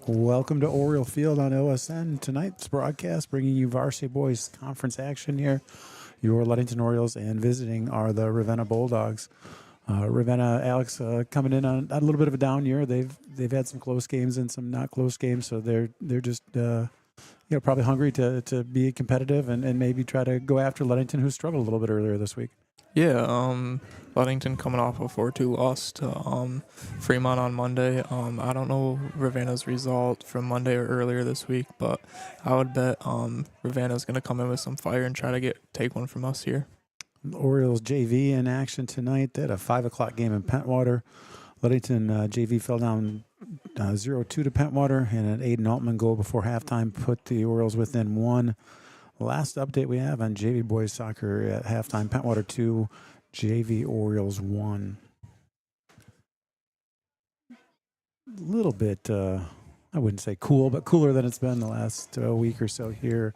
Welcome to Oriole Field on OSN. Tonight's broadcast bringing you varsity boys conference action here. Your Ludington Orioles and visiting are the Ravenna Bulldogs. Ravenna, Alex, coming in on a little bit of a down year. They've had some close games and some not close games, so they're just probably hungry to be competitive and maybe try to go after Ludington, who struggled a little bit earlier this week. Yeah, Ludington coming off a 4-2 loss to Fremont on Monday. I don't know Ravenna's result from Monday or earlier this week, but I would bet Ravenna's going to come in with some fire and try to take one from us here. Orioles JV in action tonight. They had a 5 o'clock game in Pentwater. Ludington JV fell down 0-2 to Pentwater, and an Aiden Altman goal before halftime put the Orioles within 1. Last update we have on JV boys soccer at halftime: Pentwater 2, JV Orioles 1. A little bit, I wouldn't say cool, but cooler than it's been the last week or so here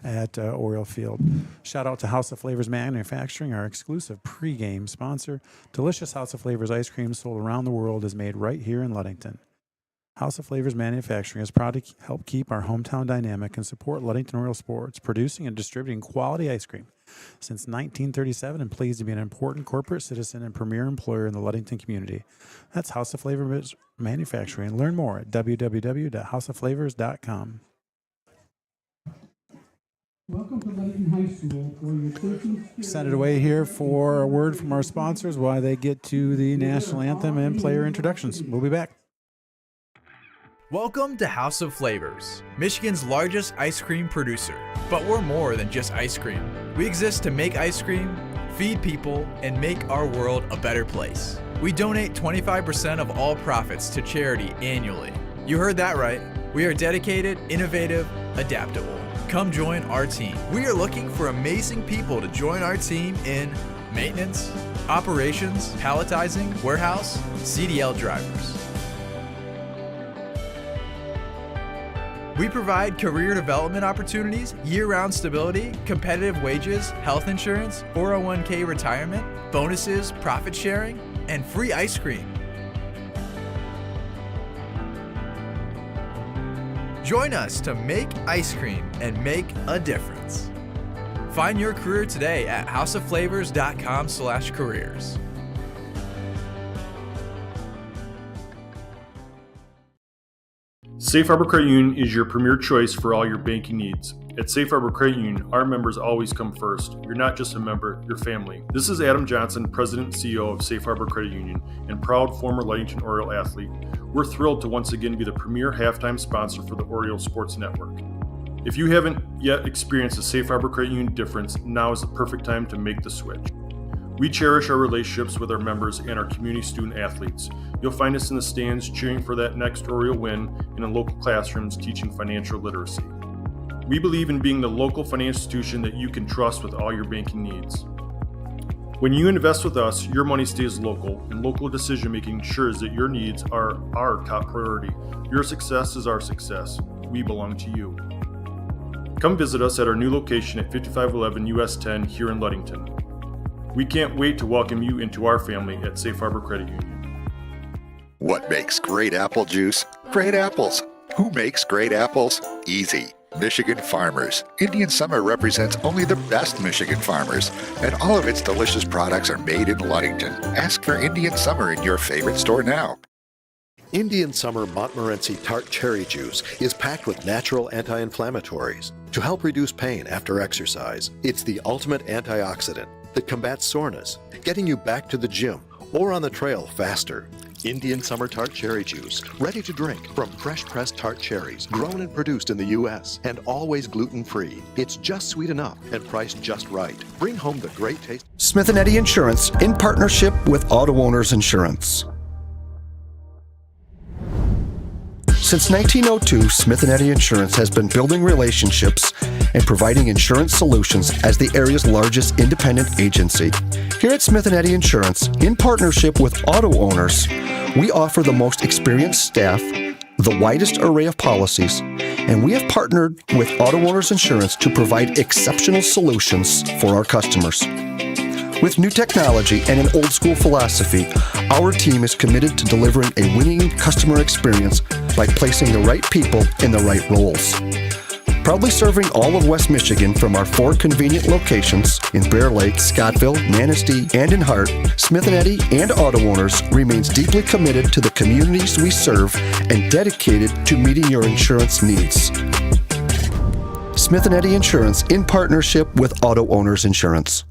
at Oriole Field. Shout out to House of Flavors Manufacturing, our exclusive pregame sponsor. Delicious House of Flavors ice cream sold around the world is made right here in Ludington. House of Flavors Manufacturing is proud to help keep our hometown dynamic and support Ludington Oriole sports, producing and distributing quality ice cream since 1937, and pleased to be an important corporate citizen and premier employer in the Ludington community. That's House of Flavors Manufacturing. Learn more at www.houseofflavors.com. Welcome to Ludington High School for your 13th. Send it away here for a word from our sponsors while they get to the national anthem and player introductions. We'll be back. Welcome to House of Flavors, Michigan's largest ice cream producer. But we're more than just ice cream. We exist to make ice cream, feed people, and make our world a better place. We donate 25% of all profits to charity annually. You heard that right. We are dedicated, innovative, adaptable. Come join our team. We are looking for amazing people to join our team in maintenance, operations, palletizing, warehouse, CDL drivers. We provide career development opportunities, year-round stability, competitive wages, health insurance, 401k retirement, bonuses, profit sharing, and free ice cream. Join us to make ice cream and make a difference. Find your career today at houseofflavors.com/careers. Safe Harbor Credit Union is your premier choice for all your banking needs. At Safe Harbor Credit Union, our members always come first. You're not just a member, you're family. This is Adam Johnson, President and CEO of Safe Harbor Credit Union and proud former Ludington Oriole athlete. We're thrilled to once again be the premier halftime sponsor for the Oriole Sports Network. If you haven't yet experienced the Safe Harbor Credit Union difference, now is the perfect time to make the switch. We cherish our relationships with our members and our community student athletes. You'll find us in the stands cheering for that next Oriole win and in local classrooms teaching financial literacy. We believe in being the local financial institution that you can trust with all your banking needs. When you invest with us, your money stays local, and local decision-making ensures that your needs are our top priority. Your success is our success. We belong to you. Come visit us at our new location at 5511 US 10 here in Ludington. We can't wait to welcome you into our family at Safe Harbor Credit Union. What makes great apple juice? Great apples. Who makes great apples? Easy. Michigan Farmers. Indian Summer represents only the best Michigan farmers, and all of its delicious products are made in Ludington. Ask for Indian Summer in your favorite store now. Indian Summer Montmorency Tart Cherry Juice is packed with natural anti-inflammatories to help reduce pain after exercise. It's the ultimate antioxidant that combats soreness, getting you back to the gym or on the trail faster. Indian Summer Tart Cherry Juice, ready to drink from fresh pressed tart cherries, grown and produced in the U.S. and always gluten-free. It's just sweet enough and priced just right. Bring home the great taste. Smith & Eddy Insurance in partnership with Auto Owners Insurance. Since 1902, Smith & Eddy Insurance has been building relationships and providing insurance solutions as the area's largest independent agency. Here at Smith & Eddy Insurance, in partnership with Auto Owners, we offer the most experienced staff, the widest array of policies, and we have partnered with Auto Owners Insurance to provide exceptional solutions for our customers. With new technology and an old-school philosophy, our team is committed to delivering a winning customer experience by placing the right people in the right roles. Proudly serving all of West Michigan from our 4 convenient locations in Bear Lake, Scottville, Manistee, and in Hart, Smith & Eddy and Auto Owners remains deeply committed to the communities we serve and dedicated to meeting your insurance needs. Smith & Eddy Insurance in partnership with Auto Owners Insurance.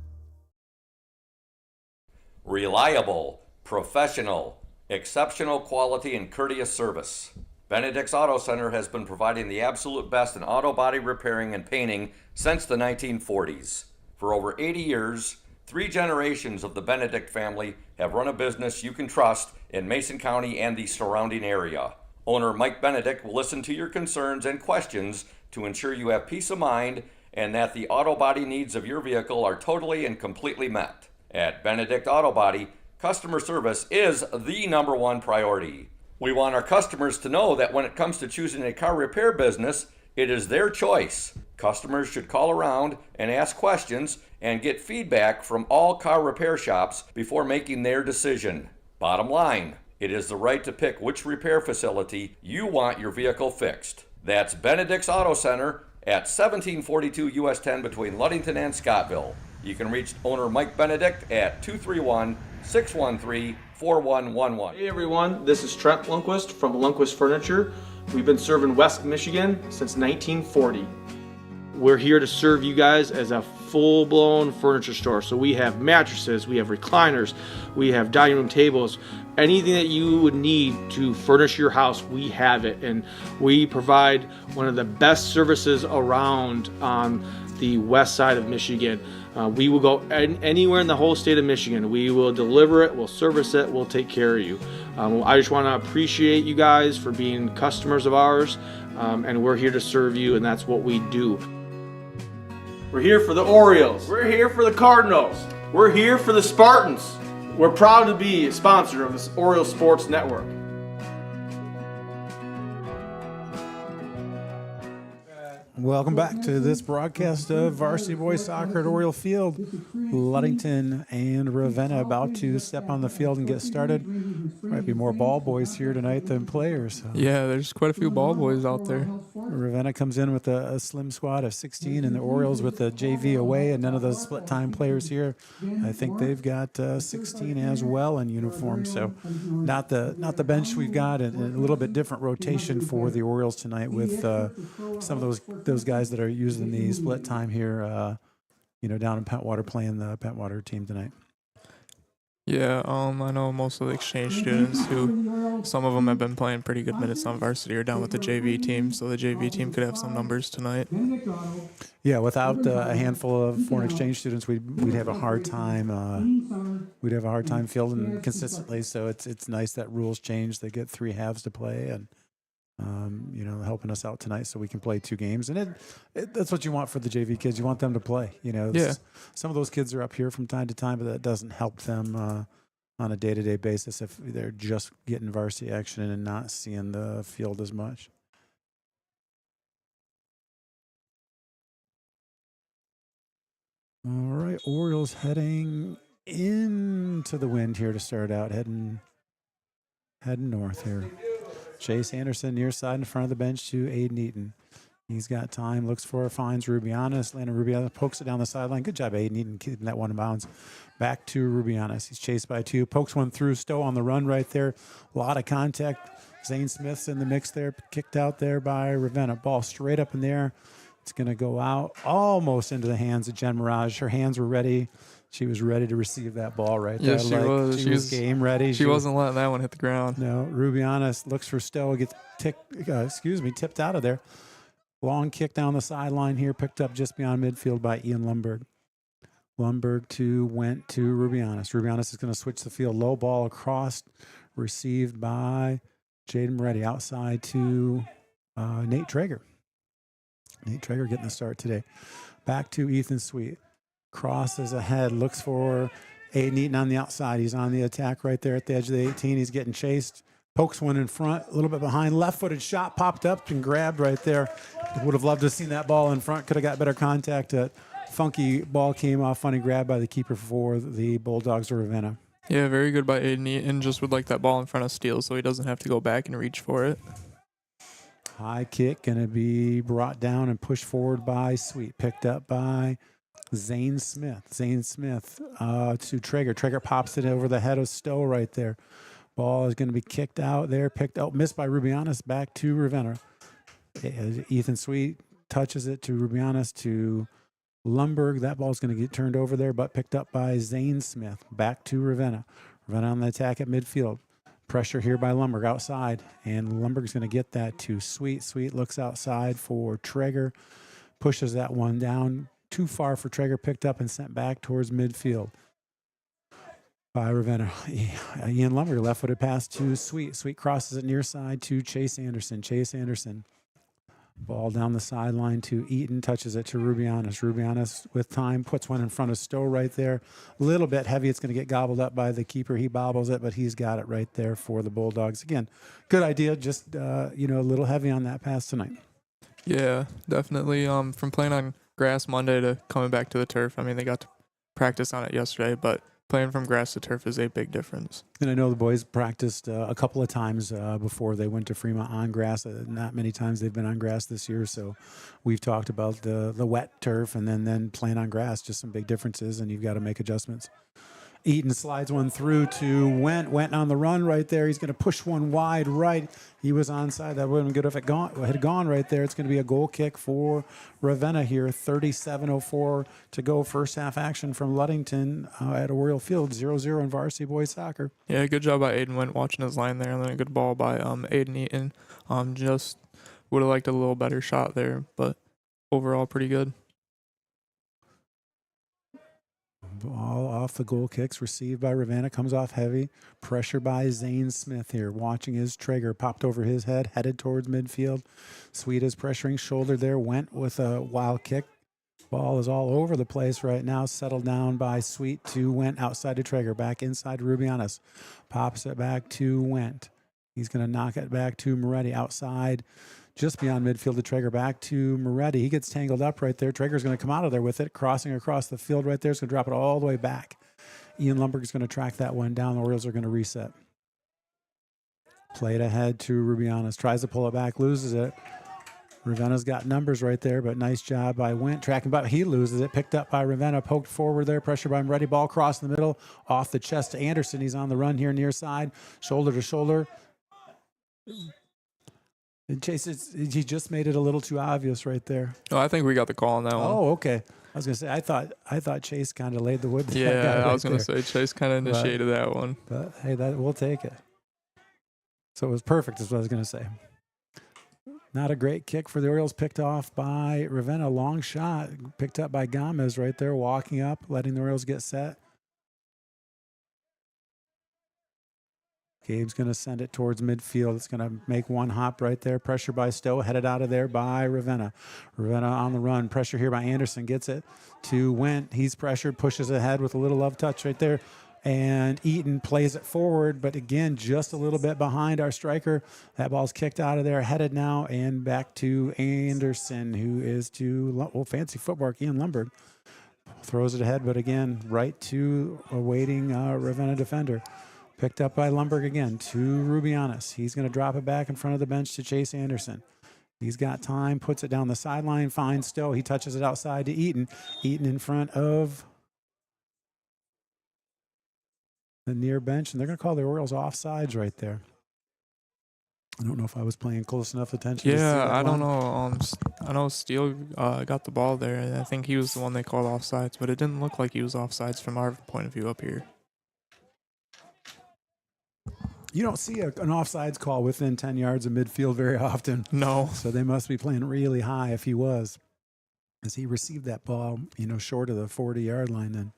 Reliable, professional, exceptional quality and courteous service. Benedict's Auto Center has been providing the absolute best in auto body repairing and painting since the 1940s. For over 80 years, 3 generations of the Benedict family have run a business you can trust in Mason County and the surrounding area. Owner Mike Benedict will listen to your concerns and questions to ensure you have peace of mind and that the auto body needs of your vehicle are totally and completely met. At Benedict Auto Body, customer service is the #1 priority. We want our customers to know that when it comes to choosing a car repair business, it is their choice. Customers should call around and ask questions and get feedback from all car repair shops before making their decision. Bottom line, it is the right to pick which repair facility you want your vehicle fixed. That's Benedict's Auto Center at 1742 US 10 between Ludington and Scottville. You can reach owner Mike Benedict at 231-613-4111. Hey everyone, this is Trent Lundquist from Lundquist Furniture. We've been serving West Michigan since 1940. We're here to serve you guys as a full-blown furniture store. So we have mattresses, we have recliners, we have dining room tables, anything that you would need to furnish your house, we have it. And we provide one of the best services around on the west side of Michigan. We will go anywhere in the whole state of Michigan. We will deliver it, we'll service it, we'll take care of you. I just want to appreciate you guys for being customers of ours, and we're here to serve you, and that's what we do. We're here for the Orioles. We're here for the Cardinals. We're here for the Spartans. We're proud to be a sponsor of this Oriole Sports Network. Welcome back to this broadcast of Varsity Boys Soccer at Oriole Field. Ludington and Ravenna about to step on the field and get started. Might be more ball boys here tonight than players. Yeah, there's quite a few ball boys out there. Ravenna comes in with a slim squad of 16, and the Orioles with the JV away, and none of those split-time players here. I think they've got 16 as well in uniform, so not the bench we've got, and a little bit different rotation for the Orioles tonight with some of those guys that are using the split time here, down in Pentwater playing the Pentwater team tonight. Yeah, I know most of the exchange students who, some of them have been playing pretty good minutes on varsity or down with the JV team, so the JV team could have some numbers tonight. Yeah, without a handful of foreign exchange students, we'd have a hard time. We'd have a hard time fielding consistently. So it's nice that rules change. They get 3 halves to play, and helping us out tonight so we can play 2 games. And that's what you want for the JV kids. You want them to play. Yeah. Some of those kids are up here from time to time, but that doesn't help them on a day-to-day basis if they're just getting varsity action and not seeing the field as much. All right, Orioles heading into the wind here to start out, heading north here. Chase Anderson near side in front of the bench to Aiden Eaton. He's got time, looks for, finds Rubianis. Landon Rubianis pokes it down the sideline. Good job, Aiden Eaton, keeping that one in bounds. Back to Rubianis. He's chased by 2. Pokes one through. Stowe on the run right there. A lot of contact. Zane Smith's in the mix there. Kicked out there by Ravenna. Ball straight up in there. It's going to go out almost into the hands of Jen Mirage. Her hands were ready. She was ready to receive that ball right there. Yeah, she was. She was game ready. She wasn't letting that one hit the ground. No, Rubianis looks for Stowe, gets tipped out of there. Long kick down the sideline here, picked up just beyond midfield by Ian Lundberg. Lundberg went to Rubianis. Rubianis is going to switch the field. Low ball across, received by Jaden Moretti. Outside to Nate Traeger. Nate Traeger getting the start today. Back to Ethan Sweet. Crosses ahead, looks for Aiden Eaton on the outside. He's on the attack right there at the edge of the 18. He's getting chased. Pokes one in front, a little bit behind. Left-footed shot popped up and grabbed right there. Would have loved to have seen that ball in front. Could have got better contact. Funky ball came off. Funny grab by the keeper for the Bulldogs of Ravenna. Yeah, very good by Aiden Eaton. Just would like that ball in front of Steele so he doesn't have to go back and reach for it. High kick going to be brought down and pushed forward by Sweet. Picked up by Zane Smith. Zane Smith to Traeger. Traeger pops it over the head of Stowe right there. Ball is going to be kicked out there. Missed by Rubianis. Back to Ravenna. Ethan Sweet touches it to Rubianis to Lumberg. That ball is going to get turned over there, but picked up by Zane Smith. Back to Ravenna. Ravenna on the attack at midfield. Pressure here by Lumberg outside, and Lumberg's going to get that to Sweet. Sweet looks outside for Traeger, pushes that one down. Too far for Traeger, picked up and sent back towards midfield by Ravenna. Ian Lumberg left-footed pass to Sweet. Sweet crosses it near side to Chase Anderson. Chase Anderson. Ball down the sideline to Eaton, touches it to Rubianis. Rubianis with time, puts one in front of Stowe right there. A little bit heavy. It's going to get gobbled up by the keeper. He bobbles it, but he's got it right there for the Bulldogs. Again, good idea, just, a little heavy on that pass tonight. Yeah, definitely. From playing on grass Monday to coming back to the turf, I mean, they got to practice on it yesterday, but playing from grass to turf is a big difference. And I know the boys practiced a couple of times before they went to Fremont on grass. Not many times they've been on grass this year, so we've talked about the wet turf and then playing on grass, just some big differences, and you've got to make adjustments. Eaton slides one through to Went. Went on the run right there. He's going to push one wide right. He was onside. That wouldn't be good if it had gone right there. It's going to be a goal kick for Ravenna here. 37:04 to go. First half action from Ludington at Oriole Field. 0-0 in varsity boys soccer. Yeah, good job by Aiden Went watching his line there, and then a good ball by Aiden Eaton. Just would have liked a little better shot there, but overall pretty good. Ball off the goal kicks, received by Ravenna, comes off heavy. Pressure by Zane Smith here, watching his Traeger, popped over his head, headed towards midfield. Sweet is pressuring, shoulder there, Went with a wild kick. Ball is all over the place right now, settled down by Sweet to Went outside to Traeger, back inside to Rubianis. Pops it back to Went. He's going to knock it back to Moretti outside. Just beyond midfield to Traeger, back to Moretti. He gets tangled up right there. Traeger's going to come out of there with it, crossing across the field right there. He's going to drop it all the way back. Ian Lumberg's going to track that one down. The Orioles are going to reset. Played ahead to Rubianis. Tries to pull it back, loses it. Ravenna's got numbers right there, but nice job by Went. Tracking back, he loses it. Picked up by Ravenna, poked forward there. Pressure by Moretti. Ball cross in the middle, off the chest to Anderson. He's on the run here near side, shoulder to shoulder. And Chase, he just made it a little too obvious right there. Oh, I think we got the call on that one. Oh, okay. I was gonna say I thought Chase kind of laid the wood. Yeah, I was gonna say Chase kind of initiated that one. But hey, we'll take it. So it was perfect, is what I was gonna say. Not a great kick for the Orioles. Picked off by Ravenna. Long shot picked up by Gomez right there, walking up, letting the Orioles get set. Gabe's going to send it towards midfield. It's going to make one hop right there. Pressure by Stowe, headed out of there by Ravenna. Ravenna on the run. Pressure here by Anderson. Gets it to Went. He's pressured, pushes ahead with a little love touch right there. And Eaton plays it forward, but again, just a little bit behind our striker. That ball's kicked out of there, headed now, and back to Anderson, who is to, fancy footwork, Ian Lumberg. Throws it ahead, but again, right to a waiting Ravenna defender. Picked up by Lumberg again to Rubianis. He's going to drop it back in front of the bench to Chase Anderson. He's got time, puts it down the sideline, finds Stowe. He touches it outside to Eaton. Eaton in front of the near bench, and they're going to call the Orioles offsides right there. I don't know if I was paying close enough attention. Yeah, I don't know. I know Steele got the ball there, and I think he was the one they called offsides, but it didn't look like he was offsides from our point of view up here. You don't see an offsides call within 10 yards of midfield very often. No. So they must be playing really high if he was. As he received that ball, short of the 40-yard line, then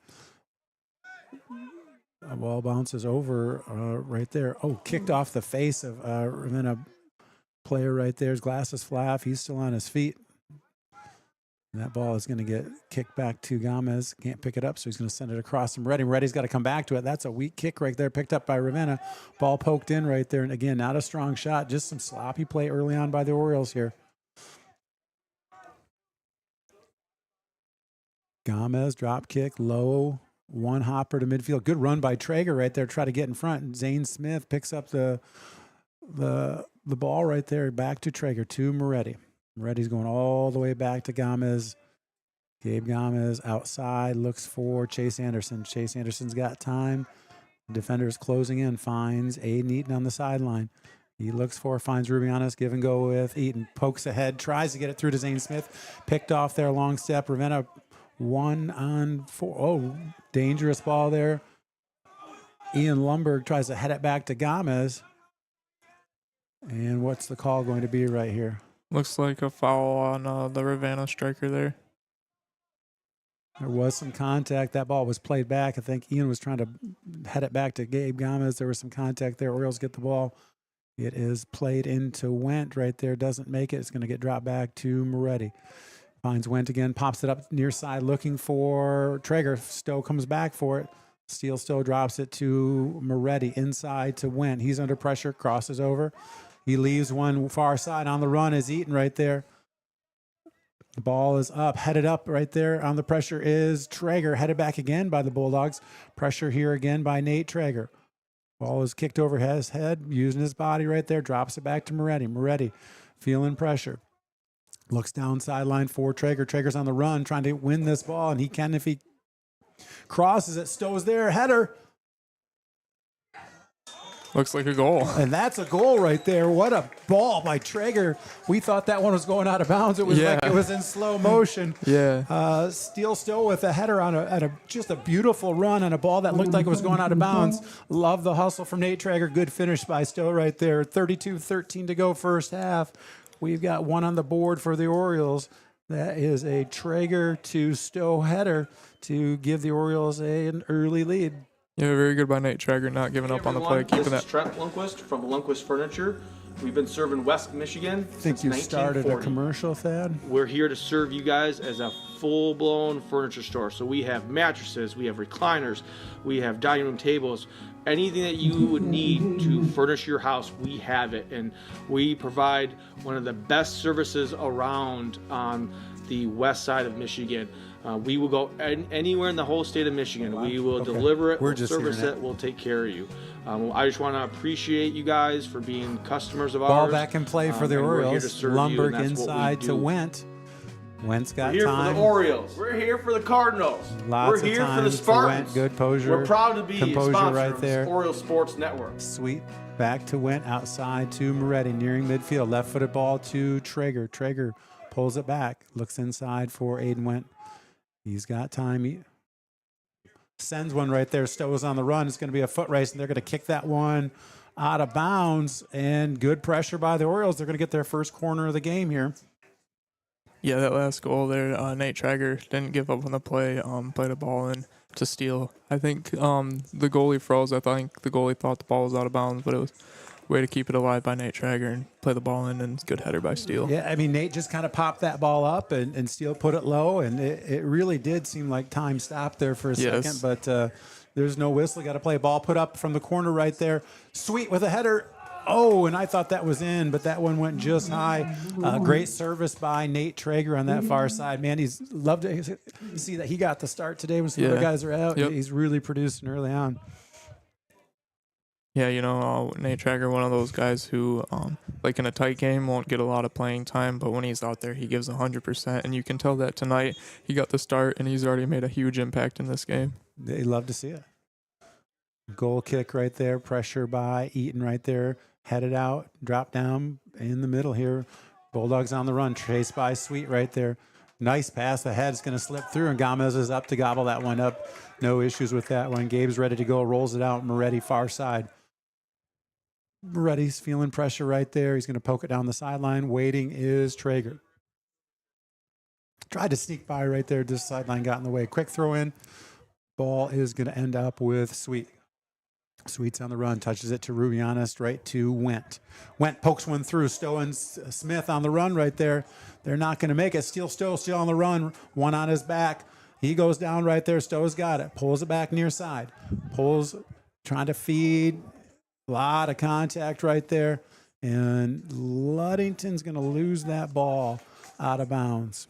the ball bounces over right there. Oh, kicked off the face of Ravenna player right there. His glasses fly. He's still on his feet. And that ball is going to get kicked back to Gomez. Can't pick it up, so he's going to send it across to Moretti. Moretti's got to come back to it. That's a weak kick right there, picked up by Ravenna. Ball poked in right there. And again, not a strong shot. Just some sloppy play early on by the Orioles here. Gomez, drop kick, low, one hopper to midfield. Good run by Traeger right there. Try to get in front. And Zane Smith picks up the the ball right there back to Traeger, to Moretti. Moretti's going all the way back to Gomez. Gabe Gomez outside, looks for Chase Anderson. Chase Anderson's got time. Defender's closing in, finds Aiden Eaton on the sideline. He looks for, finds Rubianis, give and go with Eaton. Pokes ahead, tries to get it through to Zane Smith. Picked off there, long step. Ravenna 1-on-4. Oh, dangerous ball there. Ian Lumberg tries to head it back to Gomez. And what's the call going to be right here? Looks like a foul on the Ravenna striker there. There was some contact. That ball was played back. I think Ian was trying to head it back to Gabe Gomez. There was some contact there. Orioles get the ball. It is played into Went right there. Doesn't make it. It's going to get dropped back to Moretti. Finds Went again. Pops it up near side looking for Traeger. Stowe comes back for it. Steele Stowe drops it to Moretti. Inside to Went. He's under pressure. Crosses over. He leaves one far side. On the run is Eaton right there. The ball is up, headed up right there. On the pressure is Traeger, headed back again by the Bulldogs. Pressure here again by Nate Traeger. Ball is kicked over his head, using his body right there, drops it back to Moretti. Moretti feeling pressure. Looks down sideline for Traeger. Traeger's on the run, trying to win this ball, and he can if he crosses it. Stowe's there, header. Looks like a goal. And that's a goal right there. What a ball by Traeger. We thought that one was going out of bounds. It was like it was in slow motion. Yeah. Steele Stowe with a header on just a beautiful run on a ball that looked like it was going out of bounds. Love the hustle from Nate Traeger. Good finish by Stowe right there. 32-13 to go first half. We've got one on the board for the Orioles. That is a Traeger to Stowe header to give the Orioles an early lead. Yeah, very good by Nate Traeger, not giving up on the play, keeping that. This is Trent Lundquist from Lundquist Furniture. We've been serving West Michigan since 1940. Think you started a commercial, Thad? We're here to serve you guys as a full-blown furniture store. So we have mattresses, we have recliners, we have dining room tables. Anything that you would need to furnish your house, we have it. And we provide one of the best services around on the west side of Michigan. We will go anywhere in the whole state of Michigan. We will deliver it, we'll service it, we'll take care of you. I just want to appreciate you guys for being customers of ours. Ball back in play for the Orioles. Lumberg inside to Went. Went's got We're here time. for the Orioles. We're here for the Cardinals. Lots We're here of time for the Spartans. Went. Good posure. We're proud to be a composure sponsor right of there. Oriole Sports Network. Sweet. Back to Went, outside to Moretti, nearing midfield. Left-footed ball to Traeger. Traeger pulls it back. Looks inside for Aiden Went. He's got time. He sends one right there. Stowe's on the run. It's going to be a foot race, and they're going to kick that one out of bounds. And good pressure by the Orioles. They're going to get their first corner of the game here. Yeah, that last goal there, Nate Traeger didn't give up on the play, played a ball in to Steele. I think the goalie froze. I think the goalie thought the ball was out of bounds, but it was a way to keep it alive by Nate Traeger and play the ball in, and good header by Steele. Yeah, I mean, Nate just kind of popped that ball up, and Steele put it low, and it really did seem like time stopped there for a second, but there's no whistle. Got to play. Ball put up from the corner right there. Sweet with a header. Oh, and I thought that was in, but that one went just high. Great service by Nate Traeger on that far side. Man, he's loved to see that he got the start today when some other guys are out. He's really producing early on. Yeah, Nate Traeger, one of those guys who, like in a tight game, won't get a lot of playing time, but when he's out there, he gives 100%, and you can tell that tonight. He got the start, and he's already made a huge impact in this game. They love to see it. Goal kick right there, pressure by Eaton right there, headed out, drop down in the middle here. Bulldogs on the run, chased by Sweet right there. Nice pass ahead. It's going to slip through, and Gomez is up to gobble that one up. No issues with that one. Gabe's ready to go, rolls it out. Moretti far side. Moretti's feeling pressure right there. He's going to poke it down the sideline. Waiting is Traeger. Tried to sneak by right there. This sideline got in the way. Quick throw in. Ball is going to end up with Sweet. Sweet's on the run, touches it to Rubianis, right to Went. Went pokes one through. Stowe and Smith on the run right there. They're not going to make it. Stowe still on the run. One on his back. He goes down right there. Stowe's got it. Pulls it back near side. Pulls, trying to feed. A lot of contact right there. And Ludington's going to lose that ball out of bounds.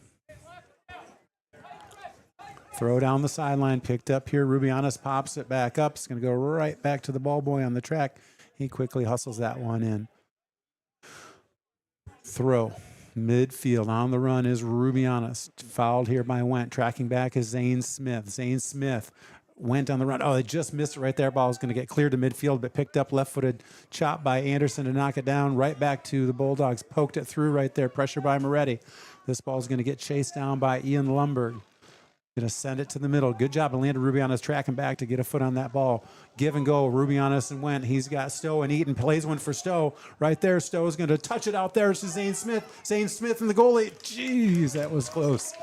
Throw down the sideline, picked up here. Rubianis pops it back up. It's going to go right back to the ball boy on the track. He quickly hustles that one in. Throw. Midfield on the run is Rubianis. Fouled here by Went. Tracking back is Zane Smith. Zane Smith went on the run. Oh, they just missed it right there. Ball was going to get cleared to midfield, but picked up left-footed chop by Anderson to knock it down. Right back to the Bulldogs. Poked it through right there. Pressure by Moretti. This ball is going to get chased down by Ian Lumberg. Going to send it to the middle. Good job. Atlanta Rubianis tracking back to get a foot on that ball. Give and go. Rubianis and Went. He's got Stowe and Eaton. Plays one for Stowe. Right there. Stowe's going to touch it out there to Zane Smith. Zane Smith and the goalie. Jeez, that was close.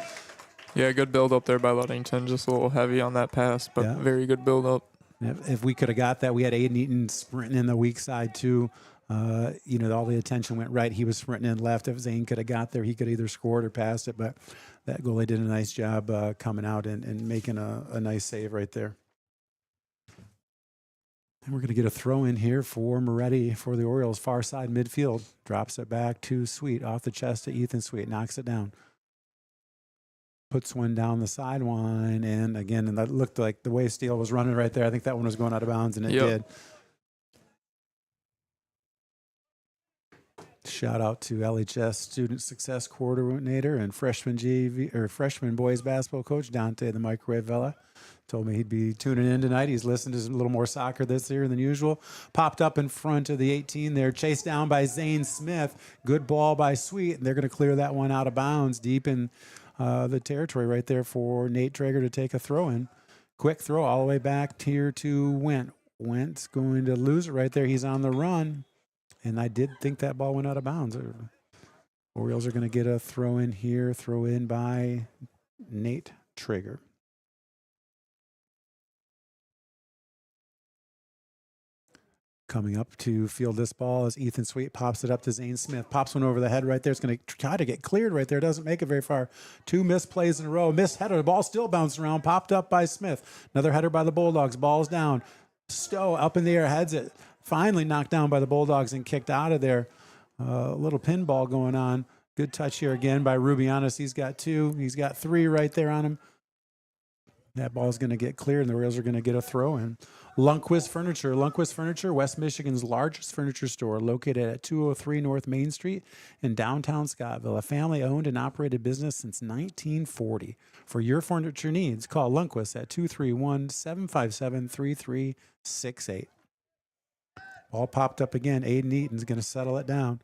Yeah, good build up there by Ludington. Just a little heavy on that pass, but very good build up. If we could have got that, we had Aiden Eaton sprinting in the weak side too. All the attention went right. He was sprinting in left. If Zane could have got there, he could either scored or passed it. But that goalie did a nice job coming out and making a nice save right there. And we're going to get a throw in here for Moretti for the Orioles, far side midfield. Drops it back to Sweet, off the chest to Ethan Sweet, knocks it down. Puts one down the sideline, and again, and that looked like the way Steele was running right there. I think that one was going out of bounds, and it did. Shout out to LHS Student Success Coordinator and freshman boys basketball coach Dante the Microwave Vela. Told me he'd be tuning in tonight. He's listened to a little more soccer this year than usual. Popped up in front of the 18 there, chased down by Zane Smith. Good ball by Sweet, and they're going to clear that one out of bounds deep in the territory right there for Nate Traeger to take a throw in. Quick throw all the way back here to Went. Went's going to lose it right there. He's on the run. And I did think that ball went out of bounds. Orioles are going to get a throw in here. Throw in by Nate Traeger. Coming up to field this ball is Ethan Sweet. Pops it up to Zane Smith. Pops one over the head right there. It's going to try to get cleared right there. Doesn't make it very far. 2 missed plays in a row. Missed header. The ball still bounced around. Popped up by Smith. Another header by the Bulldogs. Ball's down. Stowe up in the air. Heads it. Finally knocked down by the Bulldogs and kicked out of there. A little pinball going on. Good touch here again by Rubianis. He's got 2. He's got 3 right there on him. That ball's going to get cleared, and the Orioles are going to get a throw in. Lundquist Furniture. Lundquist Furniture, West Michigan's largest furniture store, located at 203 North Main Street in downtown Scottville. A family-owned and operated business since 1940. For your furniture needs, call Lundquist at 231-757-3368. Ball popped up again. Aiden Eaton's going to settle it down.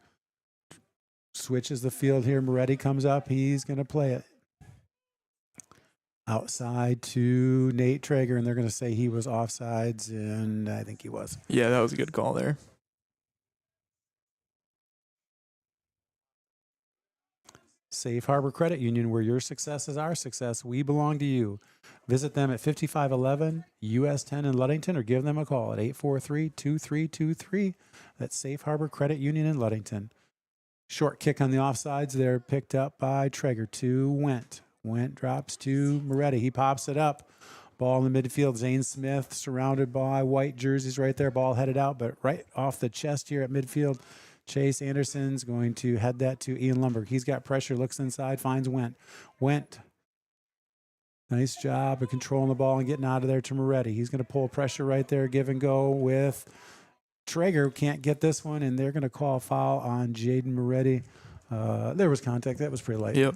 Switches the field here. Moretti comes up. He's going to play it outside to Nate Traeger, and they're going to say he was offsides, and I think he was. Yeah, that was a good call there. Safe Harbor Credit Union, where your success is our success. We belong to you. Visit them at 5511 US 10 in Ludington, or give them a call at 843-2323. That's Safe Harbor Credit Union in Ludington. Short kick on the offsides there, picked up by Traeger to Went. Went drops to Moretti. He pops it up. Ball in the midfield. Zane Smith surrounded by white jerseys right there. Ball headed out, but right off the chest here at midfield. Chase Anderson's going to head that to Ian Lumberg. He's got pressure, looks inside, finds Went. Went. Nice job of controlling the ball and getting out of there to Moretti. He's going to pull pressure right there, give and go with Traeger. Can't get this one, and they're going to call a foul on Jaden Moretti. There was contact. That was pretty light. Yep.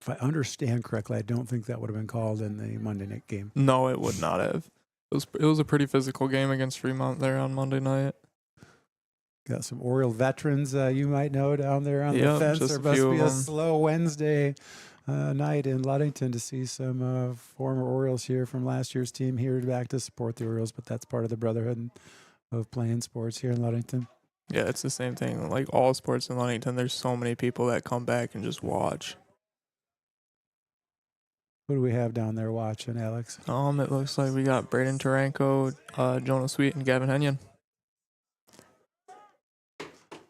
If I understand correctly, I don't think that would have been called in the Monday night game. No, it would not have. It was a pretty physical game against Fremont there on Monday night. Got some Oriole veterans you might know down there on the fence. There must be a slow Wednesday night in Ludington to see some former Orioles here from last year's team here back to support the Orioles, but that's part of the brotherhood of playing sports here in Ludington. Yeah, it's the same thing. Like all sports in Ludington, there's so many people that come back and just watch. Who do we have down there watching, Alex? It looks like we got Braden Taranko, Jonah Sweet, and Gavin Henyon.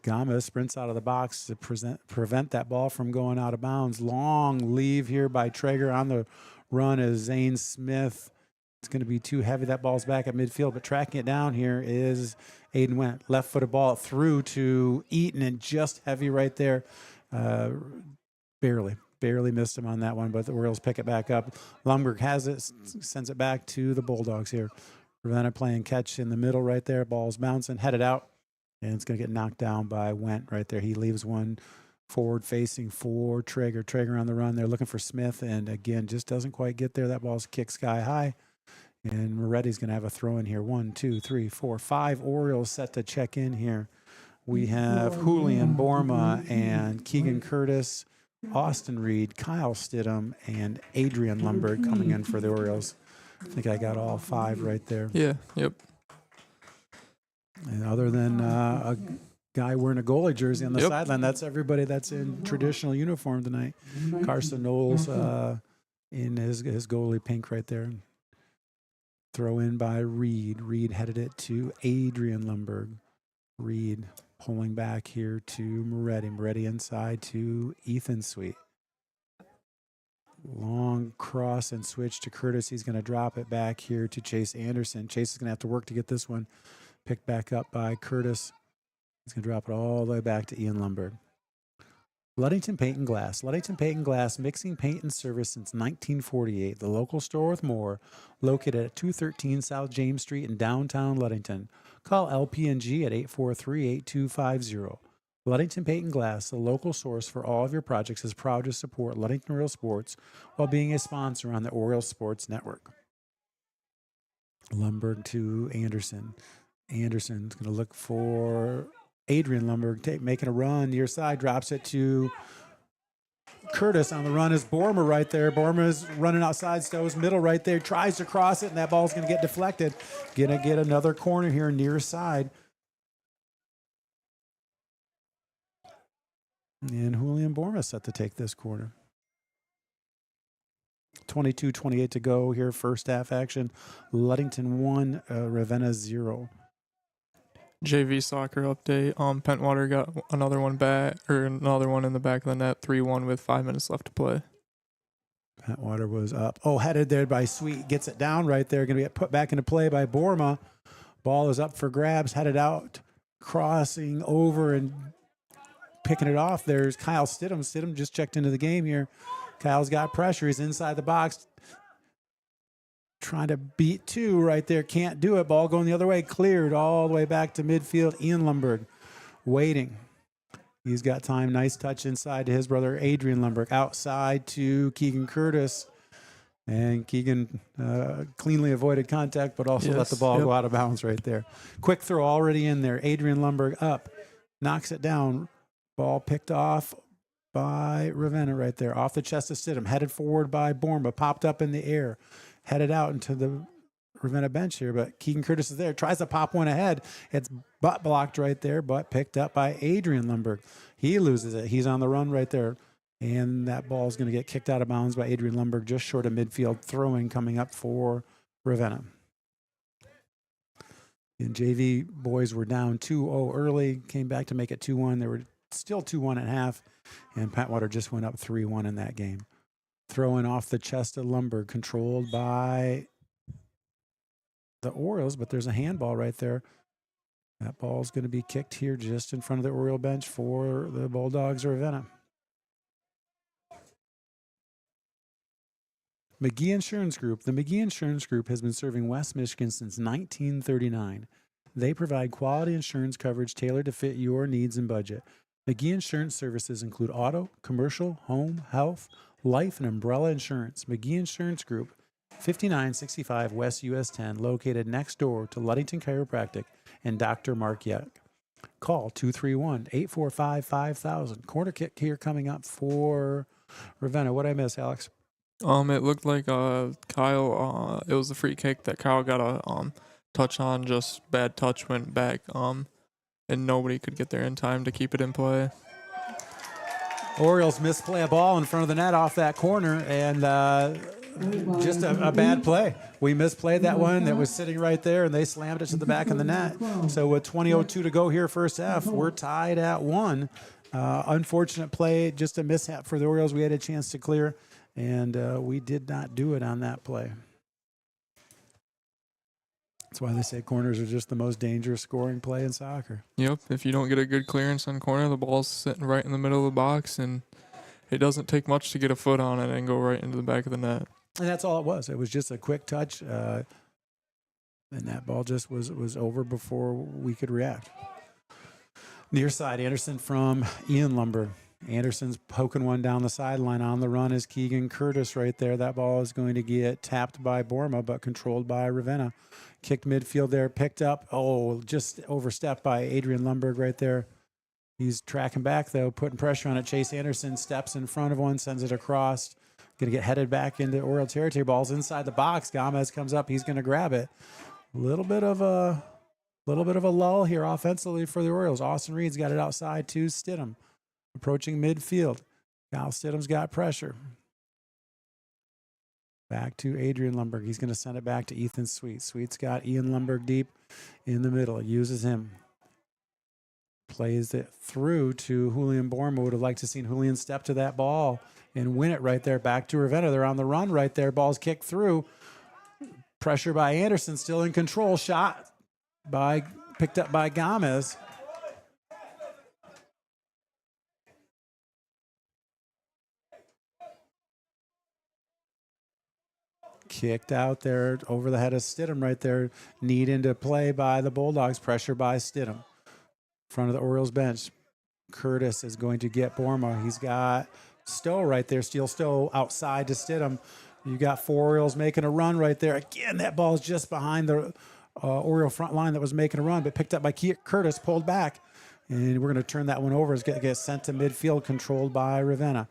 Gama sprints out of the box to prevent that ball from going out of bounds. Long leave here by Traeger. On the run is Zane Smith. It's going to be too heavy. That ball's back at midfield, but tracking it down here is Aiden Went. Left-footed ball through to Eaton, and just heavy right there. Barely missed him on that one, but the Orioles pick it back up. Lumberg has it, sends it back to the Bulldogs here. Ravenna playing catch in the middle right there. Ball's bouncing, headed out. And it's going to get knocked down by Went right there. He leaves one forward facing for Traeger. Traeger on the run. They're looking for Smith, and again, just doesn't quite get there. That ball's kicked sky high. And Moretti's going to have a throw in here. 1, 2, 3, 4, 5 Orioles set to check in here. We have Julian Borma and Keegan Curtis, Austin Reed, Kyle Stidham, and Adrian Lundberg coming in for the Orioles. I think I got all 5 right there. Yeah, yep. And other than a guy wearing a goalie jersey on the sideline, that's everybody that's in traditional uniform tonight. Carson Knowles in his goalie pink right there. Throw in by Reed. Reed headed it to Adrian Lundberg. Reed pulling back here to Moretti. Moretti inside to Ethan Sweet. Long cross and switch to Curtis. He's going to drop it back here to Chase Anderson. Chase is going to have to work to get this one picked back up by Curtis. He's going to drop it all the way back to Ian Lundberg. Ludington Paint and Glass. Ludington Paint and Glass, mixing paint and service since 1948. The local store with more, located at 213 South James Street in downtown Ludington. Call LP&G at 843-8250. Ludington Paint and Glass, the local source for all of your projects, is proud to support Ludington Oriole Sports while being a sponsor on the Oriole Sports Network. Lundberg to Anderson. Anderson's going to look for Adrian Lundberg, making a run near side, drops it to Curtis. On the run is Borma right there. Borma is running outside, Stowe's middle right there, tries to cross it, and that ball's going to get deflected. Going to get another corner here near side. And Julian Borma set to take this corner. 22-28 to go here, first half action. Ludington 1, Ravenna 0. JV soccer update. Pentwater got another one in the back of the net, 3-1 with 5 minutes left to play. Pentwater was up. Oh, headed there by Sweet. Gets it down right there. Going to get put back into play by Borma. Ball is up for grabs. Headed out. Crossing over and picking it off. There's Kyle Stidham. Stidham just checked into the game here. Kyle's got pressure. He's inside the box. Trying to beat 2 right there. Can't do it. Ball going the other way. Cleared all the way back to midfield. Ian Lundberg waiting. He's got time. Nice touch inside to his brother Adrian Lundberg. Outside to Keegan Curtis. And Keegan cleanly avoided contact, but also let the ball go out of bounds right there. Quick throw already in there. Adrian Lundberg up. Knocks it down. Ball picked off by Ravenna right there. Off the chest of Stidham. Headed forward by Borma. Popped up in the air. Headed out into the Ravenna bench here, but Keegan Curtis is there. Tries to pop one ahead. It's butt blocked right there, but picked up by Adrian Lundberg. He loses it. He's on the run right there. And that ball is going to get kicked out of bounds by Adrian Lundberg just short of midfield. Throwing coming up for Ravenna. And JV boys were down 2-0 early. Came back to make it 2-1. They were still 2-1 at half. And Pentwater just went up 3-1 in that game. Throwing off the chest of Lundberg, controlled by the Orioles, but there's a handball right there. That ball's going to be kicked here just in front of the Oriole bench for the Bulldogs of Ravenna. McGee Insurance Group. The McGee Insurance Group has been serving West Michigan since 1939. They provide quality insurance coverage tailored to fit your needs and budget. McGee Insurance services include auto, commercial, home, health, life, and umbrella insurance. McGee Insurance Group, 5965 West US 10, located next door to Ludington Chiropractic and Dr. Mark Yuck. Call 231-845-5000. Corner kick here coming up for Ravenna. What did I miss, Alex? It looked like Kyle. It was the free kick that Kyle got a touch on. Just bad touch, went back. And nobody could get there in time to keep it in play. Orioles misplay a ball in front of the net off that corner, and just a bad play. We misplayed that one that was sitting right there, and they slammed it to the back of the net. So with 20:02 to go here first half, we're tied at 1. Unfortunate play, just a mishap for the Orioles. We had a chance to clear, and we did not do it on that play. That's why they say corners are just the most dangerous scoring play in soccer. Yep. If you don't get a good clearance on corner, the ball's sitting right in the middle of the box, and it doesn't take much to get a foot on it and go right into the back of the net. And that's all it was. It was just a quick touch, and that ball just was over before we could react. Near side, Anderson from Ian Lumber. Anderson's poking one down the sideline. On the run is Keegan Curtis right there. That ball is going to get tapped by Borma, but controlled by Ravenna. Kicked midfield there, picked up. Oh, just overstepped by Adrian Lundberg right there. He's tracking back, though, putting pressure on it. Chase Anderson steps in front of one, sends it across. Going to get headed back into Oriole territory. Ball's inside the box. Gomez comes up. He's going to grab it. A little bit of a lull here offensively for the Orioles. Austin Reed's got it outside to Stidham. Approaching midfield. Kyle Stidham's got pressure. Back to Adrian Lundberg. He's going to send it back to Ethan Sweet. Sweet's got Ian Lundberg deep in the middle. Uses him. Plays it through to Julian Borma. Would have liked to seen Julian step to that ball and win it right there. Back to Ravenna. They're on the run right there. Ball's kicked through. Pressure by Anderson. Still in control. Shot picked up by Gomez. Kicked out there over the head of Stidham right there. Need into play by the Bulldogs. Pressure by Stidham. Front of the Orioles bench. Curtis is going to get Borma. He's got Stowe right there. Steele Stowe outside to Stidham. You got 4 Orioles making a run right there. Again, that ball's just behind the Oriole front line that was making a run, but picked up by Curtis, pulled back. And we're going to turn that one over. It's going to get sent to midfield, controlled by Ravenna.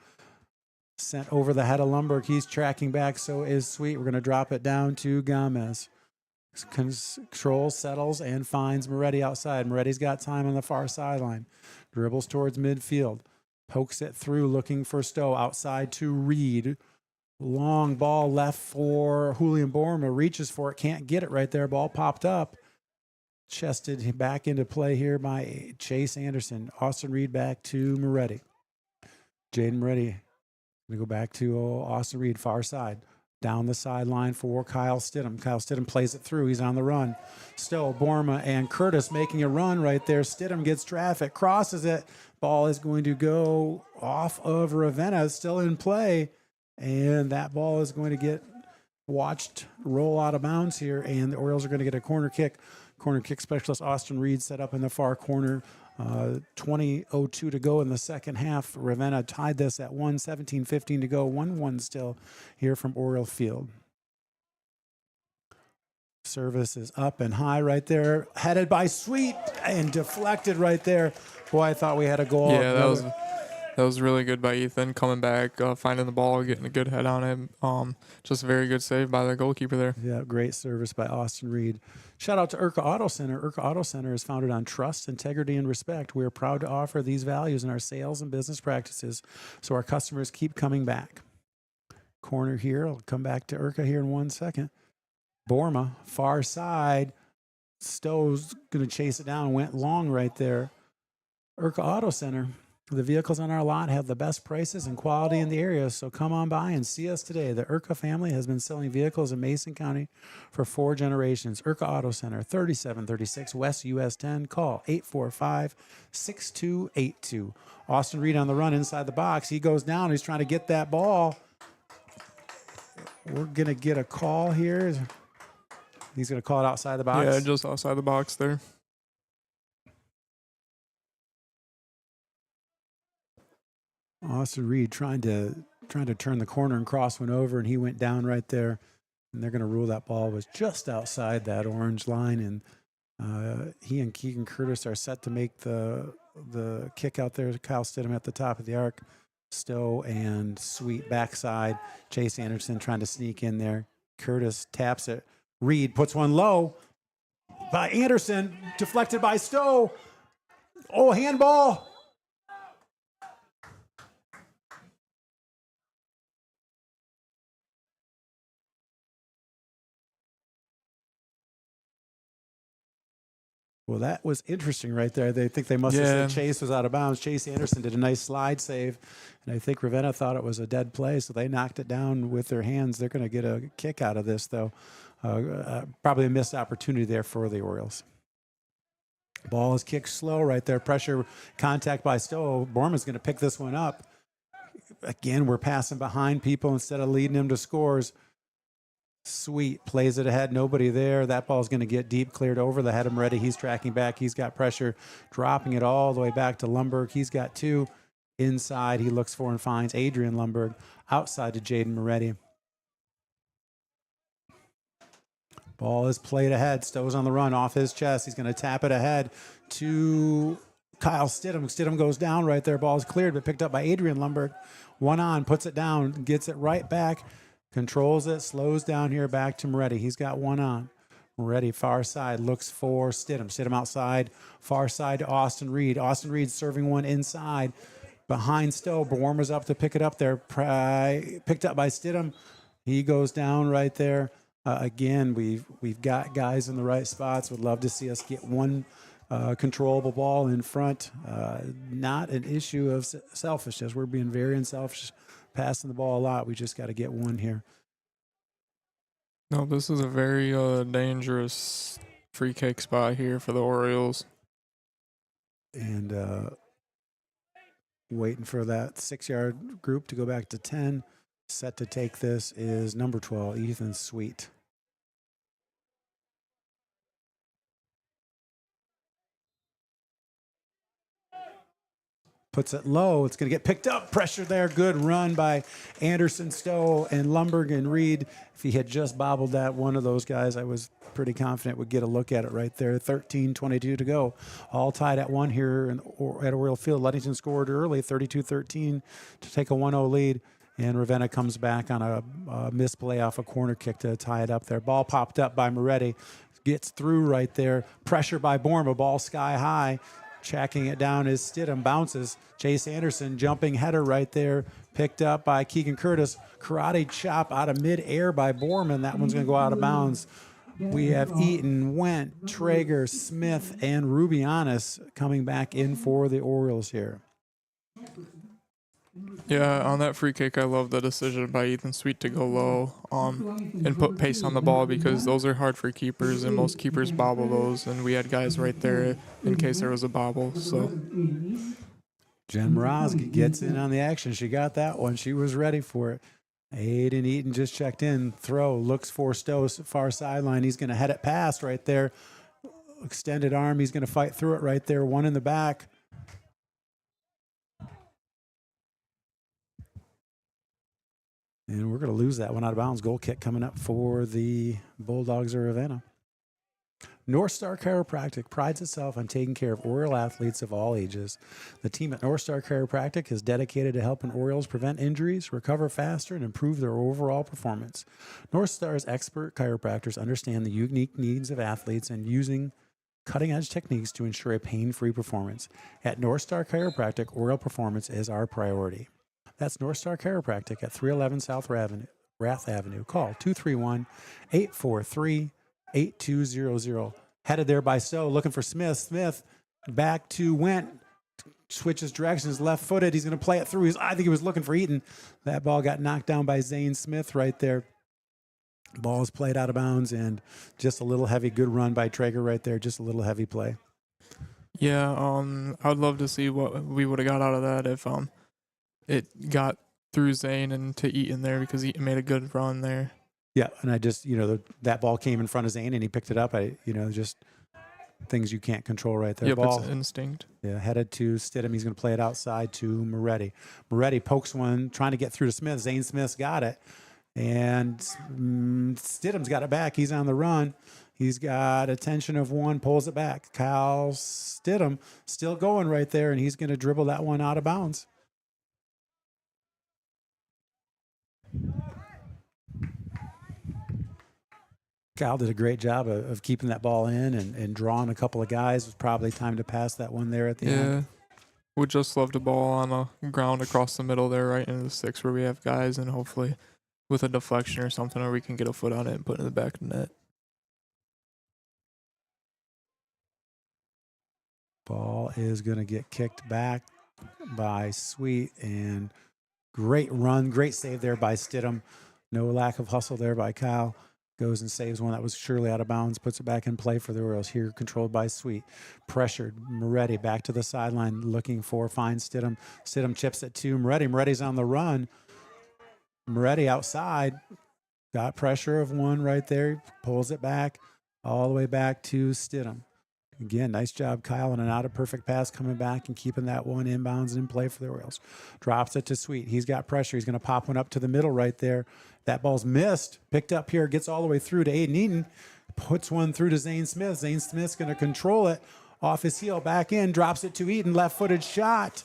Sent over the head of Lundberg. He's tracking back. So is Sweet. We're going to drop it down to Gomez. Controls, settles, and finds Moretti outside. Moretti's got time on the far sideline. Dribbles towards midfield. Pokes it through, looking for Stowe. Outside to Reed. Long ball left for Julian Borma. Reaches for it. Can't get it right there. Ball popped up. Chested back into play here by Chase Anderson. Austin Reed back to Moretti. Jaden Moretti. We go back to Austin Reed, far side. Down the sideline for Kyle Stidham. Kyle Stidham plays it through. He's on the run. Stowe, Borma, and Curtis making a run right there. Stidham gets traffic, crosses it. Ball is going to go off of Ravenna, still in play. And that ball is going to get watched roll out of bounds here. And the Orioles are going to get a corner kick. Corner kick specialist Austin Reed set up in the far corner. 20:02 to go in the second half. Ravenna tied this at 1:17:15 to go. 1-1 still here from Oriole Field. Service is up and high right there. Headed by Sweet and deflected right there. Boy, I thought we had a goal. Yeah, that was really good by Ethan, coming back, finding the ball, getting a good head on him. Just a very good save by the goalkeeper there. Yeah, great service by Austin Reed. Shout out to Urca Auto Center. Urca Auto Center is founded on trust, integrity, and respect. We are proud to offer these values in our sales and business practices so our customers keep coming back. Corner here. I'll come back to Urca here in 1 second. Borma, far side. Stowe's going to chase it down. Went long right there. Urca Auto Center. The vehicles on our lot have the best prices and quality in the area, so come on by and see us today. The Urca family has been selling vehicles in Mason County for 4 generations. Urca Auto Center, 3736 West US 10. Call 845-6282. Austin Reed on the run inside the box. He goes down. He's trying to get that ball. We're going to get a call here. He's going to call it outside the box. Yeah, just outside the box there. Austin Reed trying to turn the corner and cross one over, and he went down right there. And they're going to rule that ball was just outside that orange line. And he and Keegan Curtis are set to make the kick out there. Kyle Stidham at the top of the arc. Stowe and Sweet backside. Chase Anderson trying to sneak in there. Curtis taps it. Reed puts one low by Anderson. Deflected by Stowe. Oh, handball. Well, that was interesting right there. They think they must have said Chase was out of bounds. Chase Anderson did a nice slide save, and I think Ravenna thought it was a dead play, so they knocked it down with their hands. They're going to get a kick out of this, though. Probably a missed opportunity there for the Orioles. Ball is kicked slow right there. Pressure, contact by Stowe. Borman's going to pick this one up. Again, we're passing behind people instead of leading them to scores. Sweet plays it ahead. Nobody there. That ball's going to get deep, cleared over the head of Moretti. He's tracking back. He's got pressure, dropping it all the way back to Lumberg. He's got 2 inside. He looks for and finds Adrian Lumberg outside to Jaden Moretti. Ball is played ahead. Stowe's on the run off his chest. He's going to tap it ahead to Kyle Stidham. Stidham goes down right there. Ball is cleared, but picked up by Adrian Lumberg. 1 on, puts it down, gets it right back. Controls it, slows down here back to Moretti. He's got 1 on. Moretti, far side, looks for Stidham. Stidham outside, far side to Austin Reed. Austin Reed serving 1 inside. Behind Stowe, Warmer's up to pick it up there. Picked up by Stidham. He goes down right there. Again, we've got guys in the right spots. Would love to see us get 1 controllable ball in front. Not an issue of selfishness. We're being very unselfish, passing the ball a lot. We just got to get 1 here. No, this is a very dangerous free kick spot here for the Orioles. And waiting for that 6-yard group to go back to 10. Set to take this is number 12, Ethan Sweet. Puts it low. It's going to get picked up. Pressure there. Good run by Anderson, Stowe, and Lumberg and Reed. If he had just bobbled that, one of those guys, I was pretty confident would get a look at it right there. 13:22 to go. All tied at 1 here at Oriole Field. Ludington scored early, 32-13, to take a 1-0 lead. And Ravenna comes back on a misplay off a corner kick to tie it up there. Ball popped up by Moretti. Gets through right there. Pressure by Borma. Ball sky high. Tracking it down is Stidham. Bounces. Chase Anderson jumping header right there. Picked up by Keegan Curtis. Karate chop out of mid-air by Borman. That one's going to go out of bounds. We have Eaton, Went, Traeger, Smith, and Rubianis coming back in for the Orioles here. Yeah, on that free kick, I love the decision by Ethan Sweet to go low and put pace on the ball, because those are hard for keepers, and most keepers bobble those, and we had guys right there in case there was a bobble. So Jen Mraz gets in on the action. She got that one. She was ready for it. Aiden Eaton just checked in. Throw, looks for Stowe, far sideline. He's going to head it past right there. Extended arm. He's going to fight through it right there. 1 in the back. And we're going to lose that one out of bounds. Goal kick coming up for the Bulldogs of Ravenna. North Star Chiropractic prides itself on taking care of Oriole athletes of all ages. The team at North Star Chiropractic is dedicated to helping Orioles prevent injuries, recover faster, and improve their overall performance. North Star's expert chiropractors understand the unique needs of athletes and using cutting-edge techniques to ensure a pain-free performance. At North Star Chiropractic, Oriole performance is our priority. That's North Star Chiropractic at 311 South Rath Avenue. Call 231-843-8200. Headed there by Stowe, looking for Smith. Smith back to Went. Switches directions, left-footed. He's going to play it through. I think he was looking for Eaton. That ball got knocked down by Zane Smith right there. Ball is played out of bounds, and just a little heavy. Good run by Traeger right there. Just a little heavy play. yeah, I'd love to see what we would have got out of that if it got through Zane and to Eaton there, because Eaton made a good run there. Yeah, and I just, that ball came in front of Zane and he picked it up. Just things you can't control right there. Yep, ball, it's instinct. Yeah, headed to Stidham. He's going to play it outside to Moretti. Moretti pokes one, trying to get through to Smith. Zane Smith's got it. And Stidham's got it back. He's on the run. He's got attention of 1, pulls it back. Kyle Stidham still going right there, and he's going to dribble that one out of bounds. Kyle did a great job of keeping that ball in and drawing a couple of guys. It was probably time to pass that one there at the end. Would just love to ball on the ground across the middle there, right into the 6 where we have guys, and hopefully with a deflection or something, or we can get a foot on it and put it in the back of the net. Ball is going to get kicked back by Sweet, and great run, great save there by Stidham. No lack of hustle there by Kyle. Goes and saves one that was surely out of bounds, puts it back in play for the Orioles here, controlled by Sweet. Pressured, Moretti back to the sideline, looking for, finds Stidham. Stidham chips it to Moretti. Moretti's on the run. Moretti outside, got pressure of one right there, pulls it back all the way back to Stidham. Again, nice job, Kyle, and not a perfect pass coming back and keeping that one inbounds and in play for the Orioles. Drops it to Sweet. He's got pressure. He's going to pop one up to the middle right there. That ball's missed. Picked up here, gets all the way through to Aiden Eaton. Puts one through to Zane Smith. Zane Smith's going to control it off his heel, back in, drops it to Eaton, left-footed shot.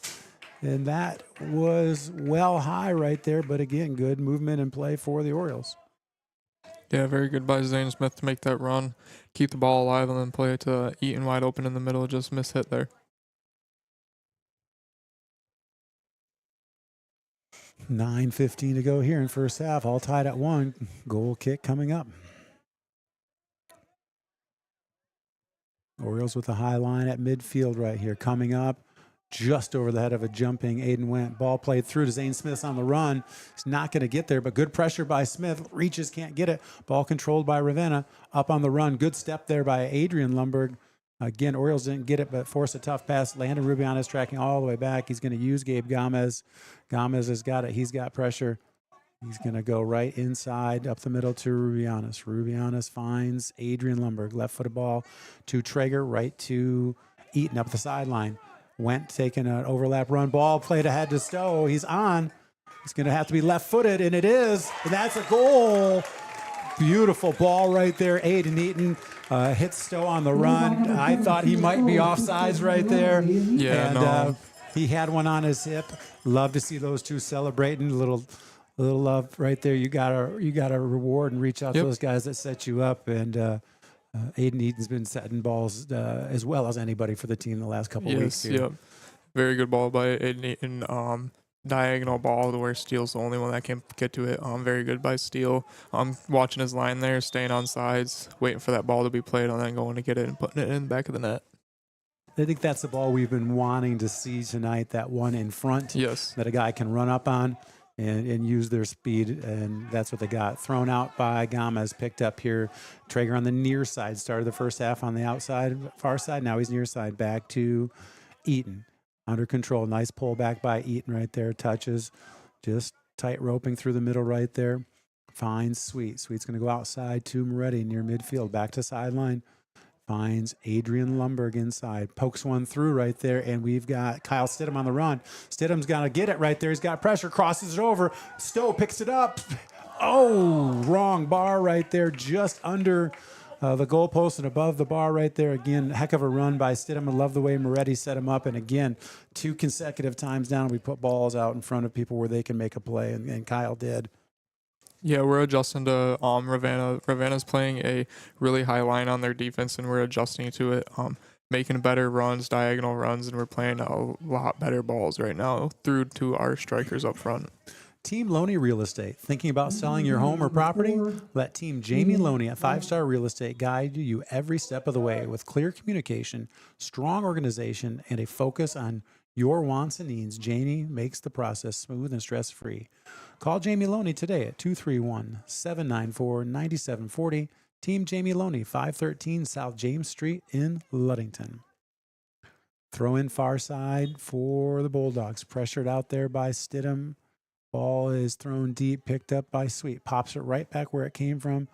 And that was well high right there, but again, good movement and play for the Orioles. Yeah, very good by Zane Smith to make that run, keep the ball alive, and then play it to Eaton wide open in the middle. Just miss hit there. 9:15 to go here in first half, all tied at 1. Goal kick coming up. Orioles with a high line at midfield right here, coming up just over the head of a jumping Aiden Went. Ball played through to Zane Smith on the run. He's not going to get there, but good pressure by Smith. Reaches, can't get it. Ball controlled by Ravenna. Up on the run. Good step there by Adrian Lumberg. Again, Orioles didn't get it, but forced a tough pass. Landon Rubianes tracking all the way back. He's going to use Gabe Gomez. Gomez has got it. He's got pressure. He's going to go right inside, up the middle to Rubianes. Rubianes finds Adrian Lumberg. Left-footed ball to Traeger, right to Eaton up the sideline. Went taking an overlap run. Ball played ahead to Stowe. He's on. He's going to have to be left-footed, and it is. And that's a goal. Beautiful ball right there. Aiden Eaton hits Stowe on the run. I thought he might be offsides right there. Yeah, and he had one on his hip. Love to see those two celebrating. A little love right there. You gotta reward and reach out to those guys that set you up. And Aiden Eaton's been setting balls as well as anybody for the team the last couple of weeks here. Yep. Very good ball by Aiden Eaton. Diagonal ball to where Steele's the only one that can get to it. Very good by Steele. Watching his line there, staying on sides, waiting for that ball to be played, and then going to get it and putting it in the back of the net. I think that's the ball we've been wanting to see tonight, that one in front. Yes. That a guy can run up on and use their speed, and that's what they got. Thrown out by Gomez, picked up here. Traeger on the near side, started the first half on the outside, far side. Now he's near side, back to Eaton. Under control, nice pull back by Eaton right there. Touches, just tight roping through the middle right there. Finds Sweet. Sweet's going to go outside to Moretti near midfield, back to sideline. Finds Adrian Lumberg inside. Pokes one through right there, and we've got Kyle Stidham on the run. Stidham's got to get it right there. He's got pressure, crosses it over. Stowe picks it up. Oh, wrong bar right there, just under the goalpost and above the bar right there. Again, heck of a run by Stidham. I love the way Moretti set him up. And again, 2 consecutive times down, we put balls out in front of people where they can make a play, and Kyle did. Yeah, we're adjusting to Ravenna. Ravenna's playing a really high line on their defense, and we're adjusting to it, making better runs, diagonal runs, and we're playing a lot better balls right now through to our strikers up front. Team Loney Real Estate. Thinking about selling your home or property? Let Team Jamie Loney at 5 Star Real Estate guide you every step of the way with clear communication, strong organization, and a focus on your wants and needs. Jamie makes the process smooth and stress-free. Call Jamie Loney today at 231-794-9740. Team Jamie Loney, 513 South James Street in Ludington. Throw in far side for the Bulldogs. Pressured out there by Stidham. Ball is thrown deep, picked up by Sweet. Pops it right back where it came from.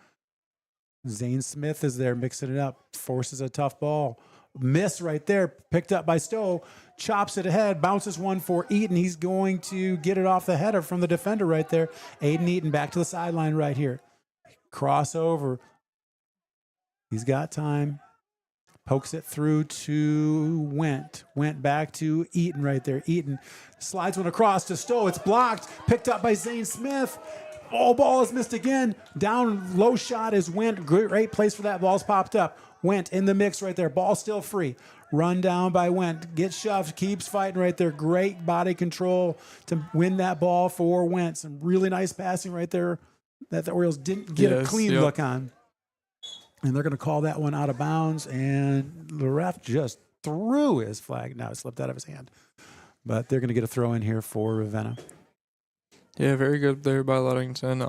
Zane Smith is there mixing it up. Forces a tough ball. Miss right there. Picked up by Stowe. Chops it ahead. Bounces one for Eaton. He's going to get it off the header from the defender right there. Aiden Eaton back to the sideline right here. Crossover. He's got time. Pokes it through to Went. Went back to Eaton right there. Eaton slides one across to Stowe. It's blocked. Picked up by Zane Smith. Oh, ball is missed again. Down low shot is Went. Great place for that. Ball's popped up. Went in the mix right there. Ball still free. Run down by Went. Gets shoved. Keeps fighting right there. Great body control to win that ball for Went. Some really nice passing right there that the Orioles didn't get a clean look on. And they're going to call that one out of bounds. And the ref just threw his flag. Now it slipped out of his hand. But they're going to get a throw in here for Ravenna. Yeah, very good there by Ludington.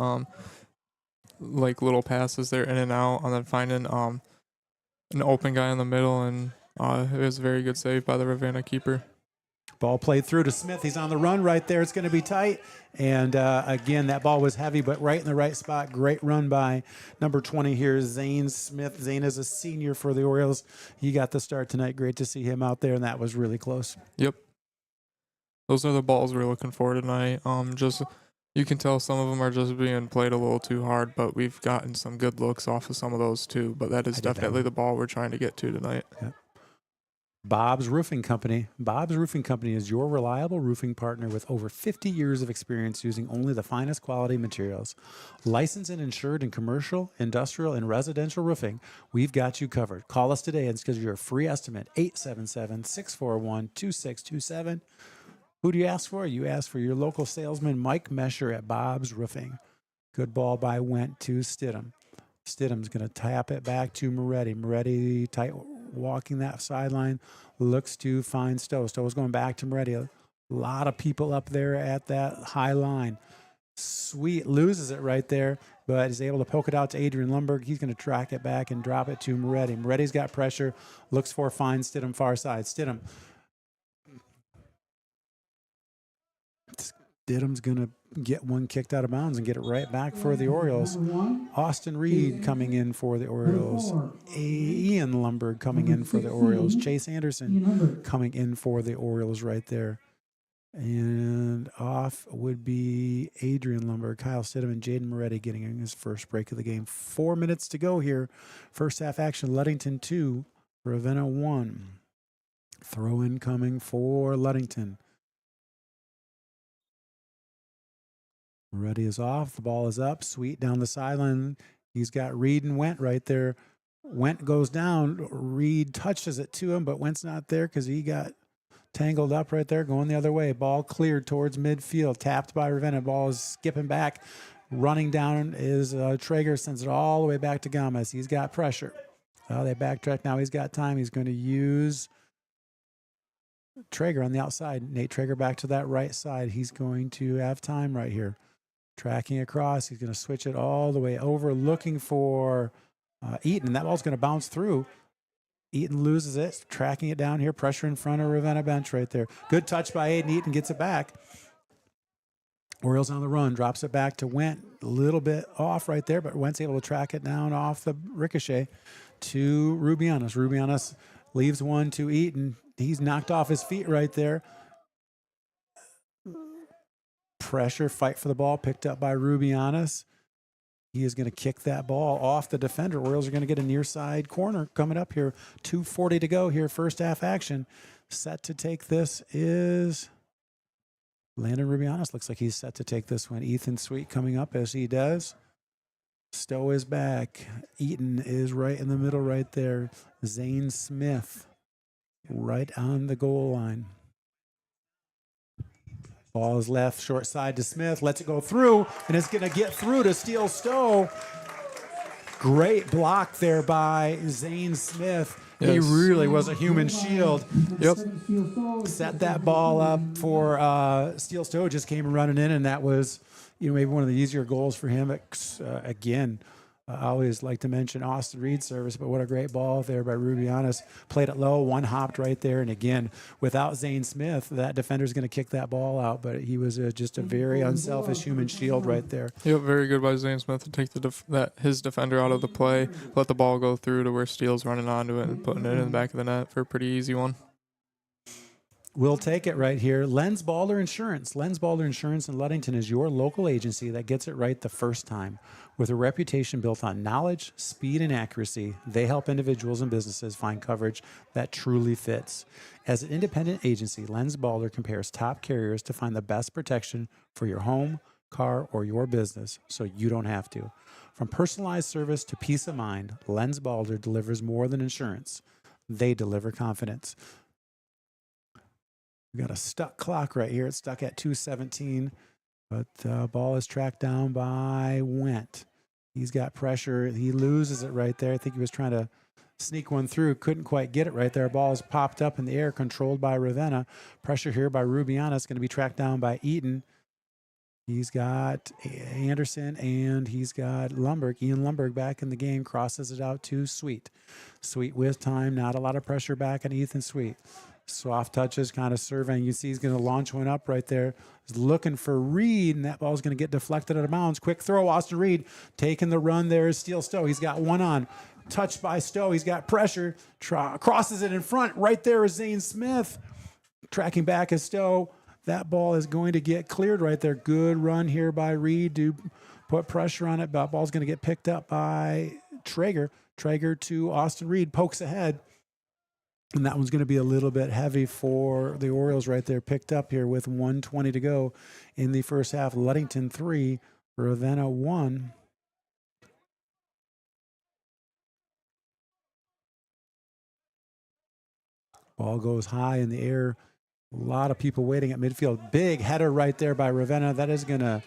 Like little passes there in and out, and then finding an open guy in the middle, and it was a very good save by the Ravenna keeper. Ball played through to Smith. He's on the run right there. It's going to be tight. And again, that ball was heavy, but right in the right spot. Great run by number 20 here, Zane Smith. Zane is a senior for the Orioles. He got the start tonight. Great to see him out there, and that was really close. Yep. Those are the balls we're looking for tonight. Just you can tell some of them are just being played a little too hard, but we've gotten some good looks off of some of those too. But that is definitely the ball we're trying to get to tonight. Yep. Bob's Roofing Company. Bob's Roofing Company is your reliable roofing partner with over 50 years of experience using only the finest quality materials. Licensed and insured in commercial, industrial, and residential roofing, we've got you covered. Call us today and schedule your free estimate, 877-641-2627. Who do you ask for? You ask for your local salesman, Mike Mesher at Bob's Roofing. Good ball by Went to Stidham. Stidham's going to tap it back to Moretti. Moretti tight walking that sideline, looks to find Stowe. Stowe's going back to Moretti. A lot of people up there at that high line. Sweet loses it right there, but is able to poke it out to Adrian Lumberg. He's going to track it back and drop it to Moretti. Moretti's got pressure, looks for finds Stidham far side. Stidham's going to get one kicked out of bounds and get it right back for the Orioles. Austin Reed coming in for the Orioles. Ian Lumberg coming in for the Orioles. Chase Anderson coming in for the Orioles right there. And off would be Adrian Lumberg, Kyle Stidham, and Jaden Moretti getting in his first break of the game. 4 minutes to go here. First half action, Ludington 2, Ravenna 1. Throw in coming for Ludington. Moretti is off. The ball is up. Sweet down the sideline. He's got Reed and Went right there. Went goes down. Reed touches it to him, but Went's not there because he got tangled up right there, going the other way. Ball cleared towards midfield. Tapped by Ravenna. Ball is skipping back. Running down is Traeger. Sends it all the way back to Gomez. He's got pressure. They backtrack. Now he's got time. He's going to use Traeger on the outside. Nate Traeger back to that right side. He's going to have time right here. Tracking across. He's going to switch it all the way over, looking for Eaton. That ball's going to bounce through. Eaton loses it, tracking it down here. Pressure in front of Ravenna bench right there. Good touch by Aiden. Eaton gets it back. Orioles on the run. Drops it back to Went. A little bit off right there, but Went's able to track it down off the ricochet to Rubianos. Rubianos leaves one to Eaton. He's knocked off his feet right there. Pressure, fight for the ball, picked up by Rubianos. He is going to kick that ball off the defender. Orioles are going to get a near side corner coming up here. 2:40 to go here, first half action. Set to take this is Landon Rubianos. Looks like he's set to take this one. Ethan Sweet coming up as he does. Stowe is back. Eaton is right in the middle right there. Zane Smith right on the goal line. Ball is left, short side to Smith. Lets it go through, and it's going to get through to steal Stowe. Great block there by Zane Smith. Yes. He really was a human shield. Yep. Set that ball up for Steele Stowe. Just came running in, and that was, maybe one of the easier goals for him. Again, I always like to mention Austin Reed's service, but what a great ball there by Rubianos. Played it low, one hopped right there. And again, without Zane Smith, that defender's going to kick that ball out. But he was just a very unselfish human shield right there. Yep, very good by Zane Smith to take his defender out of the play, let the ball go through to where Steele's running onto it and putting it in the back of the net for a pretty easy one. We'll take it right here. Lenz Balder Insurance. Lenz Balder Insurance in Ludington is your local agency that gets it right the first time. With a reputation built on knowledge, speed, and accuracy, they help individuals and businesses find coverage that truly fits. As an independent agency, Lenz Balder compares top carriers to find the best protection for your home, car, or your business so you don't have to. From personalized service to peace of mind, Lenz Balder delivers more than insurance. They deliver confidence. We got a stuck clock right here. It's stuck at 2:17, but the ball is tracked down by Went. He's got pressure. He loses it right there. I think he was trying to sneak one through. Couldn't quite get it right there. Ball is popped up in the air, controlled by Ravenna. Pressure here by Rubianos. Going to be tracked down by Eaton. He's got Anderson and he's got Lumberg. Ian Lumberg back in the game. Crosses it out to Sweet. Sweet with time. Not a lot of pressure back on Ethan Sweet. Soft touches, kind of surveying. You see he's going to launch one up right there. He's looking for Reed, and that ball's going to get deflected out of bounds. Quick throw, Austin Reed taking the run there is Steele Stowe. He's got one on. Touched by Stowe. He's got pressure. Crosses it in front. Right there is Zane Smith. Tracking back is Stowe. That ball is going to get cleared right there. Good run here by Reed to put pressure on it. That ball's going to get picked up by Traeger. Traeger to Austin Reed. Pokes ahead. And that one's going to be a little bit heavy for the Orioles right there. Picked up here with 1:20 to go in the first half. Ludington 3, Ravenna 1. Ball goes high in the air. A lot of people waiting at midfield. Big header right there by Ravenna. That is going to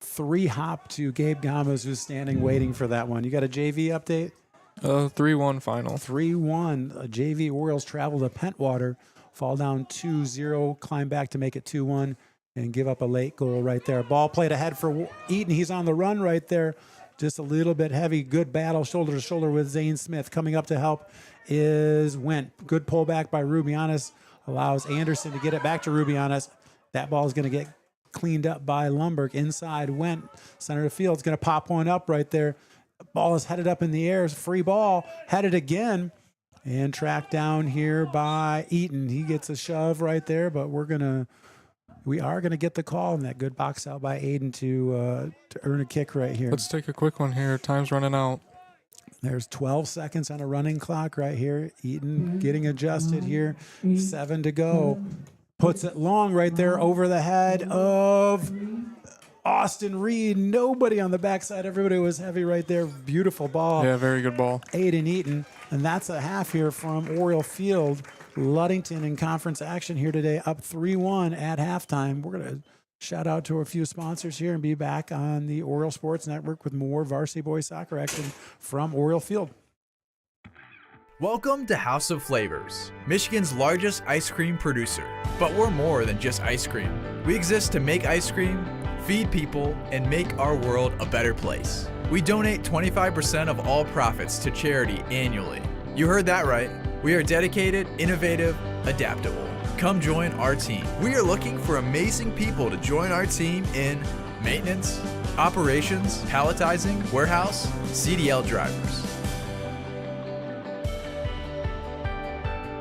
3-hop to Gabe Gomez, who's standing waiting for that one. You got a JV update? 3-1 final. 3-1. JV Orioles travel to Pentwater, fall down 2-0, climb back to make it 2-1, and give up a late goal right there. Ball played ahead for Eaton. He's on the run right there. Just a little bit heavy. Good battle, shoulder to shoulder with Zane Smith. Coming up to help is Went. Good pullback by Rubianis. Allows Anderson to get it back to Rubianis. That ball is going to get cleaned up by Lundberg. Inside Went. Center of the field is going to pop one up right there. Ball is headed up in the air. It's a free ball. Headed again. And tracked down here by Eaton. He gets a shove right there, but we are gonna get the call, and that good box out by Aiden to earn a kick right here. Let's take a quick one here. Time's running out. There's 12 seconds on a running clock right here. Eaton getting adjusted here. 7 to go. Puts it long right there over the head of Austin Reed. Nobody on the backside. Everybody was heavy right there. Beautiful ball. Yeah, very good ball. Aiden Eaton. And that's a half here from Oriole Field. Ludington in conference action here today, up 3-1 at halftime. We're going to shout out to a few sponsors here and be back on the Oriole Sports Network with more varsity boys soccer action from Oriole Field. Welcome to House of Flavors, Michigan's largest ice cream producer. But we're more than just ice cream. We exist to make ice cream, feed people, and make our world a better place. We donate 25% of all profits to charity annually. You heard that right. We are dedicated, innovative, adaptable. Come join our team. We are looking for amazing people to join our team in maintenance, operations, palletizing, warehouse, CDL drivers.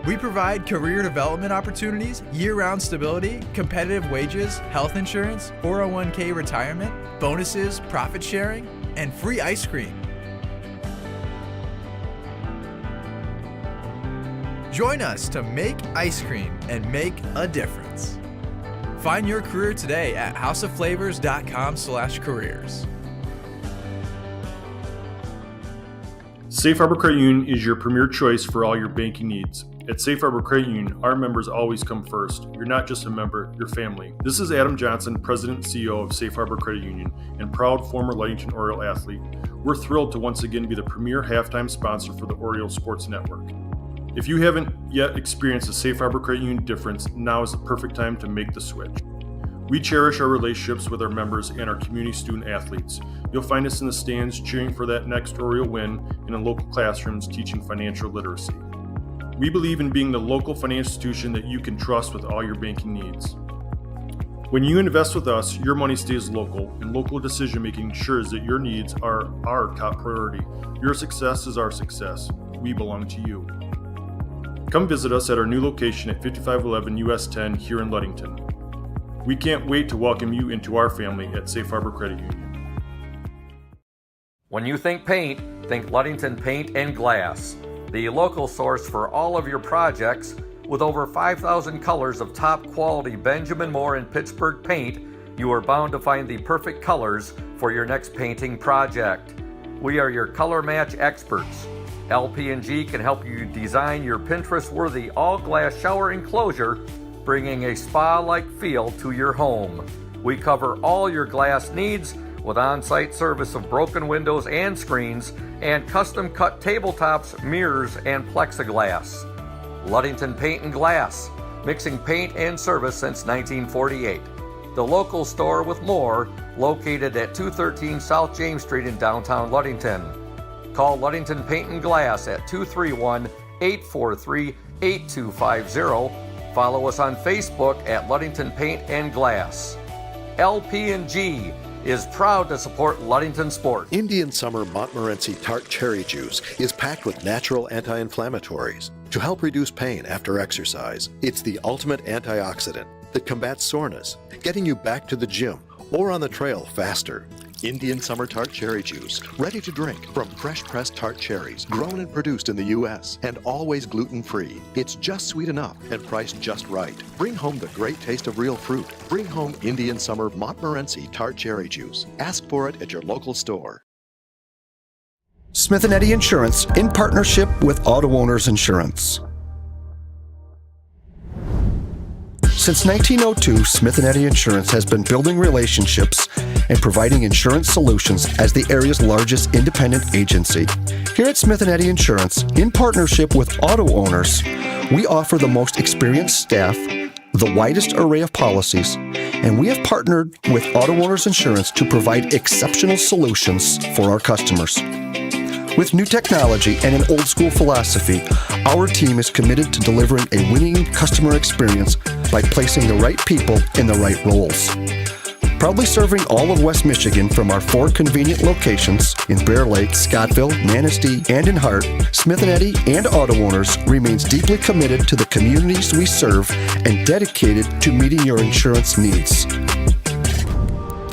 We provide career development opportunities, year-round stability, competitive wages, health insurance, 401k retirement, bonuses, profit sharing, and free ice cream. Join us to make ice cream and make a difference. Find your career today at houseofflavors.com/careers. Safe Harbor Credit Union is your premier choice for all your banking needs. At Safe Harbor Credit Union, our members always come first. You're not just a member, you're family. This is Adam Johnson, President and CEO of Safe Harbor Credit Union and proud former Ludington Oriole athlete. We're thrilled to once again be the premier halftime sponsor for the Oriole Sports Network. If you haven't yet experienced the Safe Harbor Credit Union difference, now is the perfect time to make the switch. We cherish our relationships with our members and our community student athletes. You'll find us in the stands cheering for that next Oriole win and in local classrooms teaching financial literacy. We believe in being the local financial institution that you can trust with all your banking needs. When you invest with us, your money stays local, and local decision-making ensures that your needs are our top priority. Your success is our success. We belong to you. Come visit us at our new location at 5511 US 10 here in Ludington. We can't wait to welcome you into our family at Safe Harbor Credit Union. When you think paint, think Ludington Paint and Glass, the local source for all of your projects. With over 5,000 colors of top quality Benjamin Moore and Pittsburgh paint, you are bound to find the perfect colors for your next painting project. We are your color match experts. LP&G can help you design your Pinterest-worthy all-glass shower enclosure, bringing a spa-like feel to your home. We cover all your glass needs with on-site service of broken windows and screens and custom-cut tabletops, mirrors, and plexiglass. Ludington Paint and Glass, mixing paint and service since 1948. The local store with more, located at 213 South James Street in downtown Ludington. Call Ludington Paint and Glass at 231-843-8255 8250. Follow us on Facebook at Ludington Paint and Glass. LP&G is proud to support Ludington Sport. Indian Summer Montmorency Tart Cherry Juice is packed with natural anti-inflammatories to help reduce pain after exercise. It's the ultimate antioxidant that combats soreness, getting you back to the gym or on the trail faster. Indian Summer Tart Cherry Juice, ready to drink from fresh pressed tart cherries, grown and produced in the U.S. and always gluten-free. It's just sweet enough and priced just right. Bring home the great taste of real fruit. Bring home Indian Summer Montmorency Tart Cherry Juice. Ask for it at your local store. Smith & Eddy Insurance in partnership with Auto Owners Insurance. Since 1902, Smith & Eddy Insurance has been building relationships and providing insurance solutions as the area's largest independent agency. Here at Smith & Eddy Insurance, in partnership with Auto Owners, we offer the most experienced staff, the widest array of policies, and we have partnered with Auto Owners Insurance to provide exceptional solutions for our customers. With new technology and an old-school philosophy, our team is committed to delivering a winning customer experience by placing the right people in the right roles. Proudly serving all of West Michigan from our 4 convenient locations in Bear Lake, Scottville, Manistee, and in Hart, Smith & Eddy and Auto Owners remains deeply committed to the communities we serve and dedicated to meeting your insurance needs.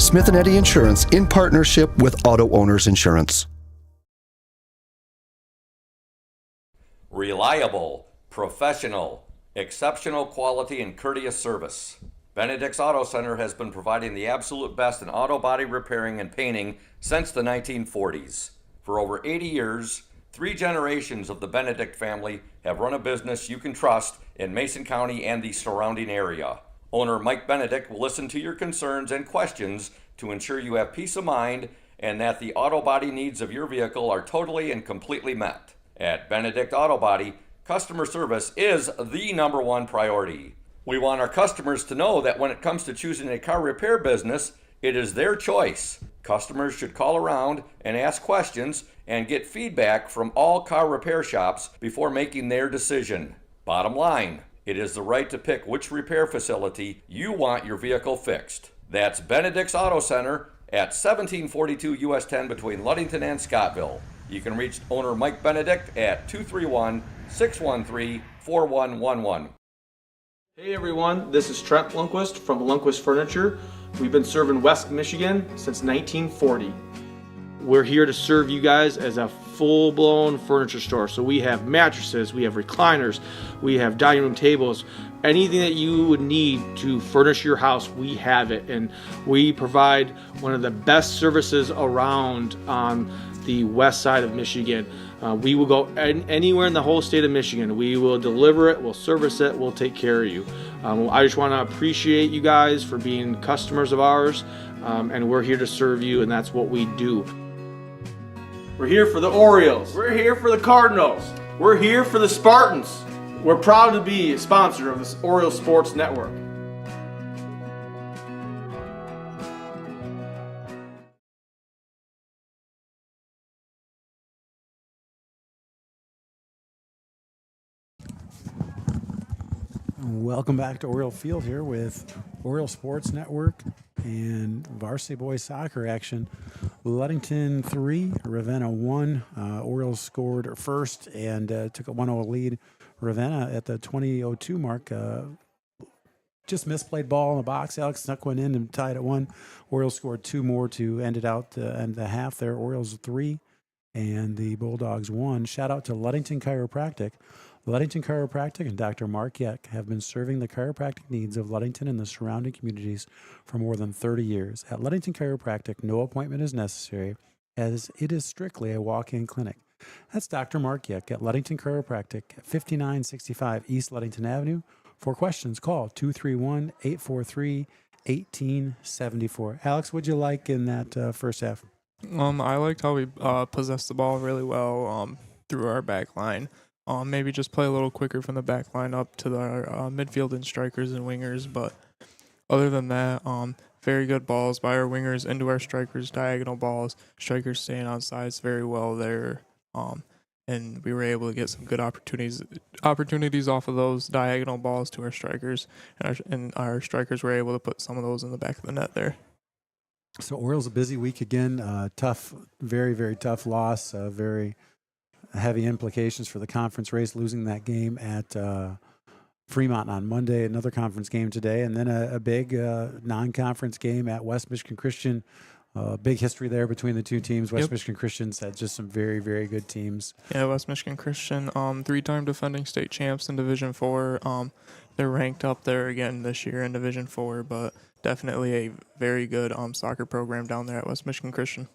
Smith & Eddy Insurance in partnership with Auto Owners Insurance. Reliable, professional, exceptional quality and courteous service. Benedict's Auto Center has been providing the absolute best in auto body repairing and painting since the 1940s. For over 80 years, 3 generations of the Benedict family have run a business you can trust in Mason County and the surrounding area. Owner Mike Benedict will listen to your concerns and questions to ensure you have peace of mind and that the auto body needs of your vehicle are totally and completely met. At Benedict Auto Body, customer service is the #1 priority. We want our customers to know that when it comes to choosing a car repair business, it is their choice. Customers should call around and ask questions and get feedback from all car repair shops before making their decision. Bottom line, it is the right to pick which repair facility you want your vehicle fixed. That's Benedict's Auto Center at 1742 US 10 between Ludington and Scottville. You can reach owner Mike Benedict at 231-613-4111. Hey everyone, this is Trent Lundquist from Lundquist Furniture. We've been serving West Michigan since 1940. We're here to serve you guys as a full-blown furniture store. So we have mattresses, we have recliners, we have dining room tables, anything that you would need to furnish your house, we have it. And we provide one of the best services around on the west side of Michigan. We will go anywhere in the whole state of Michigan. We will deliver it, we'll service it, we'll take care of you. I just want to appreciate you guys for being customers of ours, and we're here to serve you, and that's what we do. We're here for the Orioles. We're here for the Cardinals. We're here for the Spartans. We're proud to be a sponsor of this Oriole Sports Network. Welcome back to Oriole Field here with Oriole Sports Network and varsity boys soccer action. Ludington 3, Ravenna 1. Orioles scored first and took a 1-0 lead. Ravenna at the 20:02 mark just misplayed ball in the box. Alex snuck one in and tied at 1. Orioles scored 2 more to end it out end the half there. Orioles 3 and the Bulldogs 1. Shout out to Ludington Chiropractic. Ludington Chiropractic and Dr. Mark Yeck have been serving the chiropractic needs of Ludington and the surrounding communities for more than 30 years. At Ludington Chiropractic, no appointment is necessary, as it is strictly a walk-in clinic. That's Dr. Mark Yeck at Ludington Chiropractic, 5965 East Ludington Avenue. For questions, call 231-843-1874. Alex, what'd you like in that first half? I liked how we possessed the ball really well through our back line. Maybe just play a little quicker from the back line up to our midfield and strikers and wingers. But other than that, very good balls by our wingers into our strikers, diagonal balls. Strikers staying on sides very well there. and we were able to get some good opportunities off of those diagonal balls to our strikers, and our strikers were able to put some of those in the back of the net there. So Orioles a busy week again. Tough, very, very tough loss. Very heavy implications for the conference race, losing that game at Fremont on Monday, another conference game today, and then a big non-conference game at West Michigan Christian. Big history there between the two teams. West Michigan Christian's had just some very, very good teams. Yeah, West Michigan Christian, 3-time defending state champs in Division 4. They're ranked up there again this year in Division 4, but definitely a very good soccer program down there at West Michigan Christian.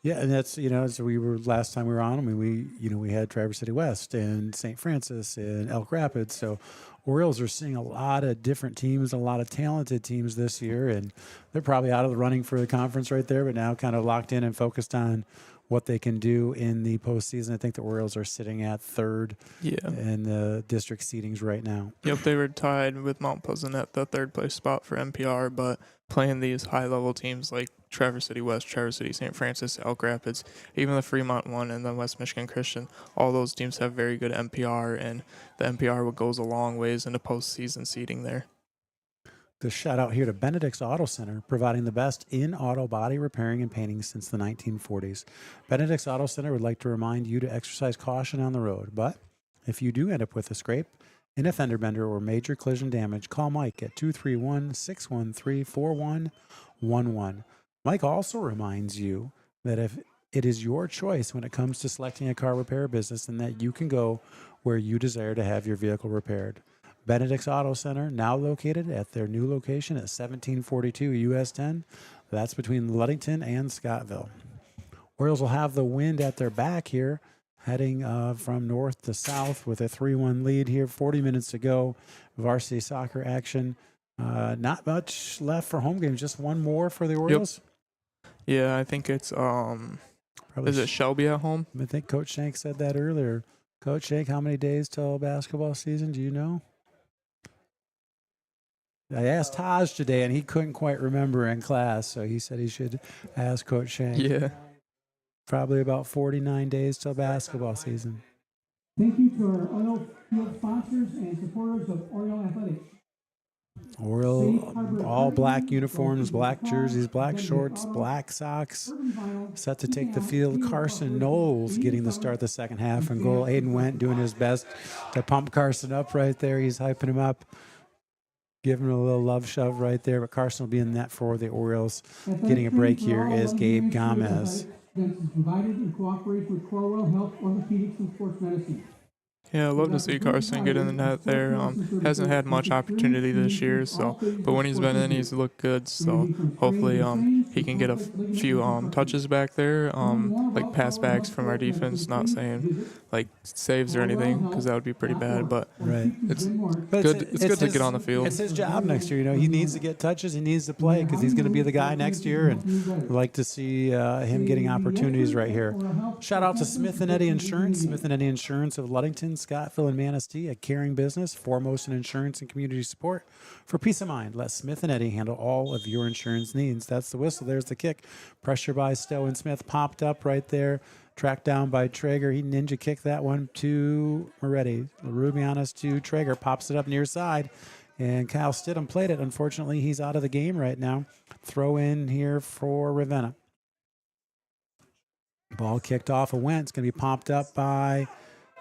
Yeah, and that's, so we were, last time we were on, I mean, we had Traverse City West and St. Francis and Elk Rapids. So Orioles are seeing a lot of different teams, a lot of talented teams this year, and they're probably out of the running for the conference right there, but now kind of locked in and focused on what they can do in the postseason. I think the Orioles are sitting at third in the district seedings right now. Yep, they were tied with Mount Pleasant at the third place spot for MPR, but playing these high-level teams like Traverse City West, Traverse City, St. Francis, Elk Rapids, even the Fremont one, and then West Michigan Christian, all those teams have very good MPR, and the MPR goes a long ways into postseason seeding there. The shout out here to Benedict's Auto Center, providing the best in auto body repairing and painting since the 1940s. Benedict's Auto Center would like to remind you to exercise caution on the road, but if you do end up with a scrape, in a fender bender, or major collision damage, call Mike at 231-613-4111. Mike also reminds you that if it is your choice when it comes to selecting a car repair business, and that you can go where you desire to have your vehicle repaired. Benedict's Auto Center, now located at their new location at 1742 US 10. That's between Ludington and Scottville. Orioles will have the wind at their back here, heading from north to south with a 3-1 lead here. 40 minutes to go. Varsity soccer action. Not much left for home games. Just one more for the Orioles. Yep. Yeah, I think it's is it Shelby at home? I think Coach Shank said that earlier. Coach Shank, how many days till basketball season? Do you know? I asked Taj today, and he couldn't quite remember in class, so he said he should ask Coach Shank. Yeah. Probably about 49 days till basketball season. Thank you to our Oriole Field sponsors and supporters of Oriole Athletics. Oriole, all black uniforms, black jerseys, black shorts, black socks. Set to take the field. Carson Knowles getting the start the second half, and goal. Aiden Wendt doing his best to pump Carson up right there. He's hyping him up. Giving him a little love shove right there, but Carson will be in net for the Orioles. Getting a break here is Gabe Gomez. Provided in cooperation with Corwell Health, Orthopedics, and Sports Medicine. Yeah, I'd love to see Carson get in the net there. Hasn't had much opportunity this year, but when he's been in, he's looked good. So hopefully he can get a few touches back there, like pass backs from our defense. Not saying like saves or anything, because that would be pretty bad. But it's good. It's good to get on the field. It's his job next year. He needs to get touches. He needs to play because he's going to be the guy next year. And we'd like to see him getting opportunities right here. Shout out to Smith & Eddy Insurance. Smith & Eddy Insurance of Ludington, Scottville, and Manistee, a caring business, foremost in insurance and community support. For peace of mind, let Smith & Eddy handle all of your insurance needs. That's the whistle. There's the kick. Pressure by Stowe and Smith popped up right there. Tracked down by Traeger. He ninja kicked that one to Moretti. Rubianis to Traeger. Pops it up near side. And Kyle Stidham played it. Unfortunately, he's out of the game right now. Throw in here for Ravenna. Ball kicked off of Wentz. Going to be popped up by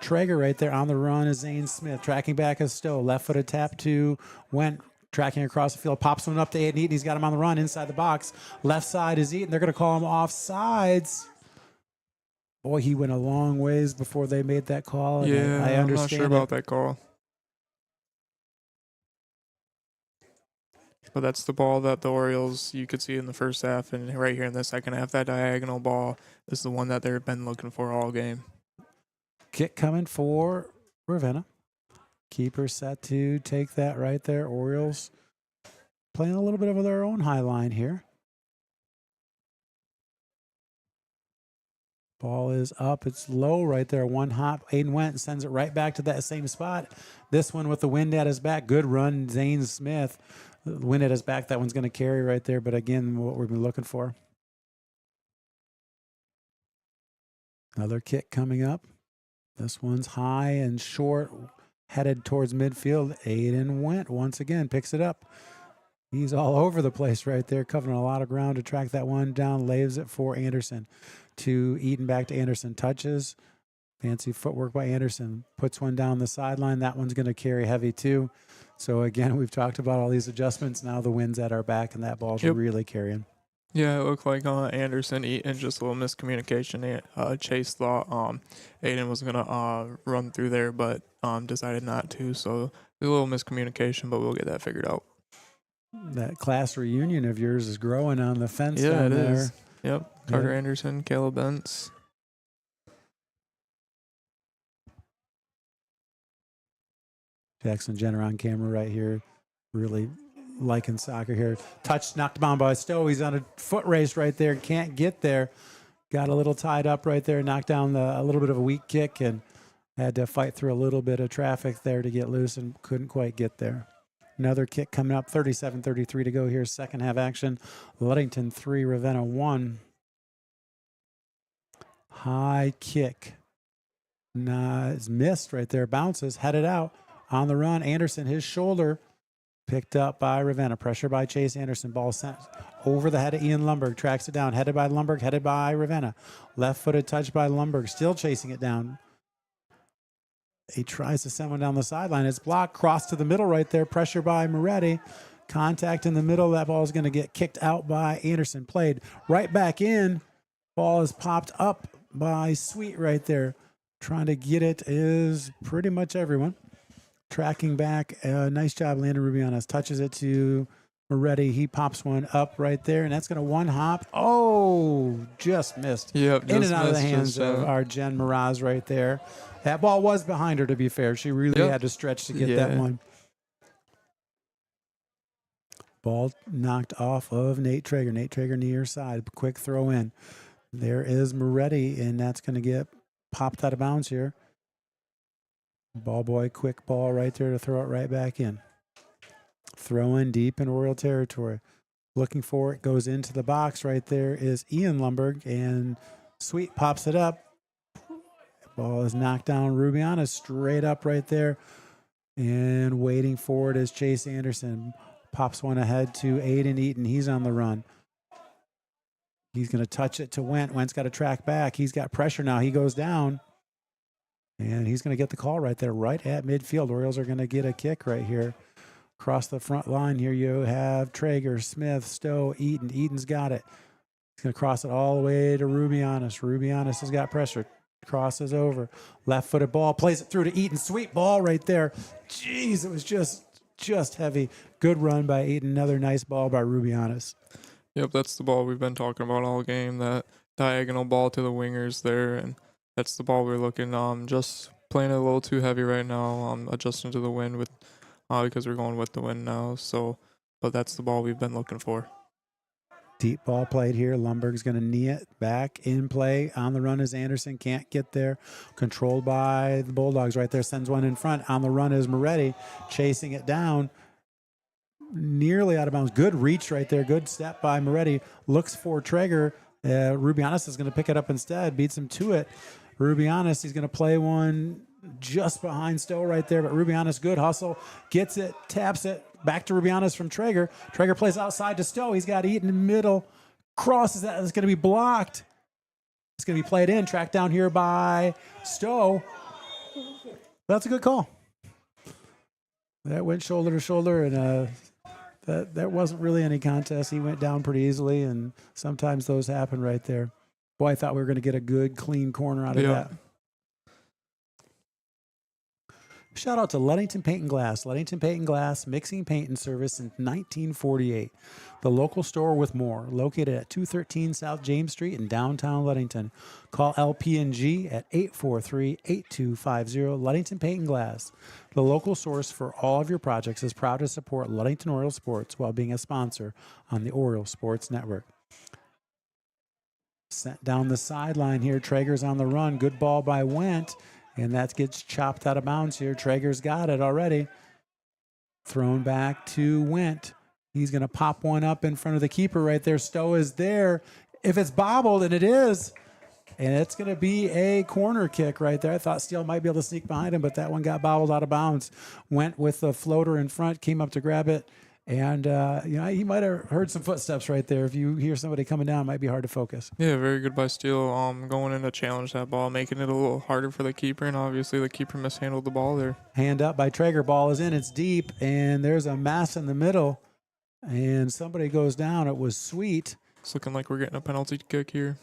Traeger right there. On the run is Zane Smith. Tracking back is Stowe. Left-footed tap to Went. Tracking across the field. Pops one up to Aiden Eaton. He's got him on the run inside the box. Left side is Eaton. They're going to call him offsides. Boy, he went a long ways before they made that call. Yeah, I understand. I'm not sure about that call. But that's the ball that the Orioles, you could see in the first half, and right here in the second half, that diagonal ball is the one that they've been looking for all game. Kick coming for Ravenna. Keeper set to take that right there. Orioles playing a little bit of their own high line here. Ball is up. It's low right there. One hop. Aiden Went and sends it right back to that same spot. This one with the wind at his back. Good run, Zane Smith. The wind at his back. That one's going to carry right there. But again, what we've been looking for. Another kick coming up. This one's high and short, headed towards midfield. Aiden Went once again picks it up. He's all over the place right there, covering a lot of ground to track that one down. Lays it for Anderson. To Eaton, back to Anderson. Touches. Fancy footwork by Anderson. Puts one down the sideline. That one's going to carry heavy too. So again, we've talked about all these adjustments. Now the wind's at our back, and that ball's really carrying. Yeah, it looked like Anderson, Eaton, just a little miscommunication. Chase thought Aiden was going to run through there, but decided not to. So a little miscommunication, but we'll get that figured out. That class reunion of yours is growing on the fence Yeah, down it there. is. Yep. Carter Anderson, Caleb Bentz. Jackson Jenner on camera right here. Really liking soccer here. Touch knocked down by Stowe. He's on a foot race right there. Can't get there. Got a little tied up right there. Knocked down a little bit of a weak kick and had to fight through a little bit of traffic there to get loose and couldn't quite get there. Another kick coming up. 37-33 to go here. Second half action. Ludington 3, Ravenna 1. High kick. It's missed right there. Bounces. Headed out. On the run. Anderson, his shoulder. Picked up by Ravenna. Pressure by Chase Anderson. Ball sent over the head of Ian Lumberg. Tracks it down. Headed by Lumberg. Headed by Ravenna. Left-footed touch by Lumberg. Still chasing it down. He tries to send one down the sideline. It's blocked. Cross to the middle right there. Pressure by Moretti. Contact in the middle. That ball is going to get kicked out by Anderson. Played right back in. Ball is popped up by Sweet right there. Trying to get it is pretty much everyone. Tracking back. Nice job, Landon Rubianos. Touches it to Moretti. He pops one up right there, and that's going to one hop. Oh, just missed. Yep, in and out of the hands of our Jen Mraz right there. That ball was behind her, to be fair. She really had to stretch to get that one. Ball knocked off of Nate Traeger. Nate Traeger near side. Quick throw in. There is Moretti, and that's going to get popped out of bounds here. Ball boy, quick ball right there to throw it right back in. Throw in deep in Oriole territory. Looking for it, goes into the box right there is Ian Lumberg, and Sweet pops it up. Ball is knocked down. Rubiana straight up right there. And waiting for it is Chase Anderson. Pops one ahead to Aiden Eaton. He's on the run. He's going to touch it to Went. Went's got to track back. He's got pressure now. He goes down. And he's going to get the call right there, right at midfield. Orioles are going to get a kick right here. Across the front line here, you have Traeger, Smith, Stowe, Eaton. Eaton's got it. He's going to cross it all the way to Rubianos. Rubianos has got pressure. Crosses over. Left-footed ball. Plays it through to Eaton. Sweet ball right there. Jeez, it was just heavy. Good run by Eaton. Another nice ball by Rubianos. Yep, that's the ball we've been talking about all game. That diagonal ball to the wingers there, and that's the ball we're looking. Just playing it a little too heavy right now. Adjusting to the wind with because we're going with the wind now. So, but that's the ball we've been looking for. Deep ball played here. Lumberg's going to knee it back in play. On the run is Anderson. Can't get there. Controlled by the Bulldogs right there. Sends one in front. On the run is Moretti. Chasing it down. Nearly out of bounds. Good reach right there. Good step by Moretti. Looks for Traeger. Rubianos is going to pick it up instead. Beats him to it. Rubianos, he's going to play one just behind Stowe right there. But Rubianos, good hustle. Gets it. Taps it. Back to Rubianos from Traeger. Traeger plays outside to Stowe. He's got Eaton in the middle. Crosses that. It's going to be blocked. It's going to be played in. Tracked down here by Stowe. That's a good call. That went shoulder to shoulder, and that wasn't really any contest. He went down pretty easily, and sometimes those happen right there. Boy, I thought we were going to get a good, clean corner out of that. Shout out to Ludington Paint and Glass. Ludington Paint and Glass, mixing paint and service since 1948. The local store with more, located at 213 South James Street in downtown Ludington. Call LP&G at 843-8250. Ludington Paint and Glass, the local source for all of your projects, is proud to support Ludington Oriole Sports while being a sponsor on the Oriole Sports Network. Sent down the sideline here. Traeger's on the run. Good ball by Went. And that gets chopped out of bounds here. Traeger's got it already. Thrown back to Went. He's going to pop one up in front of the keeper right there. Stowe is there. If it's bobbled, and it is, And it's going to be a corner kick right there. I thought Steele might be able to sneak behind him, but that one got bobbled out of bounds. Went with the floater in front, came up to grab it. And, he might have heard some footsteps right there. If you hear somebody coming down, it might be hard to focus. Yeah, very good by Steele. Going in to challenge that ball, making it a little harder for the keeper. And obviously the keeper mishandled the ball there. Hand up by Traeger. Ball is in. It's deep. And there's a mass in the middle. And somebody goes down. It was Sweet. It's looking like we're getting a penalty kick here.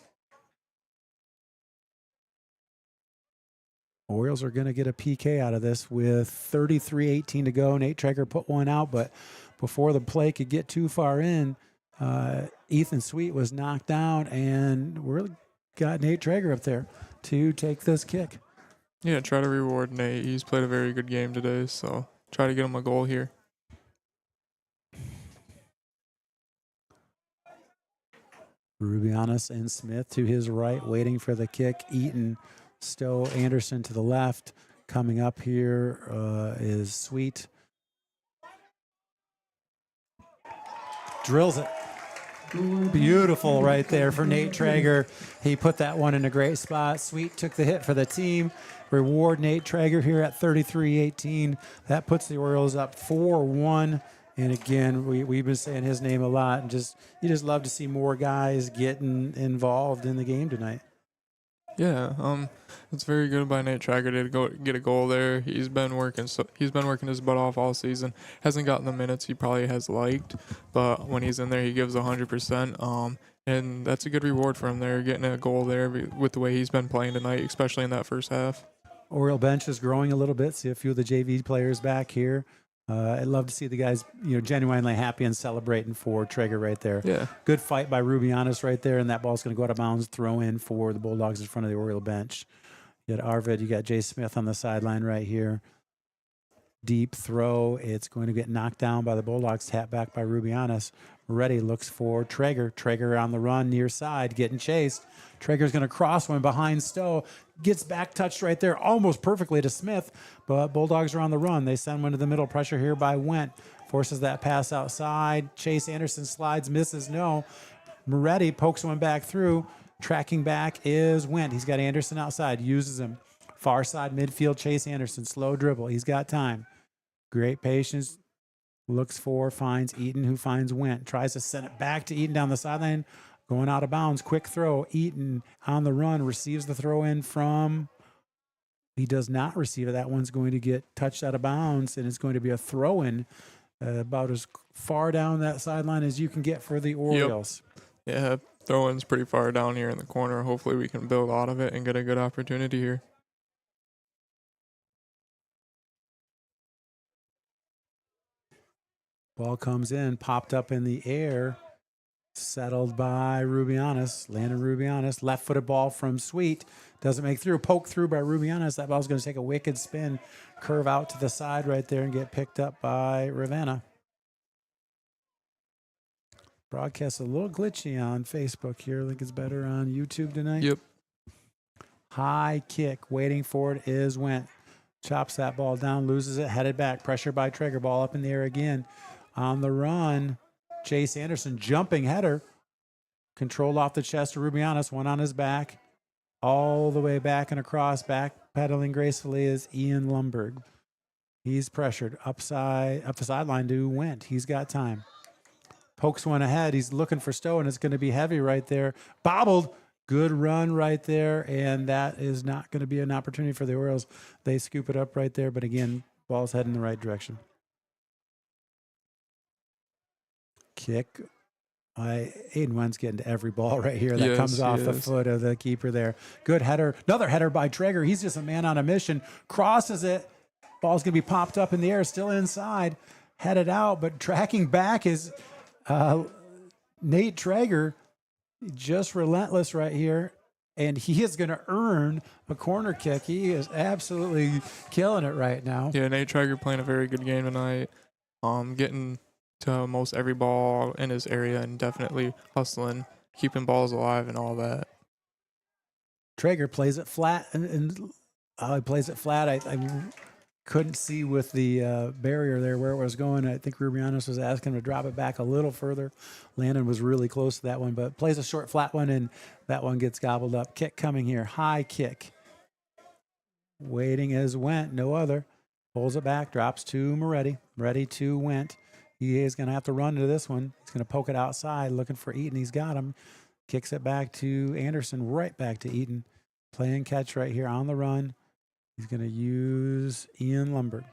Orioles are going to get a PK out of this with 33-18 to go. Nate Traeger put one out, but before the play could get too far in, Ethan Sweet was knocked down, and we got Nate Traeger up there to take this kick. Yeah, try to reward Nate. He's played a very good game today, so try to get him a goal here. Rubianis and Smith to his right, waiting for the kick. Eaton, Stowe, Anderson to the left. Coming up here is Sweet. Drills it. Beautiful right there for Nate Traeger. He put that one in a great spot. Sweet took the hit for the team. Reward Nate Traeger here at 33-18. That puts the Orioles up 4-1. And again, we've been saying his name a lot, and you just love to see more guys getting involved in the game tonight. Yeah, it's very good by Nate Traeger to go get a goal there. He's been working his butt off all season. Hasn't gotten the minutes he probably has liked, but when he's in there, he gives 100%. And that's a good reward for him there, getting a goal there with the way he's been playing tonight, especially in that first half. Oriole bench is growing a little bit. See a few of the JV players back here. I'd love to see the guys, genuinely happy and celebrating for Traeger right there. Yeah. Good fight by Rubianis right there, and that ball's going to go out of bounds, throw in for the Bulldogs in front of the Oriole bench. You got Arvid, you got Jay Smith on the sideline right here. Deep throw. It's going to get knocked down by the Bulldogs, tap back by Rubianis. Moretti looks for Traeger. Traeger on the run near side, getting chased. Traeger's going to cross one behind Stowe. Gets back touched right there almost perfectly to Smith, but Bulldogs are on the run. They send one to the middle. Pressure here by Went. Forces that pass outside. Chase Anderson slides, misses, no. Moretti pokes one back through. Tracking back is Went. He's got Anderson outside, uses him. Far side midfield, Chase Anderson. Slow dribble. He's got time. Great patience. Looks for, finds Eaton, who finds Went. Tries to send it back to Eaton down the sideline. Going out of bounds. Quick throw. Eaton on the run. Receives the throw in from... He does not receive it. That one's going to get touched out of bounds, and it's going to be a throw-in about as far down that sideline as you can get for the Orioles. Yep. Yeah, throw-in's pretty far down here in the corner. Hopefully we can build out of it and get a good opportunity here. Ball comes in, popped up in the air, settled by Rubianis. Landon Rubianis, left-footed ball from Sweet. Doesn't make through. Poke through by Rubianis. That ball's going to take a wicked spin, curve out to the side right there, and get picked up by Ravenna. Broadcast a little glitchy on Facebook here. I think it's better on YouTube tonight. Yep. High kick. Waiting for it is Went. Chops that ball down, loses it, headed back. Pressure by Traeger. Ball up in the air again. On the run, Chase Anderson, jumping header. Controlled off the chest of Rubianis, one on his back. All the way back and across, back pedaling gracefully is Ian Lumberg. He's pressured up the sideline to Went. He's got time. Pokes one ahead. He's looking for Stowe, and it's going to be heavy right there. Bobbled. Good run right there, and that is not going to be an opportunity for the Orioles. They scoop it up right there, but again, ball's heading in the right direction. Kick. Aiden Wentz getting to every ball right here. That comes off the foot of the keeper there. Good header. Another header by Traeger. He's just a man on a mission. Crosses it. Ball's going to be popped up in the air, still inside. Headed out, but tracking back is Nate Traeger. Just relentless right here. And he is going to earn a corner kick. He is absolutely killing it right now. Yeah, Nate Traeger playing a very good game tonight. Getting to almost every ball in his area and definitely hustling, keeping balls alive and all that. Traeger plays it flat, and he plays it flat. I couldn't see with the barrier there where it was going. I think Rubianos was asking him to drop it back a little further. Landon was really close to that one, but plays a short flat one, and that one gets gobbled up. Kick coming here. High kick. Waiting as went. No other. Pulls it back. Drops to Moretti. Moretti to Went. He is going to have to run to this one. He's going to poke it outside, looking for Eaton. He's got him. Kicks it back to Anderson, right back to Eaton. Playing catch right here on the run. He's going to use Ian Lumberg.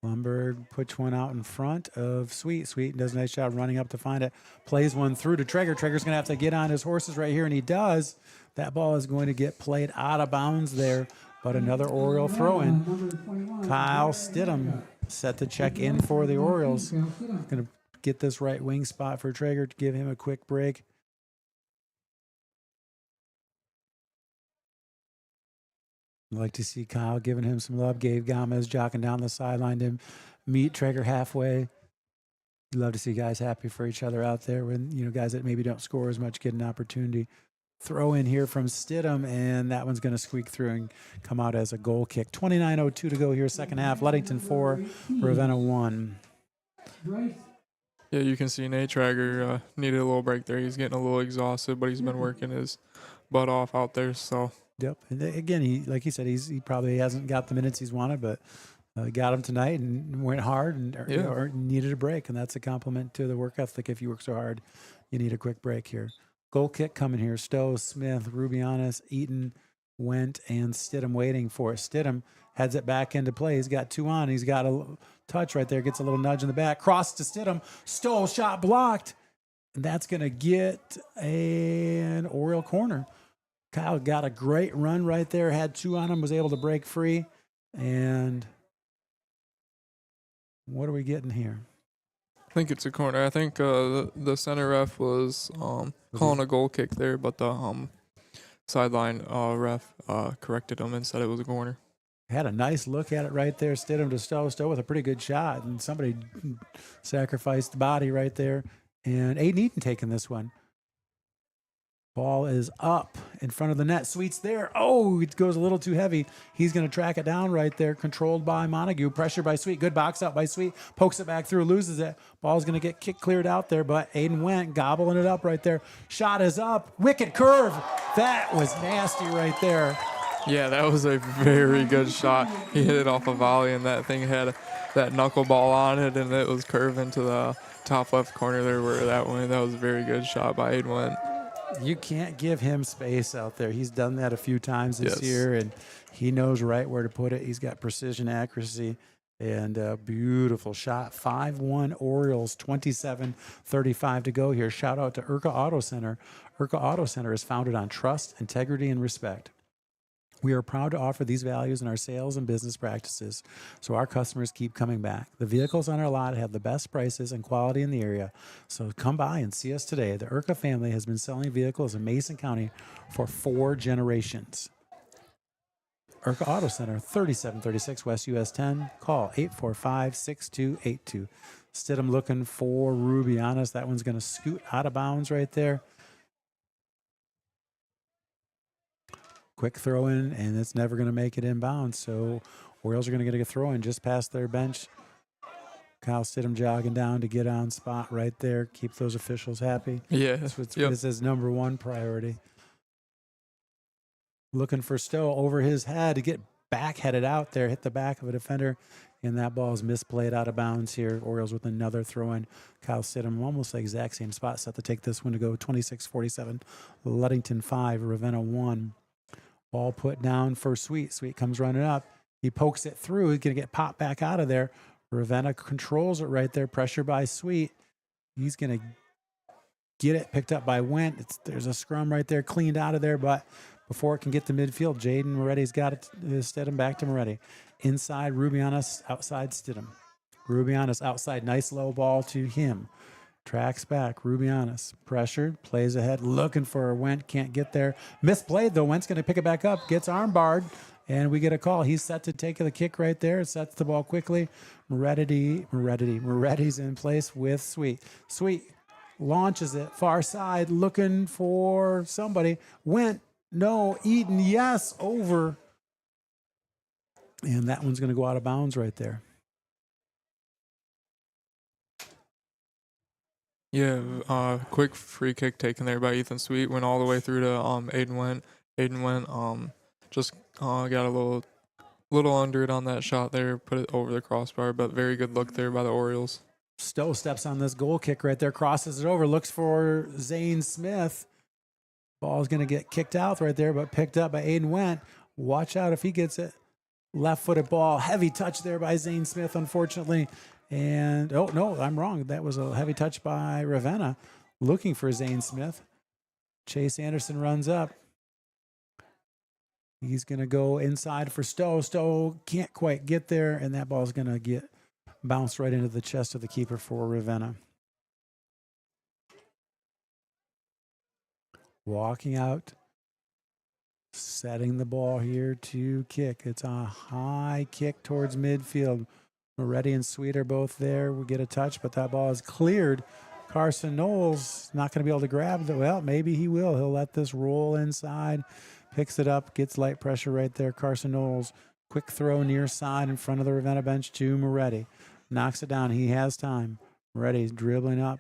Lumberg puts one out in front of Sweet. Sweet does a nice job running up to find it. Plays one through to Traeger. Traeger's going to have to get on his horses right here, and he does. That ball is going to get played out of bounds there, but another Oriole throw-in. Kyle Stidham set to check in for the Orioles. Going to get this right wing spot for Traeger to give him a quick break. I'd like to see Kyle giving him some love. Gabe Gomez jogging down the sideline to meet Traeger halfway. You love to see guys happy for each other out there when, guys that maybe don't score as much get an opportunity. Throw in here from Stidham, and that one's going to squeak through and come out as a goal kick. 29:02 to go here, second half. Ludington 4, Ravenna 1. Yeah, you can see Nate Traeger needed a little break there. He's getting a little exhausted, but he's been working his butt off out there, so... Yep. And again, like he said, he probably hasn't got the minutes he's wanted, but got them tonight and went hard and or needed a break. And that's a compliment to the work ethic. If you work so hard, you need a quick break here. Goal kick coming here. Stowe, Smith, Rubianis, Eaton, Went, and Stidham waiting for it. Stidham heads it back into play. He's got two on. He's got a touch right there. Gets a little nudge in the back. Cross to Stidham. Stowe, shot blocked. And that's going to get an Oriole corner. Kyle got a great run right there, had two on him, was able to break free. And what are we getting here? I think it's a corner. I think the center ref was calling a goal kick there, but the sideline ref corrected him and said it was a corner. Had a nice look at it right there. Stidham to Stowe. Stowe with a pretty good shot, and somebody sacrificed the body right there. And Aiden Eaton taking this one. Ball is up in front of the net. Sweet's there. Oh, it goes a little too heavy. He's going to track it down right there. Controlled by Montague. Pressure by Sweet. Good box out by Sweet. Pokes it back through. Loses it. Ball's going to get kicked cleared out there, but Aiden Went gobbling it up right there. Shot is up. Wicked curve. That was nasty right there. Yeah, that was a very good shot. He hit it off a volley, and that thing had that knuckleball on it, and it was curving to the top left corner there where that went. That was a very good shot by Aiden Went. You can't give him space out there. He's done that a few times this year, and he knows right where to put it. He's got precision, accuracy, and a beautiful shot. 5-1 Orioles, 27:35 to go here. Shout out to Urca Auto Center. Urca Auto Center is founded on trust, integrity, and respect. We are proud to offer these values in our sales and business practices, so our customers keep coming back. The vehicles on our lot have the best prices and quality in the area, so come by and see us today. The Urca family has been selling vehicles in Mason County for 4 generations. Urca Auto Center, 3736 West US 10. Call 845-6282. Stidham looking for Rubianis. That one's going to scoot out of bounds right there. Quick throw in, and it's never going to make it inbound. So Orioles are going to get a throw in just past their bench. Kyle Stidham jogging down to get on spot right there. Keep those officials happy. Yeah. That's what this is number one priority. Looking for Stowe over his head to get back headed out there, hit the back of a defender, and that ball is misplayed out of bounds here. Orioles with another throw in. Kyle Stidham almost the exact same spot, set to take this one to go 26-47. Ludington 5, Ravenna 1. Ball put down for Sweet. Sweet comes running up. He pokes it through. He's going to get popped back out of there. Ravenna controls it right there. Pressure by Sweet. He's going to get it picked up by Went. There's a scrum right there, cleaned out of there, but before it can get to midfield, Jaden Moretti's got it. Stidham back to Moretti. Inside, Rubianis. Outside, Stidham. Rubianis outside. Nice low ball to him. Tracks back. Rubianis. Pressured. Plays ahead. Looking for a Went. Can't get there. Misplayed, though. Went's going to pick it back up. Gets arm barred. And we get a call. He's set to take the kick right there. Sets the ball quickly. Moretti's in place with Sweet. Sweet launches it. Far side. Looking for somebody. Went. No. Eaton. Yes. Over. And that one's going to go out of bounds right there. Yeah, quick free kick taken there by Ethan Sweet. Went all the way through to Aiden Went. Aiden Went just got a little under it on that shot there, put it over the crossbar, but very good look there by the Orioles. Stowe steps on this goal kick right there, crosses it over, looks for Zane Smith. Ball's going to get kicked out right there, but picked up by Aiden Went. Watch out if he gets it. Left-footed ball, heavy touch there by Zane Smith, unfortunately. And, oh, no, I'm wrong. That was a heavy touch by Ravenna, looking for Zane Smith. Chase Anderson runs up. He's going to go inside for Stowe. Stowe can't quite get there, and that ball's going to get bounced right into the chest of the keeper for Ravenna. Walking out, setting the ball here to kick. It's a high kick towards midfield. Moretti and Sweet are both there. We get a touch, but that ball is cleared. Carson Knowles not going to be able to grab it. Well, maybe he will. He'll let this roll inside. Picks it up, gets light pressure right there. Carson Knowles, quick throw near side in front of the Ravenna bench to Moretti. Knocks it down. He has time. Moretti's dribbling up.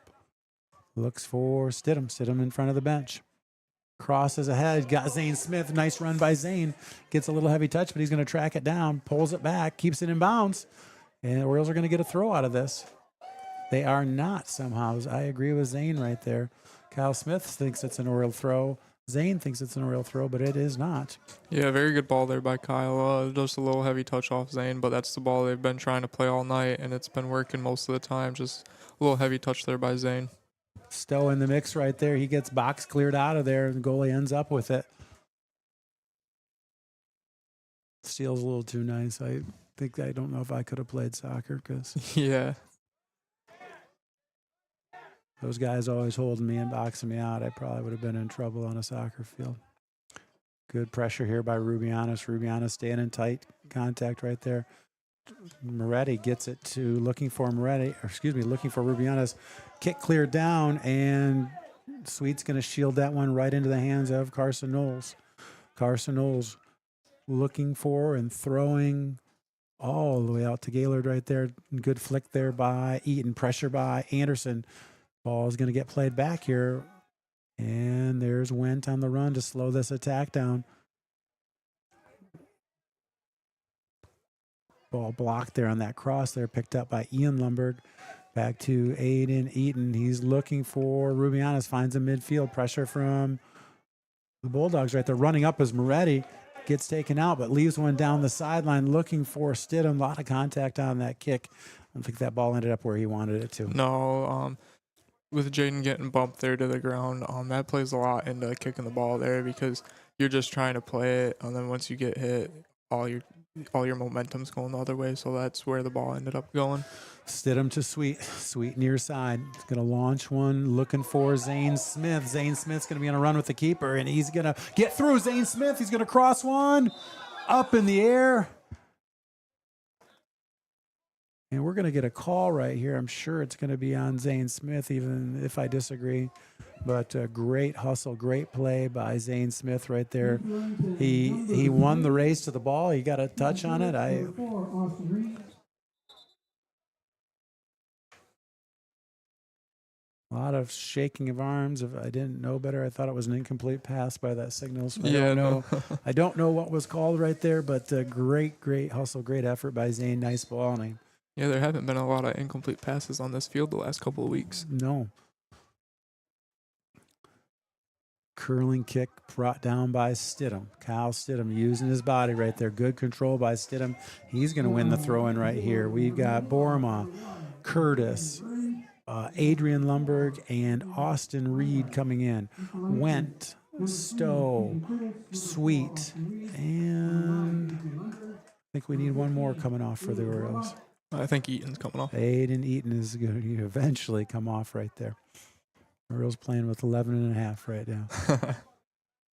Looks for Stidham. Stidham in front of the bench. Crosses ahead. Got Zane Smith. Nice run by Zane. Gets a little heavy touch, but he's going to track it down. Pulls it back. Keeps it in bounds. And the Orioles are going to get a throw out of this. They are not somehow. I agree with Zane right there. Kyle Smith thinks it's an Oriole throw. Zane thinks it's an Oriole throw, but it is not. Yeah, very good ball there by Kyle. Just a little heavy touch off Zane, but that's the ball they've been trying to play all night, and it's been working most of the time. Just a little heavy touch there by Zane. Stowe in the mix right there. He gets box cleared out of there, and the goalie ends up with it. Steel's a little too nice. I don't know if I could have played soccer because yeah, those guys always holding me and boxing me out. I probably would have been in trouble on a soccer field. Good pressure here by Rubianis. Rubianis staying in tight contact right there. Moretti gets it to looking for Rubianis. Kick cleared down, and Sweet's going to shield that one right into the hands of Carson Knowles. Carson Knowles looking for and throwing all the way out to Gaylord right there. Good flick there by Eaton. Pressure by Anderson. Ball is going to get played back here. And there's Wendt on the run to slow this attack down. Ball blocked there on that cross there, picked up by Ian Lumberg. Back to Aiden Eaton. He's looking for Rubianis, finds a midfield. Pressure from the Bulldogs right there. Running up as Moretti gets taken out, but leaves one down the sideline looking for Stidham. A lot of contact on that kick. I don't think that ball ended up where he wanted it to. No, with Jaden getting bumped there to the ground, that plays a lot into kicking the ball there because you're just trying to play it, and then once you get hit, all your momentum's going the other way, so that's where the ball ended up going. Stidham to Sweet. Sweet near side. He's going to launch one, looking for Zane Smith. Zane Smith's going to be on a run with the keeper, and he's going to get through Zane Smith. He's going to cross one up in the air. And we're going to get a call right here. I'm sure it's going to be on Zane Smith, even if I disagree. But great hustle, great play by Zane Smith right there. He won the race to the ball. He got a touch on it. A lot of shaking of arms. If I didn't know better, I thought it was an incomplete pass by that signal. So I don't know what was called right there, but great hustle, great effort by Zane. Nice ball. Yeah, there haven't been a lot of incomplete passes on this field the last couple of weeks. No. Curling kick brought down by Stidham. Kyle Stidham using his body right there. Good control by Stidham. He's going to win the throw-in right here. We've got Borma, Curtis, Adrian Lumberg, and Austin Reed coming in. Wendt, Stowe, Sweet, and I think we need one more coming off for the Orioles. I think Eaton's coming off. Aiden Eaton is going to eventually come off right there. Orioles playing with 11.5 right now.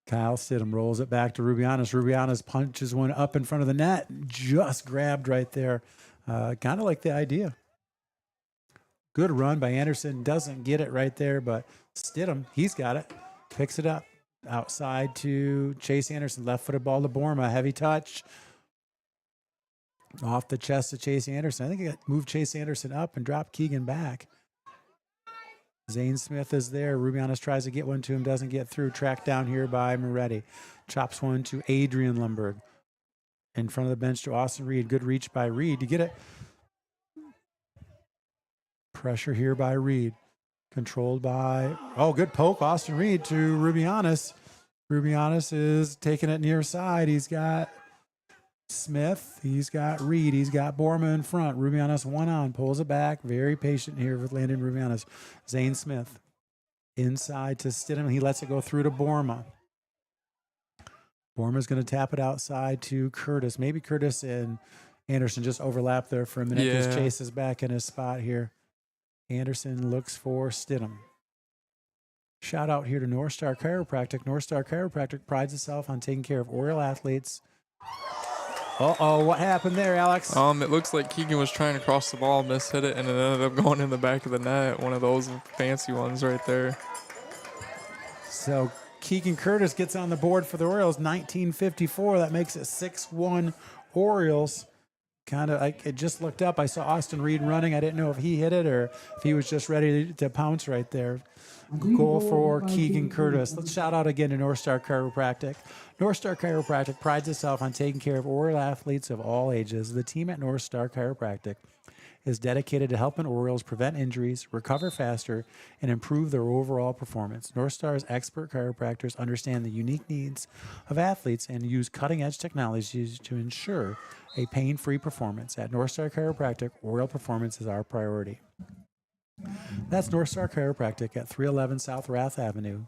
Kyle Stidham rolls it back to Rubianis. Rubianis punches one up in front of the net. Just grabbed right there. Kind of like the idea. Good run by Anderson. Doesn't get it right there, but Stidham, he's got it. Picks it up. Outside to Chase Anderson. Left-footed ball to Borma. Heavy touch. Off the chest of Chase Anderson. I think it moved Chase Anderson up and dropped Keegan back. Zane Smith is there. Rubianis tries to get one to him, doesn't get through. Tracked down here by Moretti. Chops one to Adrian Lundberg. In front of the bench to Austin Reed. Good reach by Reed. You get it. Pressure here by Reed. Controlled by, good poke. Austin Reed to Rubianis. Rubianis is taking it near side. He's got Smith. He's got Reed. He's got Borma in front. Rubianis one on. Pulls it back. Very patient here with Landon Rubianis. Zane Smith. Inside to Stidham. He lets it go through to Borma. Borma's going to tap it outside to Curtis. Maybe Curtis and Anderson just overlap there for a minute because Chase is back in his spot here. Anderson looks for Stidham. Shout out here to North Star Chiropractic. North Star Chiropractic prides itself on taking care of Oriole athletes. What happened there, Alex? It looks like Keegan was trying to cross the ball, mishit it, and it ended up going in the back of the net. One of those fancy ones right there. So Keegan Curtis gets on the board for the Orioles, 1954. That makes it 6-1 Orioles. I just looked up. I saw Austin Reed running. I didn't know if he hit it or if he was just ready to pounce right there. Goal for Keegan Curtis. Let's shout out again to North Star Chiropractic. North Star Chiropractic prides itself on taking care of Oriole athletes of all ages. The team at North Star Chiropractic is dedicated to helping Orioles prevent injuries, recover faster, and improve their overall performance. North Star's expert chiropractors understand the unique needs of athletes and use cutting-edge technologies to ensure a pain-free performance. At North Star Chiropractic, Oriole performance is our priority. That's North Star Chiropractic at 311 South Rath Avenue.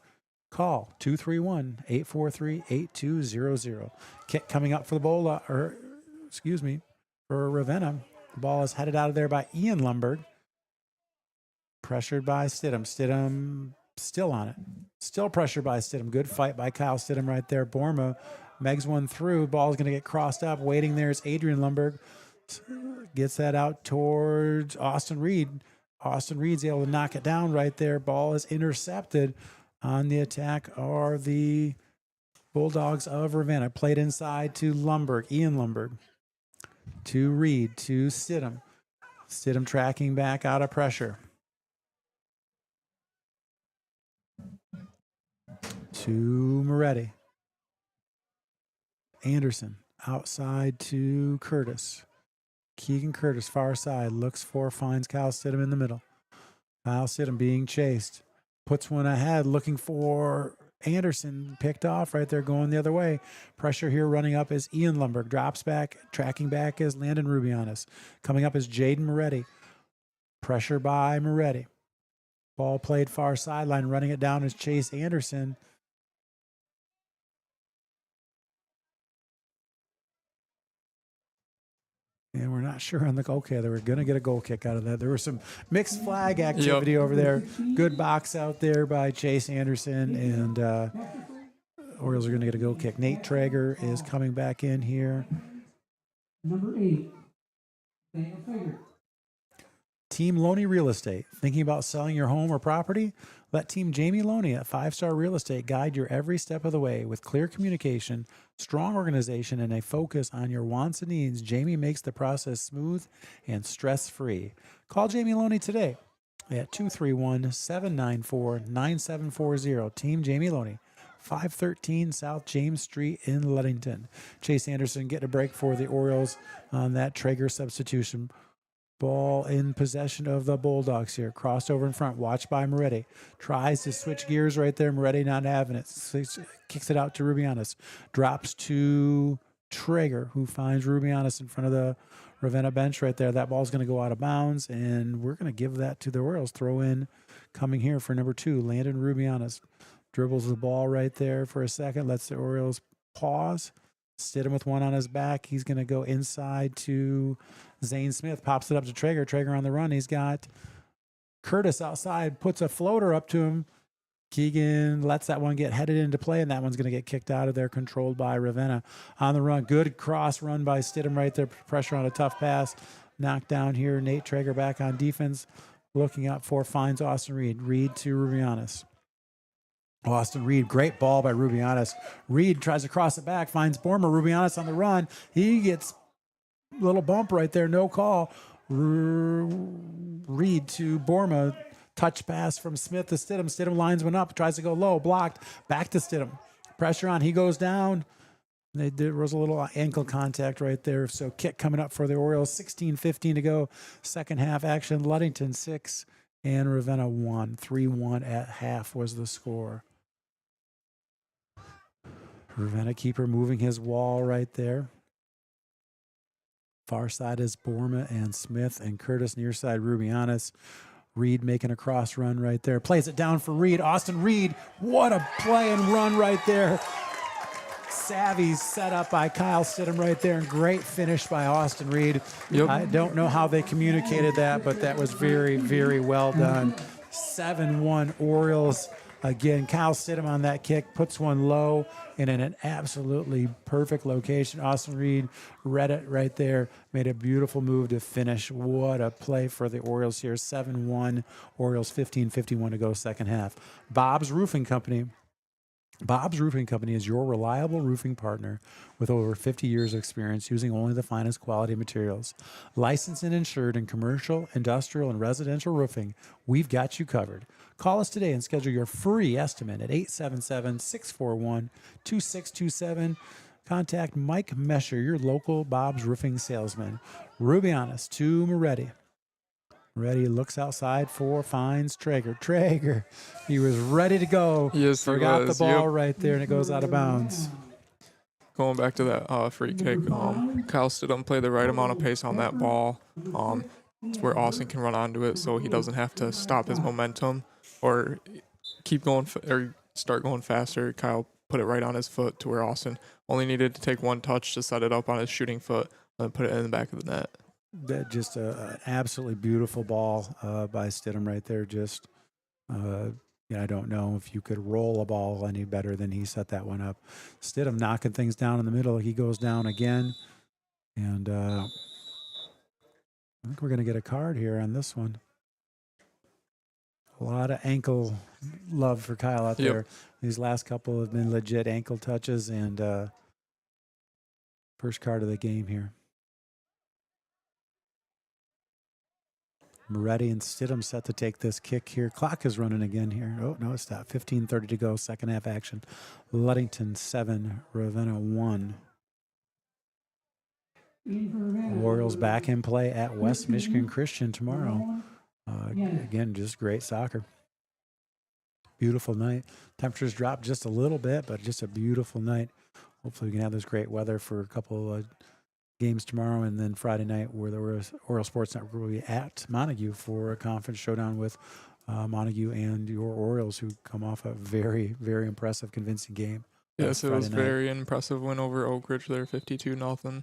Call 231-843-8200. Kick coming up for the for Ravenna. The ball is headed out of there by Ian Lundberg. Pressured by Stidham. Stidham still on it. Still pressured by Stidham. Good fight by Kyle Stidham right there. Borma megs one through. Ball's going to get crossed up. Waiting there is Adrian Lundberg. Gets that out towards Austin Reed. Austin Reed's able to knock it down right there. Ball is intercepted. On the attack are the Bulldogs of Ravenna. Played inside to Lundberg. Ian Lundberg. To Reed. To Stidham. Stidham tracking back out of pressure. To Moretti. Anderson outside to Curtis. Keegan Curtis, far side, finds Kyle Stidham in the middle. Kyle Stidham being chased. Puts one ahead, looking for Anderson. Picked off right there, going the other way. Pressure here running up is Ian Lundberg. Drops back, tracking back is Landon Rubianis. Coming up is Jaden Moretti. Pressure by Moretti. Ball played far sideline. Running it down is Chase Anderson. And we're not sure on they were going to get a goal kick out of that. There was some mixed flag activity over there. Good box out there by Chase Anderson, and Orioles are going to get a goal kick. Nate Traeger is coming back in here. Number 8, Daniel Traeger. Team Loney Real Estate. Thinking about selling your home or property? Let Team Jamie Loney at 5 Star Real Estate guide your every step of the way. With clear communication, strong organization, and a focus on your wants and needs, Jamie makes the process smooth and stress-free. Call Jamie Loney today at 231-794-9740. Team Jamie Loney, 513 South James Street in Ludington. Chase Anderson getting a break for the Orioles on that Traeger substitution. Ball in possession of the Bulldogs here. Crossed over in front. Watched by Moretti. Tries to switch gears right there. Moretti not having it. Kicks it out to Rubianis. Drops to Traeger, who finds Rubianis in front of the Ravenna bench right there. That ball's going to go out of bounds, and we're going to give that to the Orioles. Throw in coming here for number 2, Landon Rubianis. Dribbles the ball right there for a second. Lets the Orioles pause. Stidham with one on his back. He's going to go inside to Zane Smith. Pops it up to Traeger. Traeger on the run. He's got Curtis outside. Puts a floater up to him. Keegan lets that one get headed into play, and that one's going to get kicked out of there, controlled by Ravenna. On the run. Good cross run by Stidham right there. Pressure on a tough pass. Knocked down here. Nate Traeger back on defense. Looking up for, finds Austin Reed. Reed to Rubianis. Austin Reed, great ball by Rubianis. Reed tries to cross it back, finds Borma. Rubianis on the run. He gets little bump right there, no call. Reed to Borma. Touch pass from Smith to Stidham. Stidham lines one up, tries to go low, blocked. Back to Stidham. Pressure on, he goes down. There was a little ankle contact right there. So kick coming up for the Orioles. 16:15 to go. Second half action. Ludington 6 and Ravenna 1. 3-1 at half was the score. Ravenna keeper moving his wall right there. Far side is Borma and Smith and Curtis. Near side, Rubianis. Reed making a cross run right there. Plays it down for Reed. Austin Reed. What a play and run right there. Savvy set up by Kyle Stidham right there, and great finish by Austin Reed. Yep. I don't know how they communicated that, but that was very, very well done. 7-1 Orioles. Again, Kyle Stidham on that kick puts one low and in an absolutely perfect location. Austin Reed read it right there, made a beautiful move to finish. What a play for the Orioles here. 7-1, Orioles 15:51 to go second half. Bob's Roofing Company. Bob's Roofing Company is your reliable roofing partner with over 50 years of experience using only the finest quality materials. Licensed and insured in commercial, industrial, and residential roofing, we've got you covered. Call us today and schedule your free estimate at 877-641-2627. Contact Mike Mesher, your local Bob's Roofing salesman. Rubianis to Moretti. Moretti looks outside finds Traeger. Traeger, he was ready to go. Yes, Forgot the ball Yep. right there, and it goes out of bounds. Going back to that free kick, Kyle Stidham played the right amount of pace on that ball. It's where Austin can run onto it, so he doesn't have to stop his momentum or keep going or start going faster. Kyle put it right on his foot to where Austin only needed to take one touch to set it up on his shooting foot and put it in the back of the net. That just an absolutely beautiful ball by Stidham right there. Just, I don't know if you could roll a ball any better than he set that one up. Stidham knocking things down in the middle. He goes down again. And I think we're going to get a card here on this one. A lot of ankle love for Kyle out there. These last couple have been legit ankle touches, and first card of the game here. Moretti and Stidham set to take this kick here. Clock is running again here. Oh, no, it stopped. 15:30 to go, second half action. Ludington 7, Ravenna 1. Orioles back in play at West Michigan Christian tomorrow. Again, just great soccer. Beautiful night. Temperatures dropped just a little bit, but just a beautiful night. Hopefully we can have this great weather for a couple of games tomorrow, and then Friday night where the Oriole Sports Network will be at Montague for a conference showdown with Montague and your Orioles, who come off a very, very impressive, convincing game. Yes, it was very impressive win over Oak Ridge there, 52-0.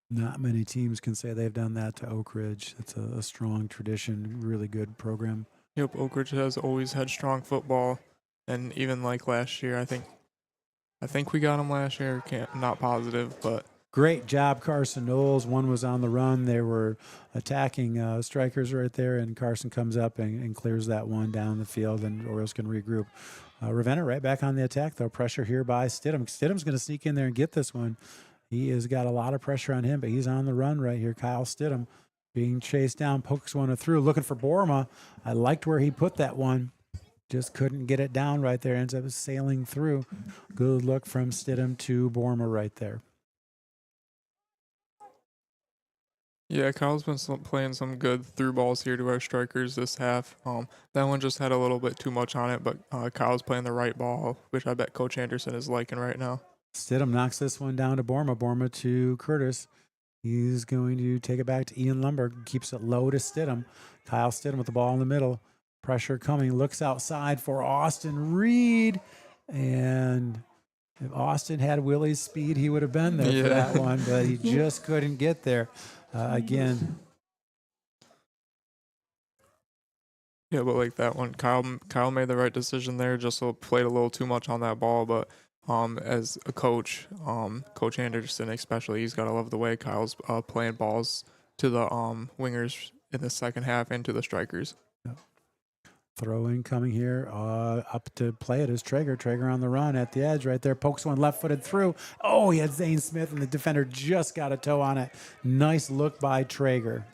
Not many teams can say they've done that to Oak Ridge. It's a strong tradition, really good program. Yep, Oak Ridge has always had strong football, and even like last year, I think we got them last year. Not positive, but great job, Carson Knowles. One was on the run. They were attacking strikers right there, and Carson comes up and clears that one down the field, and Orioles can regroup. Ravenna right back on the attack, though. Pressure here by Stidham. Stidham's going to sneak in there and get this one. He has got a lot of pressure on him, but he's on the run right here. Kyle Stidham being chased down, pokes one through, looking for Borma. I liked where he put that one. Just couldn't get it down right there. Ends up sailing through. Good look from Stidham to Borma right there. Yeah, Kyle's been playing some good through balls here to our strikers this half. That one just had a little bit too much on it, but Kyle's playing the right ball, which I bet Coach Anderson is liking right now. Stidham knocks this one down to Borma. Borma to Curtis. He's going to take it back to Ian Lumberg. Keeps it low to Stidham. Kyle Stidham with the ball in the middle. Pressure coming. Looks outside for Austin Reed. And if Austin had Willie's speed, he would have been there for that one, but he just couldn't get there. Again. Yeah, but like that one, Kyle made the right decision there. Just played a little too much on that ball, but as a coach, Coach Anderson especially, he's got to love the way Kyle's playing balls to the wingers in the second half and to the strikers. Throw in coming here. Up to play it is Traeger. Traeger on the run at the edge right there. Pokes one left-footed through. Oh, he had Zane Smith, and the defender just got a toe on it. Nice look by Traeger.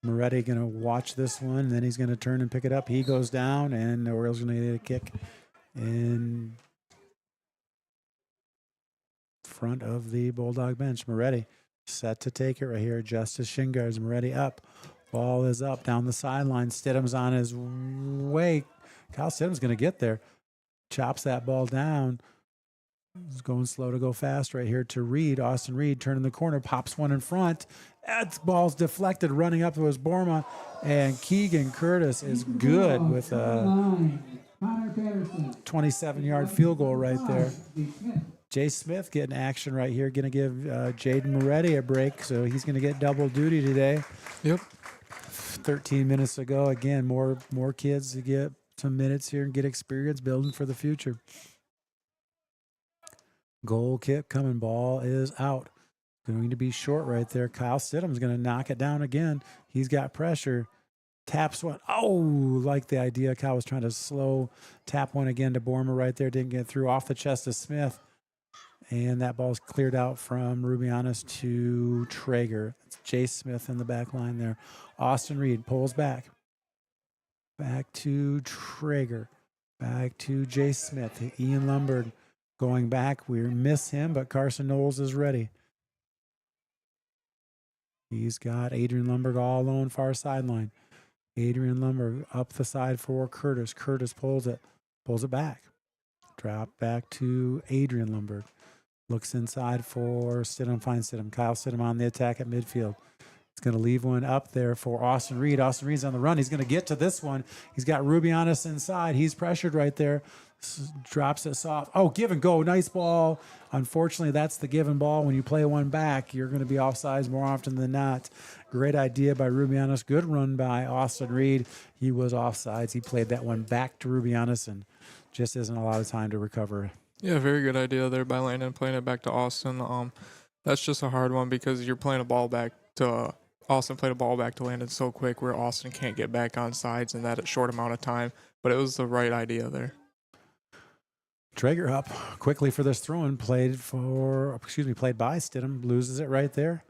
Moretti going to watch this one. Then he's going to turn and pick it up. He goes down, and the Orioles going to get a kick in front of the Bulldog bench. Moretti set to take it right here. Justice Shin guards. Moretti up. Ball is up down the sideline. Stidham's on his way. Kyle Stidham's going to get there. Chops that ball down. He's going slow to go fast right here to Reed. Austin Reed turning the corner, pops one in front. That ball's deflected, running up to his Borma. And Keegan Curtis is good with a 27-yard field goal right there. Jay Smith getting action right here. Going to give Jaden Moretti a break, so he's going to get double duty today. Yep. 13 minutes ago. Again, more kids to get some minutes here and get experience building for the future. Goal kick coming. Ball is out. Going to be short right there. Kyle Stidham's going to knock it down again. He's got pressure. Taps one. Oh, like the idea. Kyle was trying to slow tap one again to Borma right there. Didn't get through. Off the chest of Smith. And that ball's cleared out from Rubianis to Traeger. It's Jay Smith in the back line there. Austin Reed pulls back. Back to Traeger. Back to Jay Smith. Ian Lumberg going back. We miss him, but Carson Knowles is ready. He's got Adrian Lumberg all alone far sideline. Adrian Lumberg up the side for Curtis. Curtis pulls it back. Drop back to Adrian Lumberg. Looks inside for Stidham, finds Stidham. Kyle Stidham on the attack at midfield. He's going to leave one up there for Austin Reed. Austin Reed's on the run. He's going to get to this one. He's got Rubianis inside. He's pressured right there. Drops it soft. Oh, give and go. Nice ball. Unfortunately, that's the give and ball. When you play one back, you're going to be offsides more often than not. Great idea by Rubianis. Good run by Austin Reed. He was offsides. He played that one back to Rubianis and just isn't a lot of time to recover. Yeah, very good idea there by Landon, playing it back to Austin. That's just a hard one because you're playing a ball back to Austin played a ball back to Landon so quick where Austin can't get back on sides in that short amount of time. But it was the right idea there. Traeger up quickly for this throw-in. Played by Stidham. Loses it right there.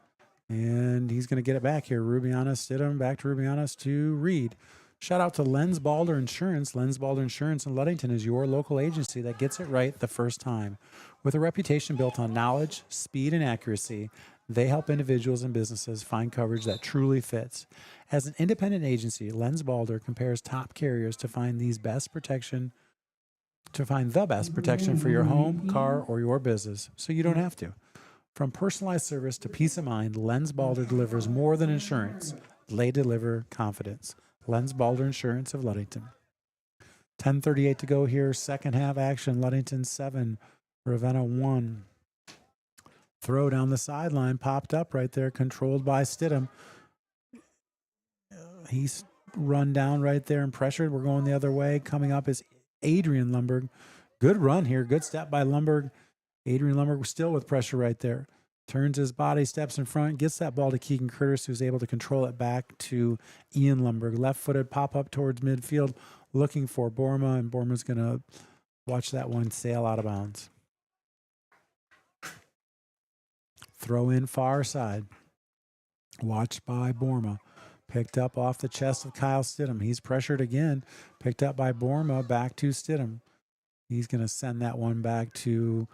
And he's going to get it back here. Rubianis, Stidham, back to Rubianis to Reed. Shout out to Lenz Balder Insurance. Lenz Balder Insurance in Ludington is your local agency that gets it right the first time. With a reputation built on knowledge, speed, and accuracy, they help individuals and businesses find coverage that truly fits. As an independent agency, Lenz Balder compares top carriers to find the best protection for your home, car, or your business, so you don't have to. From personalized service to peace of mind, Lenz Balder delivers more than insurance. They deliver confidence. Lenz Balder Insurance of Ludington. 10:38 to go here. Second half action. Ludington 7, Ravenna 1. Throw down the sideline. Popped up right there. Controlled by Stidham. He's run down right there and pressured. We're going the other way. Coming up is Adrian Lumberg. Good run here. Good step by Lumberg. Adrian Lumberg was still with pressure right there. Turns his body, steps in front, gets that ball to Keegan Curtis, who's able to control it back to Ian Lumberg. Left-footed pop up towards midfield, looking for Borma, and Borma's going to watch that one sail out of bounds. Throw in far side. Watched by Borma. Picked up off the chest of Kyle Stidham. He's pressured again. Picked up by Borma, back to Stidham. He's going to send that one back to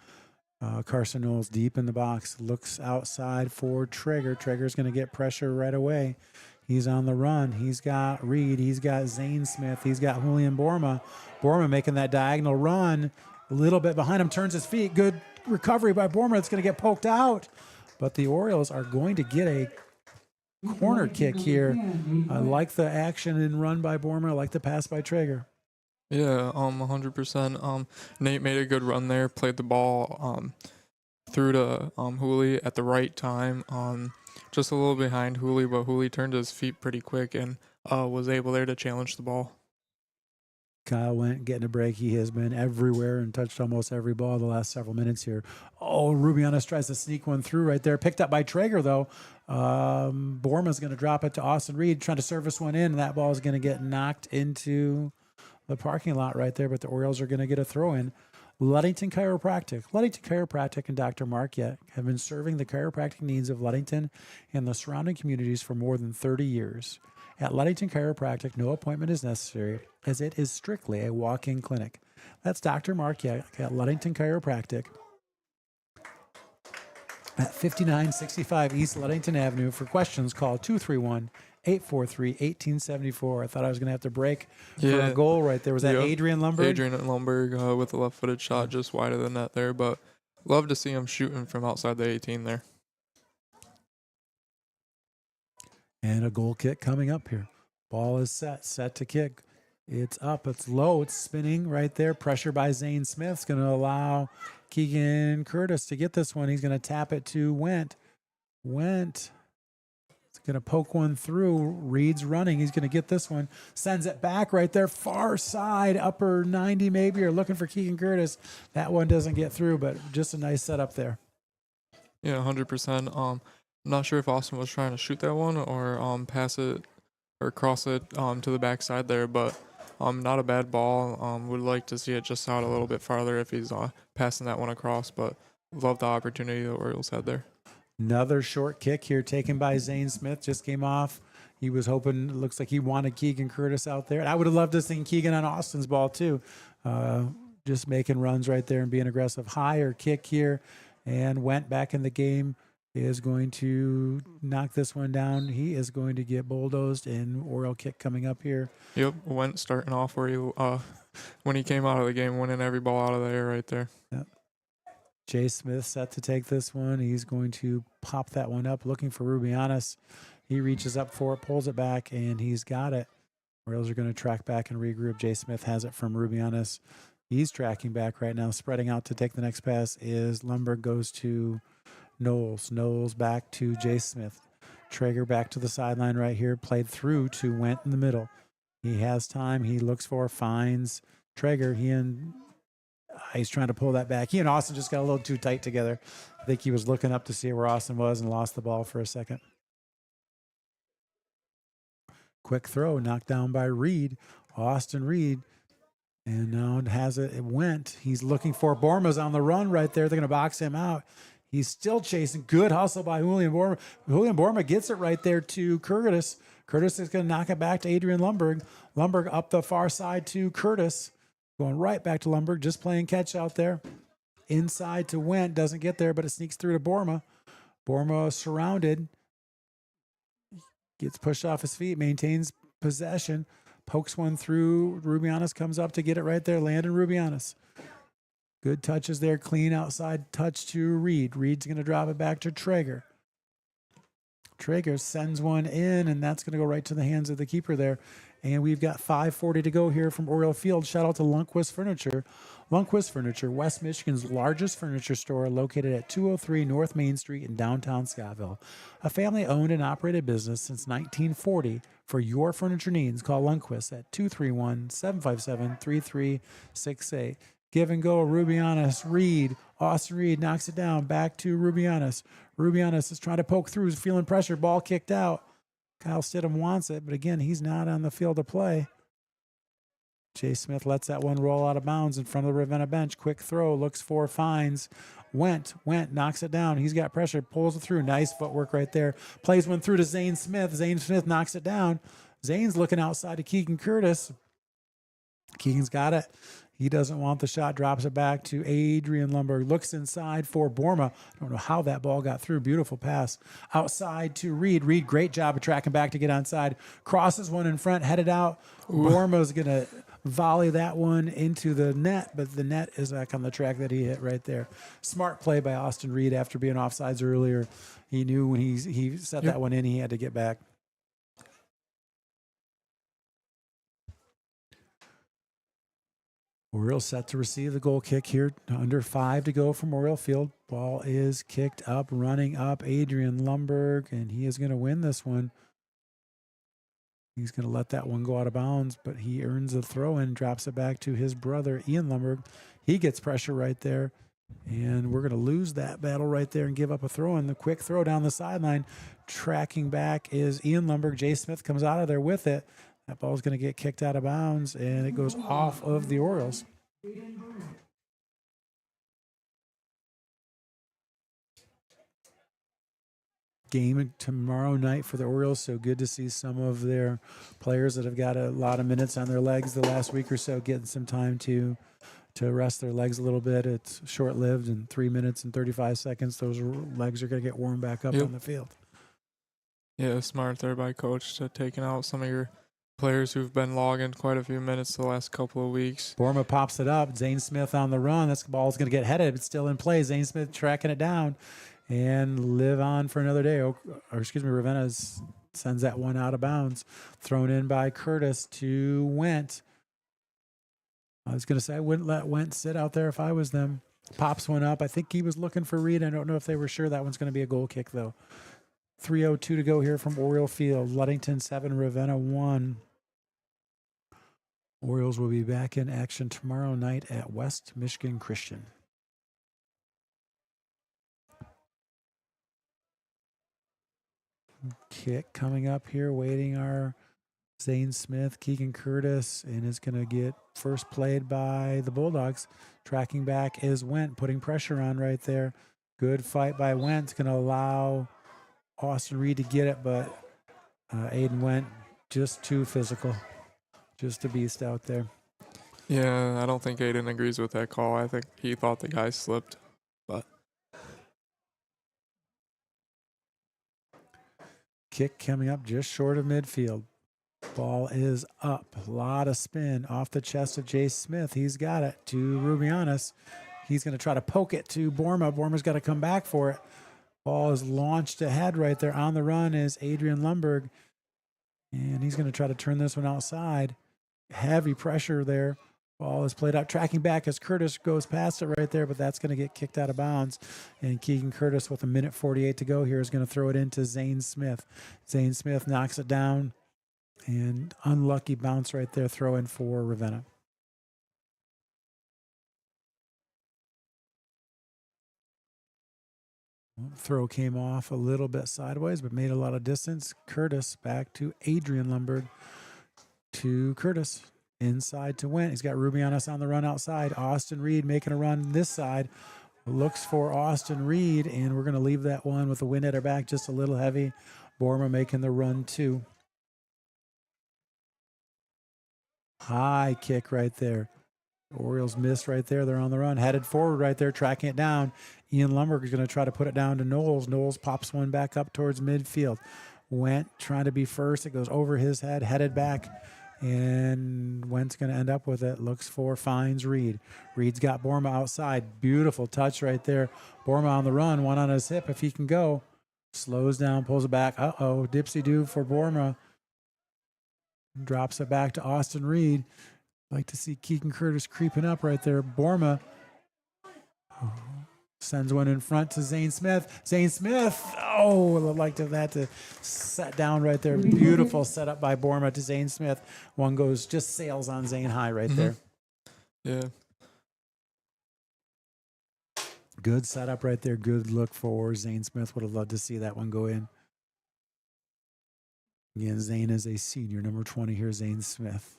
Carson Knowles deep in the box. Looks outside for Traeger. Traeger's going to get pressure right away. He's on the run. He's got Reed. He's got Zane Smith. He's got Julian Borma. Borma making that diagonal run. A little bit behind him. Turns his feet. Good recovery by Borma. It's going to get poked out. But the Orioles are going to get a corner kick here. I like the action and run by Borma. I like the pass by Traeger. Yeah, 100%. Nate made a good run there, played the ball through to Hooley at the right time. Just a little behind Hooley, but Hooley turned his feet pretty quick and was able there to challenge the ball. Kyle went getting a break. He has been everywhere and touched almost every ball the last several minutes here. Oh, Rubianis tries to sneak one through right there. Picked up by Traeger, though. Borma's going to drop it to Austin Reed, trying to service one in, and that ball is going to get knocked into the parking lot right there, but the Orioles are going to get a throw in. Ludington Chiropractic and Dr. Mark Yett have been serving the chiropractic needs of Ludington and the surrounding communities for more than 30 years. At Ludington Chiropractic, no appointment is necessary, as it is strictly a walk-in clinic. That's Dr. Mark Yett at Ludington Chiropractic at 5965 East Ludington Avenue. For questions, call 231-843-1874. I thought I was going to have to break for a goal right there. Was that Adrian Lumberg? Adrian Lumberg with a left-footed shot just wide of the net there, but love to see him shooting from outside the 18 there. And a goal kick coming up here. Ball is set to kick. It's up, it's low, it's spinning right there. Pressure by Zane Smith is going to allow Keegan Curtis to get this one. He's going to tap it to Wendt. Wendt is going to poke one through. Reed's running. He's going to get this one. Sends it back right there. Far side, upper 90 maybe, or looking for Keegan Curtis. That one doesn't get through, but just a nice setup there. Yeah, 100%. I'm not sure if Austin was trying to shoot that one or pass it or cross it to the backside there, but not a bad ball. Would like to see it just out a little bit farther if he's passing that one across, but love the opportunity the Orioles had there. Another short kick here taken by Zane Smith. Just came off. He was hoping, it looks like he wanted Keegan Curtis out there. And I would have loved to see Keegan on Austin's ball too. Just making runs right there and being aggressive. Higher kick here and went back in the game. Is going to knock this one down. He is going to get bulldozed, and Oriole kick coming up here. Yep, went starting off where he when he came out of the game, winning every ball out of the air right there. Yep. Jay Smith set to take this one. He's going to pop that one up, looking for Rubianis. He reaches up for it, pulls it back, and he's got it. Orioles are going to track back and regroup. Jay Smith has it from Rubianis. He's tracking back right now. Spreading out to take the next pass is Lumberg goes to Knowles back to Jay Smith. Traeger back to the sideline right here. Played through to Wendt in the middle. He has time. He looks for, finds Traeger. He's trying to pull that back. He and Austin just got a little too tight together. I think he was looking up to see where Austin was and lost the ball for a second. Quick throw, knocked down by Reed. Austin Reed. And now it has it. It went. He's looking for Borma's on the run right there. They're going to box him out. He's still chasing. Good hustle by Julian Borma. Julian Borma gets it right there to Curtis. Curtis is going to knock it back to Adrian Lumberg. Lumberg up the far side to Curtis. Going right back to Lumberg. Just playing catch out there. Inside to Wendt. Doesn't get there, but it sneaks through to Borma. Borma surrounded. Gets pushed off his feet. Maintains possession. Pokes one through. Rubianis comes up to get it right there. Landon Rubianis. Good touches there. Clean outside touch to Reed. Reed's going to drop it back to Traeger. Traeger sends one in, and that's going to go right to the hands of the keeper there. And we've got 5:40 to go here from Oriole Field. Shout out to Lundquist Furniture. Lundquist Furniture, West Michigan's largest furniture store, located at 203 North Main Street in downtown Scottville. A family-owned and operated business since 1940. For your furniture needs, call Lundquist at 231-757-3368. Give and go, Rubianis, Reed. Austin Reed knocks it down. Back to Rubianis. Rubianis is trying to poke through. He's feeling pressure. Ball kicked out. Kyle Stidham wants it, but again, he's not on the field to play. Jay Smith lets that one roll out of bounds in front of the Ravenna bench. Quick throw. Looks for, finds. Wendt knocks it down. He's got pressure. Pulls it through. Nice footwork right there. Plays one through to Zane Smith. Zane Smith knocks it down. Zane's looking outside to Keegan Curtis. Keegan's got it. He doesn't want the shot, drops it back to Adrian Lumberg. Looks inside for Borma. I don't know how that ball got through. Beautiful pass. Outside to Reed. Reed, great job of tracking back to get onside. Crosses one in front, headed out. Borma's going to volley that one into the net, but the net is back on the track that he hit right there. Smart play by Austin Reed after being offsides earlier. He knew when he set that one in, he had to get back. Oriole set to receive the goal kick here. Under 5 to go from Oriole Field. Ball is kicked up, running up. Adrian Lumberg, and he is going to win this one. He's going to let that one go out of bounds, but he earns a throw and drops it back to his brother, Ian Lumberg. He gets pressure right there, and we're going to lose that battle right there and give up a throw. And the quick throw down the sideline, tracking back is Ian Lumberg. Jay Smith comes out of there with it. That ball's going to get kicked out of bounds, and it goes off of the Orioles. Game tomorrow night for the Orioles, so good to see some of their players that have got a lot of minutes on their legs the last week or so getting some time to rest their legs a little bit. It's short-lived, in 3 minutes and 35 seconds, those legs are going to get warmed back up on the field. Yeah, smart there by Coach to taking out some of your players who've been logging quite a few minutes the last couple of weeks. Borma pops it up. Zane Smith on the run. This ball's going to get headed. It's still in play. Zane Smith tracking it down and live on for another day. Ravenna sends that one out of bounds. Thrown in by Curtis to Went. I was going to say I wouldn't let Went sit out there if I was them. Pops one up. I think he was looking for Reed. I don't know if they were sure that one's going to be a goal kick, though. 3:02 to go here from Oriole Field. Ludington 7, Ravenna 1. Orioles will be back in action tomorrow night at West Michigan Christian. Kick coming up here, waiting our Zane Smith, Keegan Curtis, and is going to get first played by the Bulldogs. Tracking back is Went, putting pressure on right there. Good fight by Went. It's going to allow Austin Reed to get it, but Aiden Went just too physical. Just a beast out there. Yeah, I don't think Aiden agrees with that call. I think he thought the guy slipped, but kick coming up just short of midfield. Ball is up. A lot of spin off the chest of Jay Smith. He's got it to Rubianis. He's going to try to poke it to Borma. Borma's got to come back for it. Ball is launched ahead right there. On the run is Adrian Lumberg. And he's going to try to turn this one outside. Heavy pressure there. Ball is played out. Tracking back as Curtis goes past it right there, but that's going to get kicked out of bounds. And Keegan Curtis with 1:48 to go here is going to throw it into Zane Smith. Zane Smith knocks it down. And unlucky bounce right there. Throw in for Ravenna. Throw came off a little bit sideways, but made a lot of distance. Curtis back to Adrian Lumberg. To Curtis. Inside to Went. He's got Rubianis on the run outside. Austin Reed making a run this side. Looks for Austin Reed, and we're going to leave that one with the wind at our back, just a little heavy. Borma making the run too. High kick right there. Orioles missed right there. They're on the run. Headed forward right there, tracking it down. Ian Lumberg is going to try to put it down to Knowles. Knowles pops one back up towards midfield. Went trying to be first. It goes over his head, headed back. And Went's going to end up with it. Looks for, finds Reed. Reed's got Borma outside. Beautiful touch right there. Borma on the run, one on his hip if he can go. Slows down, pulls it back. Uh-oh, dipsy-do for Borma. Drops it back to Austin Reed. Like to see Keegan Curtis creeping up right there. Borma sends one in front to Zane Smith. Zane Smith, I'd like to have that to set down right there. Beautiful setup by Borma to Zane Smith. One goes, just sails on Zane high right there. Yeah. Good setup right there. Good look for Zane Smith. Would have loved to see that one go in. Again, Zane is a senior. Number 20 here, Zane Smith.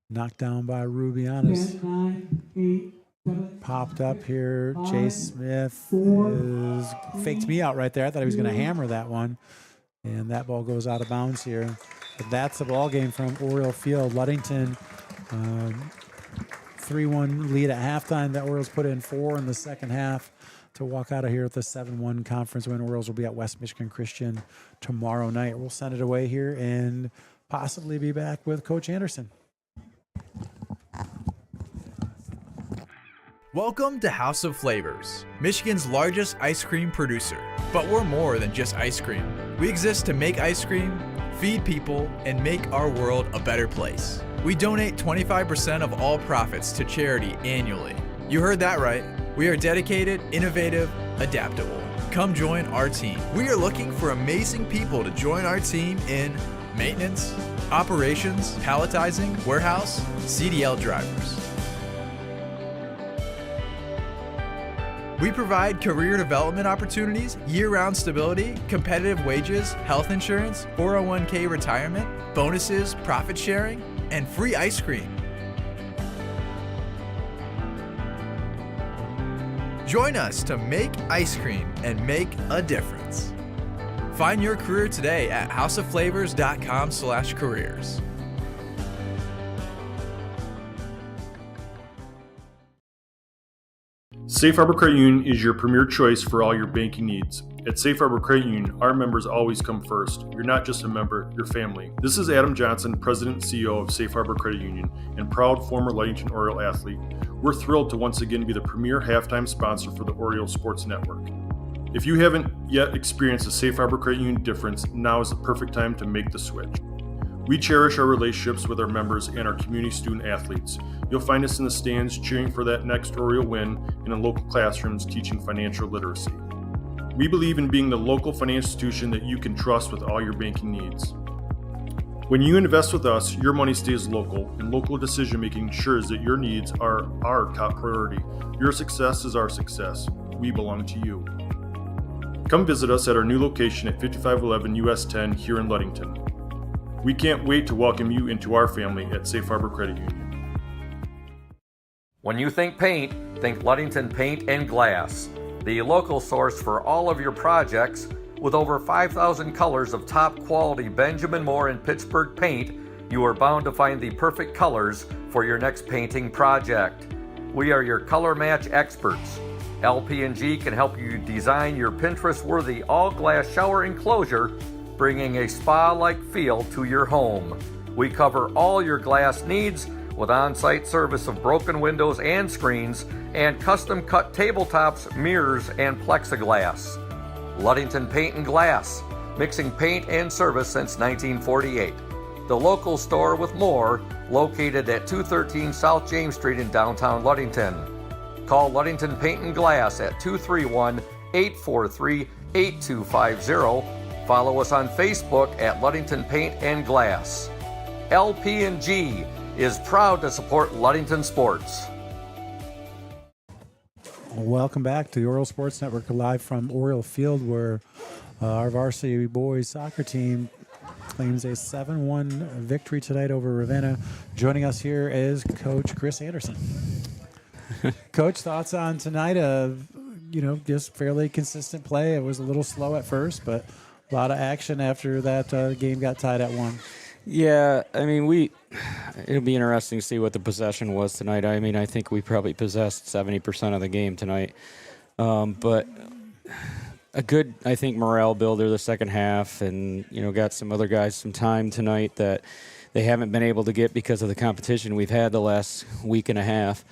Knocked down by Rubianis. 10, 9, 8, 7, Popped up here. 5, Jay Smith 4, is faked me out right there. I thought he was going to hammer that one. And that ball goes out of bounds here. But that's the ball game from Oriole Field. Ludington, 3-1 lead at halftime. The Orioles put in 4 in the second half to walk out of here with a 7-1 conference win. Orioles will be at West Michigan Christian tomorrow night. We'll send it away here and possibly be back with Coach Anderson. Welcome to House of Flavors, Michigan's largest ice cream producer. But we're more than just ice cream. We exist to make ice cream, feed people, and make our world a better place. We donate 25% of all profits to charity annually. You heard that right. We are dedicated, innovative, adaptable. Come join our team. We are looking for amazing people to join our team in maintenance, operations, palletizing, warehouse, CDL drivers. We provide career development opportunities, year-round stability, competitive wages, health insurance, 401k retirement, bonuses, profit sharing, and free ice cream. Join us to make ice cream and make a difference. Find your career today at houseofflavors.com/careers. Safe Harbor Credit Union is your premier choice for all your banking needs. At Safe Harbor Credit Union, our members always come first. You're not just a member, you're family. This is Adam Johnson, President and CEO of Safe Harbor Credit Union and proud former Ludington Oriole athlete. We're thrilled to once again be the premier halftime sponsor for the Oriole Sports Network. If you haven't yet experienced the Safe Harbor Credit Union difference, now is the perfect time to make the switch. We cherish our relationships with our members and our community student athletes. You'll find us in the stands cheering for that next Oriole win and in local classrooms teaching financial literacy. We believe in being the local financial institution that you can trust with all your banking needs. When you invest with us, your money stays local, and local decision-making ensures that your needs are our top priority. Your success is our success. We belong to you. Come visit us at our new location at 5511 US 10 here in Ludington. We can't wait to welcome you into our family at Safe Harbor Credit Union. When you think paint, think Ludington Paint and Glass, the local source for all of your projects. With over 5,000 colors of top quality Benjamin Moore and Pittsburgh paint, you are bound to find the perfect colors for your next painting project. We are your color match experts. LP&G can help you design your Pinterest-worthy all-glass shower enclosure, bringing a spa-like feel to your home. We cover all your glass needs with on-site service of broken windows and screens and custom-cut tabletops, mirrors, and plexiglass. Ludington Paint and Glass, mixing paint and service since 1948. The local store with more, located at 213 South James Street in downtown Ludington. Call Ludington Paint and Glass at 231-843-8250. Follow us on Facebook at Ludington Paint and Glass. LP&G is proud to support Ludington sports. Welcome back to the Oriole Sports Network, live from Oriole Field, where our varsity boys soccer team claims a 7-1 victory tonight over Ravenna. Joining us here is Coach Chris Anderson. Coach, thoughts on tonight? Just fairly consistent play. It was a little slow at first, but a lot of action after that game got tied at 1. Yeah, I mean, it'll be interesting to see what the possession was tonight. I mean, I think we probably possessed 70% of the game tonight. But a good, I think, morale builder the second half, and, got some other guys some time tonight that they haven't been able to get because of the competition we've had the last week and a half.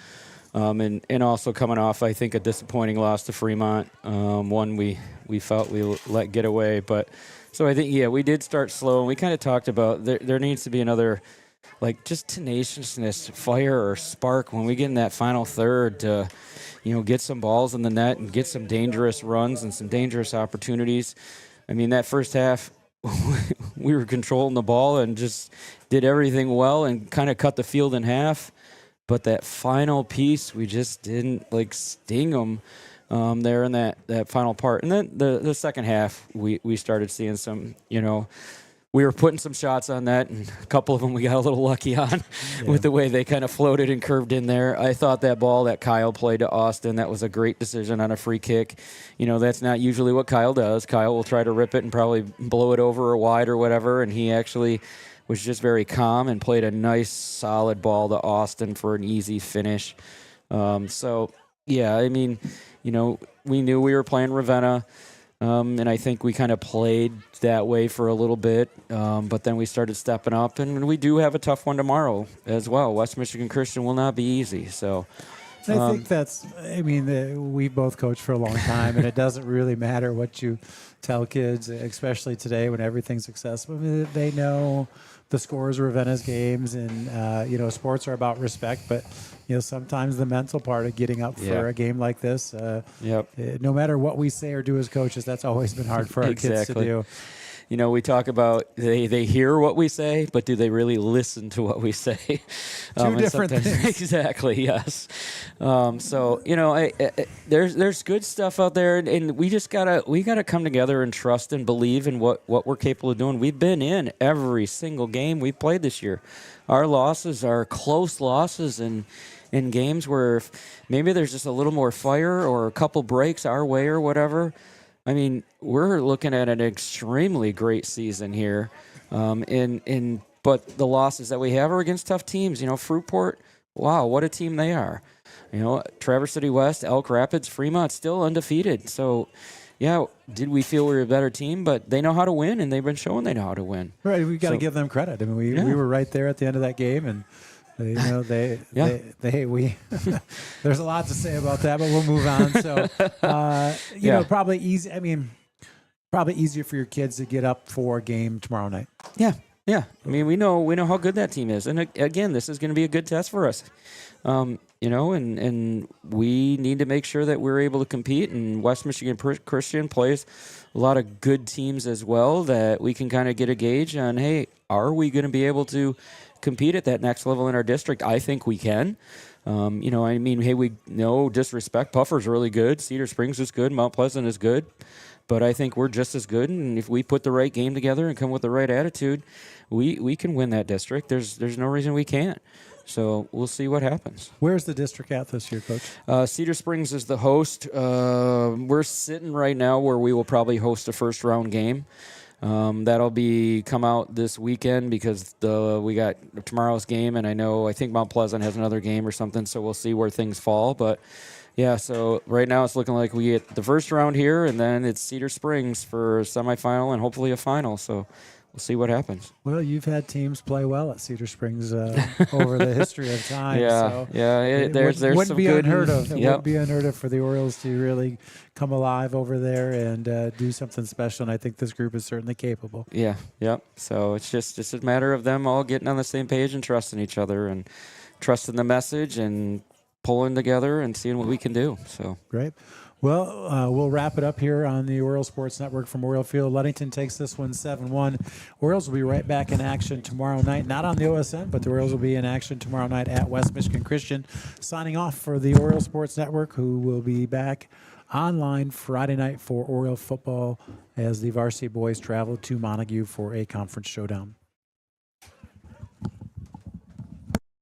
And also coming off, I think, a disappointing loss to Fremont, one we felt we let get away. But so I think, we did start slow, and we kind of talked about there needs to be another, just tenaciousness, fire or spark when we get in that final third to, get some balls in the net and get some dangerous runs and some dangerous opportunities. I mean, that first half, we were controlling the ball and just did everything well and kind of cut the field in half. But that final piece, we just didn't sting them there in that final part. And then the second half, we started seeing some, we were putting some shots on that, and a couple of them we got a little lucky on with the way they kind of floated and curved in there. I thought that ball that Kyle played to Austin, that was a great decision on a free kick. That's not usually what Kyle does. Kyle will try to rip it and probably blow it over or wide or whatever, and he actually was just very calm and played a nice, solid ball to Austin for an easy finish. I mean, we knew we were playing Ravenna, and I think we kind of played that way for a little bit, but then we started stepping up, and we do have a tough one tomorrow as well. West Michigan Christian will not be easy, so... I think we both coached for a long time, and it doesn't really matter what you tell kids, especially today when everything's accessible. I mean, they know the scores of Ravenna's games, and, sports are about respect, but, sometimes the mental part of getting up for a game like this, no matter what we say or do as coaches, that's always been hard for our kids to do. we talk about they hear what we say, but do they really listen to what we say? Two different things. Exactly. Yes. So there's good stuff out there, and we just gotta come together and trust and believe in what we're capable of doing. We've been in every single game we've played this year. Our losses are close losses in games where maybe there's just a little more fire or a couple breaks our way or whatever. I mean, we're looking at an extremely great season here, but the losses that we have are against tough teams. Fruitport, wow, what a team they are. Traverse City West, Elk Rapids, Fremont, still undefeated. So, yeah, did we feel we were a better team? But they know how to win, and they've been showing they know how to win. Right, we've got to give them credit. I mean, we were right there at the end of that game, and there's a lot to say about that, but we'll move on. So, probably easy. I mean, probably easier for your kids to get up for a game tomorrow night. Yeah. I mean, we know how good that team is, and again, this is going to be a good test for us. And we need to make sure that we're able to compete. And West Michigan Christian plays a lot of good teams as well that we can kind of get a gauge on. Hey, are we going to be able to compete at that next level in our district? I think we can. Hey, we no disrespect. Puffer's really good. Cedar Springs is good. Mount Pleasant is good. But I think we're just as good. And if we put the right game together and come with the right attitude, we can win that district. There's no reason we can't. So we'll see what happens. Where's the district at this year, Coach? Cedar Springs is the host. We're sitting right now where we will probably host a first-round game. That'll come out this weekend because we got tomorrow's game, and I think Mount Pleasant has another game or something, so we'll see where things fall. But, yeah, so right now it's looking like we get the first round here, and then it's Cedar Springs for a semifinal and hopefully a final. So we'll see what happens. Well, you've had teams play well at Cedar Springs over the history of time. There's wouldn't some be good unheard of. It yep. wouldn't be unheard of for the Orioles to really come alive over there and do something special. And I think this group is certainly capable. Yeah. Yep. So it's just a matter of them all getting on the same page and trusting each other and trusting the message and pulling together and seeing what we can do. So great. Well, we'll wrap it up here on the Oriole Sports Network from Oriole Field. Ludington takes this one 7-1. Orioles will be right back in action tomorrow night. Not on the OSN, but the Orioles will be in action tomorrow night at West Michigan Christian. Signing off for the Oriole Sports Network, who will be back online Friday night for Oriole football as the varsity boys travel to Montague for a conference showdown.